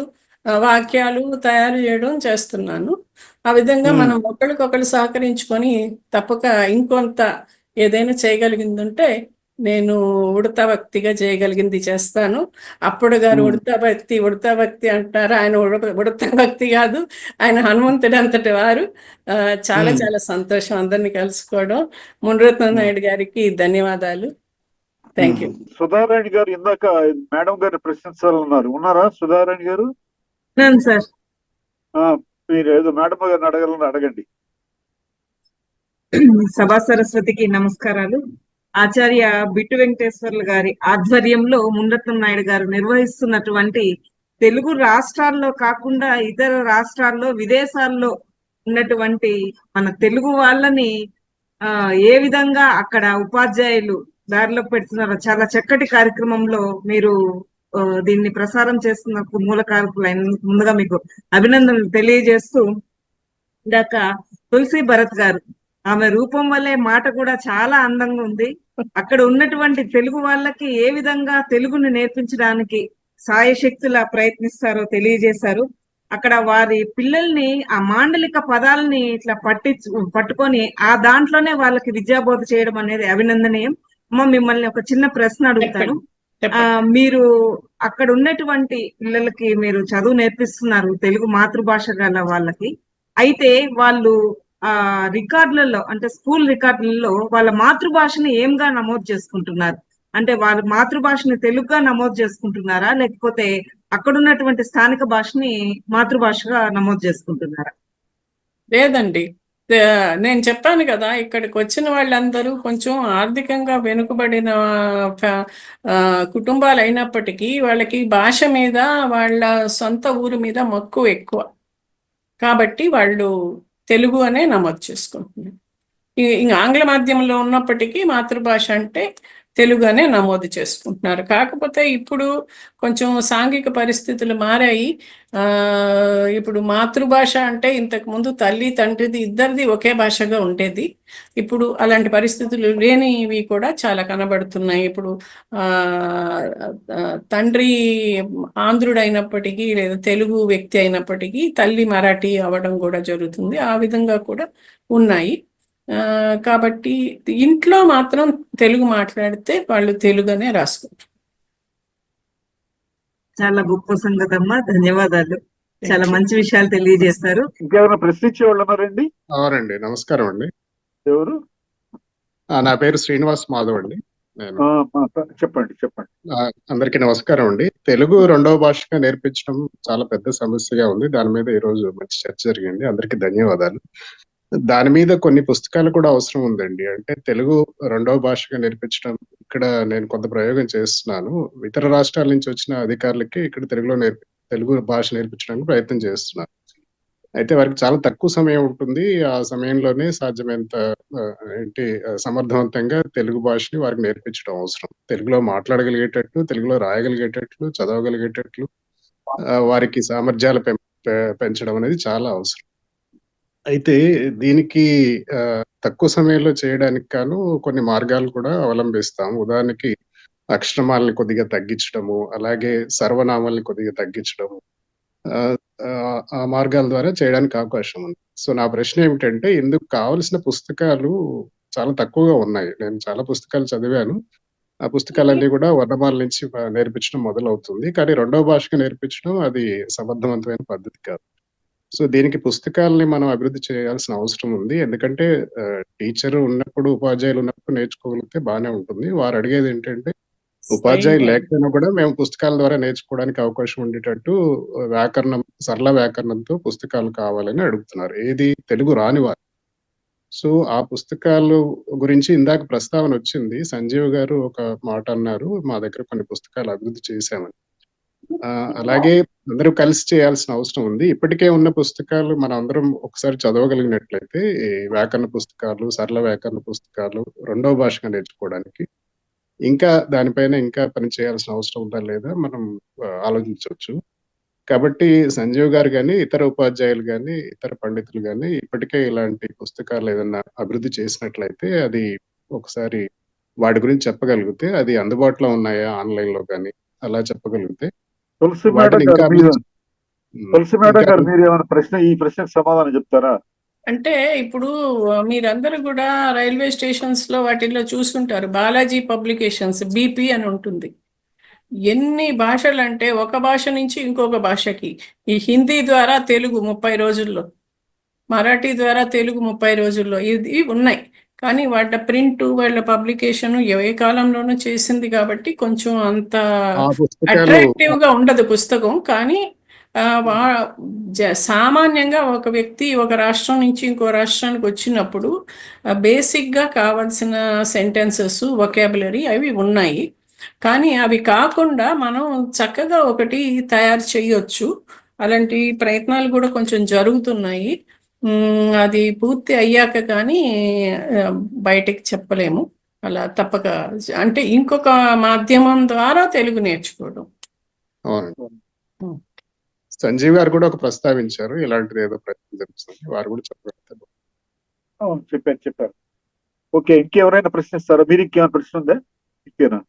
వాక్యాలు తయారు చేయడం చేస్తున్నాను. ఆ విధంగా మనం ఒకరికొకరు సహకరించుకొని తప్పక ఇంకొంత ఏదైనా చేయగలిగిందంటే నేను ఉడతా భక్తిగా చేయగలిగింది చేస్తాను. అప్పుడు గారు ఉడతా భక్తి అంటారు. ఆయన ఉడతా భక్తి కాదు, ఆయన హనుమంతుడు అంతటి వారు. చాలా చాలా సంతోషం అందరినీ కలుసుకోవడం. మునిరత్న నాయుడు గారికి ధన్యవాదాలు. Thank you. సుధారాణి గారు ఇందాక మేడం గారిని ప్రశ్నించాలన్నారు, ఉన్నారా సుధారాణి గారు? సార్, మీరు ఏదో మేడం గారిని అడగాలని అడగండి. సభా సరస్వతికి నమస్కారాలు. ఆచార్య బిట్టు వెంకటేశ్వర్లు గారి ఆధ్వర్యంలో మునిరత్నం నాయుడు గారు నిర్వహిస్తున్నటువంటి తెలుగు రాష్ట్రాల్లో కాకుండా ఇతర రాష్ట్రాల్లో, విదేశాల్లో ఉన్నటువంటి మన తెలుగు వాళ్ళని ఏ విధంగా అక్కడ ఉపాధ్యాయులు దారిలో పెడుతున్నారో చాలా చక్కటి కార్యక్రమంలో మీరు దీన్ని ప్రసారం చేస్తున్న మూలకారకులైన ముందుగా మీకు అభినందనలు తెలియజేస్తూ, ఇందాక తులసి భరత్ గారు, ఆమె రూపం వల్లే మాట కూడా చాలా అందంగా ఉంది. అక్కడ ఉన్నటువంటి తెలుగు వాళ్ళకి ఏ విధంగా తెలుగుని నేర్పించడానికి సాయశక్తులా ప్రయత్నిస్తారో తెలియజేశారు. అక్కడ వారి పిల్లల్ని ఆ మాండలిక పదాలని ఇట్లా పట్టుకొని ఆ దాంట్లోనే వాళ్ళకి విద్యాబోధ చేయడం అనేది అభినందనీయం. మిమ్మల్ని ఒక చిన్న ప్రశ్న అడుగుతాను. మీరు అక్కడ ఉన్నటువంటి పిల్లలకి మీరు చదువు నేర్పిస్తున్నారు తెలుగు మాతృభాష గల వాళ్ళకి. అయితే వాళ్ళు రికార్డులలో, అంటే స్కూల్ రికార్డులలో వాళ్ళ మాతృభాషని ఏంగా నమోదు చేసుకుంటున్నారు? అంటే వాళ్ళ మాతృభాషని తెలుగుగా నమోదు చేసుకుంటున్నారా, లేకపోతే అక్కడ ఉన్నటువంటి స్థానిక భాషని మాతృభాషగా నమోదు చేసుకుంటున్నారా? లేదండి, నేను చెప్పాను కదా, ఇక్కడికి వచ్చిన వాళ్ళందరూ కొంచెం ఆర్థికంగా వెనుకబడిన కుటుంబాలు అయినప్పటికీ వాళ్ళకి భాష మీద, వాళ్ళ సొంత ఊరు మీద మక్కువ ఎక్కువ. కాబట్టి వాళ్ళు తెలుగు అనే నమోదు చేసుకుంటున్నారు. ఇంకా ఆంగ్ల మాధ్యమంలో ఉన్నప్పటికీ మాతృభాష అంటే తెలుగు అనే నమోదు చేసుకుంటున్నారు. కాకపోతే ఇప్పుడు కొంచెం సాంఘిక పరిస్థితులు మారాయి. ఇప్పుడు మాతృభాష అంటే ఇంతకుముందు తల్లి తండ్రిది ఇద్దరిది ఒకే భాషగా ఉండేది. ఇప్పుడు అలాంటి పరిస్థితులు లేనివి కూడా చాలా కనబడుతున్నాయి. ఇప్పుడు తండ్రి ఆంధ్రుడు అయినప్పటికీ లేదా తెలుగు వ్యక్తి అయినప్పటికీ తల్లి మరాఠీ అవ్వడం కూడా జరుగుతుంది. ఆ విధంగా కూడా ఉన్నాయి. కాబట్టి ఇంట్లో మాత్రం తెలుగు మాట్లాడితే వాళ్ళు తెలుగునే రాసుకుంటారు. చాలా గొప్ప సంగతమ్మా, ధన్యవాదాలు. చాలా మంచి విషయాలు తెలియజేస్తారు. ఇంకెవరైనా ప్రశ్నించే వాళ్ళు ఉన్నారండి? అవునండి, నమస్కారం అండి. ఎవరు? నా పేరు శ్రీనివాస్ మాధవ్ అండి. చెప్పండి. అందరికీ నమస్కారం అండి. తెలుగు 2వ భాషగా నేర్పించడం చాలా పెద్ద సమస్యగా ఉంది. దాని మీద ఈ రోజు మంచి చర్చ జరిగింది. అందరికీ ధన్యవాదాలు. దాని మీద కొన్ని పుస్తకాలు కూడా అవసరం ఉందండి. అంటే తెలుగు 2వ భాషగా నేర్పించడం, ఇక్కడ నేను కొంత ప్రయోగం చేస్తున్నాను. ఇతర రాష్ట్రాల నుంచి వచ్చిన అధికారులకి ఇక్కడ తెలుగు భాష నేర్పించడానికి ప్రయత్నం చేస్తున్నాను. అయితే వారికి చాలా తక్కువ సమయం ఉంటుంది. ఆ సమయంలోనే సాధ్యమైనంత సమర్థవంతంగా తెలుగు భాషని వారికి నేర్పించడం అవసరం. తెలుగులో మాట్లాడగలిగేటట్లు, తెలుగులో రాయగలిగేటట్లు, చదవగలిగేటట్లు వారికి సామర్థ్యాలు పెంచడం అనేది చాలా అవసరం. అయితే దీనికి తక్కువ సమయంలో చేయడానికి గాను కొన్ని మార్గాలు కూడా అవలంబిస్తాం. ఉదాహరణకి అక్షరమాలని కొద్దిగా తగ్గించడము, అలాగే సర్వనామాల్ని కొద్దిగా తగ్గించడము. ఆ మార్గాల ద్వారా చేయడానికి అవకాశం ఉంది. సో, నా ప్రశ్న ఏమిటంటే ఇందుకు కావాల్సిన పుస్తకాలు చాలా తక్కువగా ఉన్నాయి. నేను చాలా పుస్తకాలు చదివాను. ఆ పుస్తకాలన్నీ కూడా వర్ణమాల నుంచి నేర్పించడం మొదలవుతుంది. కానీ రెండవ భాషగా నేర్పించడం అది సమర్థవంతమైన పద్ధతి కాదు. సో, దీనికి పుస్తకాల్ని మనం అభివృద్ధి చేయాల్సిన అవసరం ఉంది. ఎందుకంటే టీచరు ఉన్నప్పుడు, ఉపాధ్యాయులు ఉన్నప్పుడు నేర్చుకోగలిగితే బానే ఉంటుంది. వారు అడిగేదేంటంటే ఉపాధ్యాయులు లేకపోయినా కూడా మేము పుస్తకాల ద్వారా నేర్చుకోవడానికి అవకాశం ఉండేటట్టు సరళ వ్యాకరణంతో పుస్తకాలు కావాలని అడుగుతున్నారు. ఏది తెలుగు రాని వారు. సో, ఆ పుస్తకాలు గురించి ఇందాక ప్రస్తావన వచ్చింది. సంజీవ్ గారు ఒక మాట అన్నారు. మా దగ్గర కొన్ని పుస్తకాలు అభివృద్ధి చేశామని. అలాగే అందరూ కలిసి చేయాల్సిన అవసరం ఉంది. ఇప్పటికే ఉన్న పుస్తకాలు మనం అందరం ఒకసారి చదవగలిగినట్లయితే ఈ వ్యాకరణ పుస్తకాలు, సరళ వ్యాకరణ పుస్తకాలు రెండవ భాషగా నేర్చుకోవడానికి ఇంకా దానిపైన ఇంకా పని చేయాల్సిన అవసరం ఉందా లేదా మనం ఆలోచించవచ్చు. కాబట్టి సంజీవ్ గారు గాని, ఇతర ఉపాధ్యాయులు గాని, ఇతర పండితులు గాని ఇప్పటికే ఇలాంటి పుస్తకాలు ఏదన్నా అభివృద్ధి చేసినట్లయితే అది ఒకసారి వాటి గురించి చెప్పగలిగితే అది అందుబాటులో ఉన్నాయా ఆన్‌లైన్‌లో గాని అలా చెప్పగలిగితే తులసి మేడం వాటిని గారు ఇంకా మీరు అభివృద్ధి తులసి మేడం గారు మీరు ఏమైనా ఈ ప్రశ్నకు సమాధానం చెప్తారా? అంటే ఇప్పుడు మీరందరూ కూడా రైల్వే స్టేషన్స్ లో వాటిల్లో చూస్తుంటారు, బాలాజీ పబ్లికేషన్స్ బీపీ అని ఉంటుంది. ఎన్ని భాషలు అంటే ఒక భాష నుంచి ఇంకొక భాషకి, ఈ హిందీ ద్వారా తెలుగు 30 రోజుల్లో, మరాఠీ ద్వారా తెలుగు 30 రోజుల్లో ఇది ఉన్నాయి. కానీ వాళ్ళ ప్రింట్, వాళ్ళ పబ్లికేషన్ ఏ కాలంలోనూ చేసింది కాబట్టి కొంచెం అంత ఆ పుస్తకాలు అట్రాక్టివ్ గా ఉండదు పుస్తకం. కానీ సామాన్యంగా ఒక వ్యక్తి ఒక రాష్ట్రం నుంచి ఇంకో రాష్ట్రానికి వచ్చినప్పుడు బేసిక్గా కావాల్సిన సెంటెన్సెస్, వొకాబులరీ అవి ఉన్నాయి. కానీ అవి కాకుండా మనం చక్కగా ఒకటి తయారు చేయొచ్చు. అలాంటి ప్రయత్నాలు కూడా కొంచెం జరుగుతున్నాయి. అది పూర్తి అయ్యాక కానీ బయటికి చెప్పలేము. అలా తప్పక అంటే ఇంకొక మాధ్యమం ద్వారా తెలుగు నేర్చుకోవడం. అవునండి. సంజీవ్ గారు కూడా ఒక ప్రస్తావించారు. ఇలాంటిది ఏదో ప్రయత్నం జరుగుతుంది. వారు కూడా చెప్పగలుగుతారు. చెప్పారు. ఓకే, ఇంకెవరైనా ప్రశ్నిస్తారా? మీరు ఇంకేమైనా ప్రశ్న ఉందా? ఇంకేనా?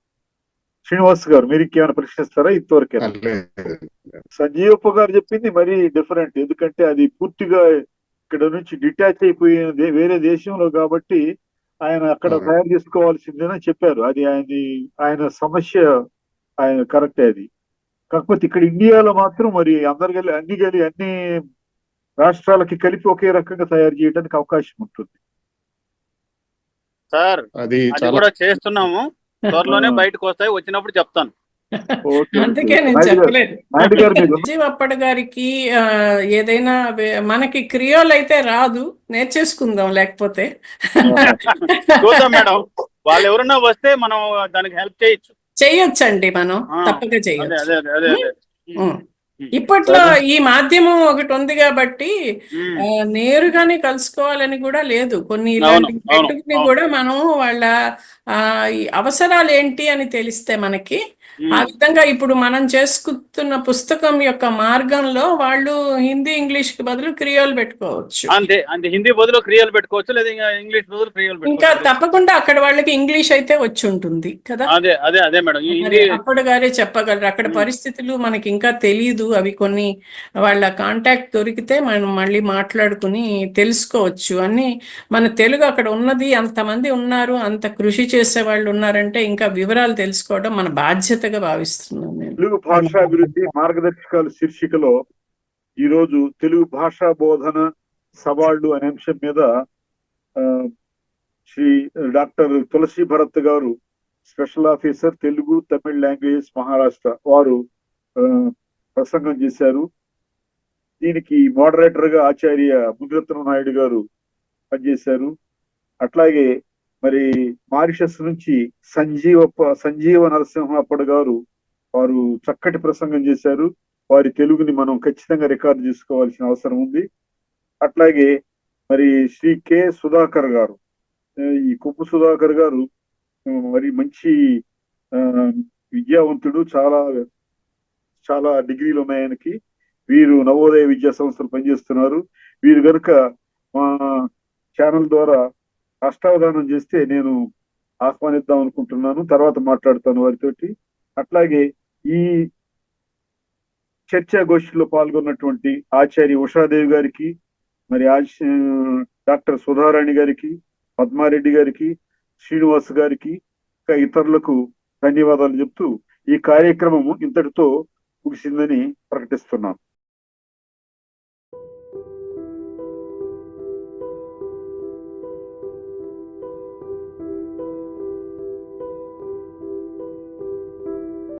శ్రీనివాస్ గారు మీరు ఇంకేమైనా ప్రశ్నిస్తారా? ఇంతవరకేనా? సంజీవప్ప గారు చెప్పింది మరీ డిఫరెంట్. ఎందుకంటే అది పూర్తిగా ఇక్కడ నుంచి డిటాచ్ అయిపోయిన వేరే దేశంలో కాబట్టి ఆయన అక్కడ తయారు చేసుకోవాల్సిందేనని చెప్పారు. అది ఆయన సమస్య, ఆయన కరెక్టే అది. కాకపోతే ఇక్కడ ఇండియాలో మాత్రం మరి అన్ని రాష్ట్రాలకి కలిపి ఒకే రకంగా తయారు చేయడానికి అవకాశం ఉంటుంది. సార్ అది కూడా చేస్తున్నాము. త్వరలోనే బయటకు వస్తాయి, వచ్చినప్పుడు చెప్తాను. అందుకే నేను చెప్పలేదు. సంజీవప్పటి గారికి ఏదైనా మనకి క్రియోల్ అయితే రాదు, నేర్చేసుకుందాం. లేకపోతే చూద్దాం మేడం, వాళ్ళు ఎవరన్నా వస్తే మనం దానికి హెల్ప్ చేయొచ్చండి. మనం తప్పక చేయొచ్చు. ఇప్పట్లో ఈ మాధ్యమం ఒకటి ఉంది కాబట్టి నేరుగానే కలుసుకోవాలని కూడా లేదు. కొన్ని ఇలాంటి పెట్టుకుని కూడా మనం వాళ్ళ అవసరాలు ఏంటి అని తెలిస్తే మనకి ఆ విధంగా ఇప్పుడు మనం చేసుకున్న పుస్తకం యొక్క మార్గంలో వాళ్ళు హిందీ ఇంగ్లీష్ కి బదులు క్రియోల్ పెట్టుకోవచ్చు. అంతే, హిందీ బదులు క్రియోల్ పెట్టుకోవచ్చు, లేదా ఇంగ్లీష్ బదులు క్రియోల్ పెట్టుకోవచ్చు. ఇంకా తప్పకుండా అక్కడ వాళ్ళకి ఇంగ్లీష్ అయితే వచ్చి ఉంటుంది కదా. అదే మేడం, అప్పుడు గారే చెప్పగలరు. అక్కడ పరిస్థితులు మనకి ఇంకా తెలియదు. అవి కొన్ని వాళ్ళ కాంటాక్ట్ దొరికితే మనం మళ్ళీ మాట్లాడుకుని తెలుసుకోవచ్చు. అన్ని మన తెలుగు అక్కడ ఉన్నది, అంతమంది ఉన్నారు, అంత కృషి చేసే వాళ్ళు ఉన్నారంటే ఇంకా వివరాలు తెలుసుకోవడం మన బాధ్యతగా భావిస్తున్నాను నేను. తెలుగు భాషాభివృద్ధి మార్గదర్శకాలు శీర్షికలో ఈరోజు తెలుగు భాషా బోధన సవాళ్లు అనే అంశం మీద శ్రీ డాక్టర్ తులసి భరత్ గారు, special officer Telugu Tamil languages Maharashtra, వారు ప్రసంగం చేశారు. దీనికి మోడరేటర్ గా ఆచార్య మునిరత్న నాయుడు గారు పనిచేశారు. అట్లాగే మరి మారిషస్ నుంచి సంజీవ నరసింహప్పటి గారు, వారు చక్కటి ప్రసంగం చేశారు. వారి తెలుగుని మనం ఖచ్చితంగా రికార్డు చేసుకోవాల్సిన అవసరం ఉంది. అట్లాగే మరి శ్రీ కె సుధాకర్ గారు, ఈ కొప్పు సుధాకర్ గారు మరి మంచి విద్యావంతుడు, చాలా చాలా డిగ్రీలు ఉన్నాయి ఆయనకి. వీరు నవోదయ విద్యా సంస్థలు పనిచేస్తున్నారు. వీరు కనుక మా ఛానల్ ద్వారా అష్టావధానం చేస్తే నేను ఆహ్వానిద్దాం అనుకుంటున్నాను, తర్వాత మాట్లాడుతాను వారితోటి. అట్లాగే ఈ చర్చా గోష్ఠిలో పాల్గొన్నటువంటి ఆచార్య ఉషాదేవి గారికి, మరి డాక్టర్ సుధారాణి గారికి, పద్మారెడ్డి గారికి, శ్రీనివాస్ గారికి, ఇంకా ఇతరులకు ధన్యవాదాలు చెప్తూ ఈ కార్యక్రమము ఇంతటితో ముగిసిందని ప్రకటిస్తున్నాను.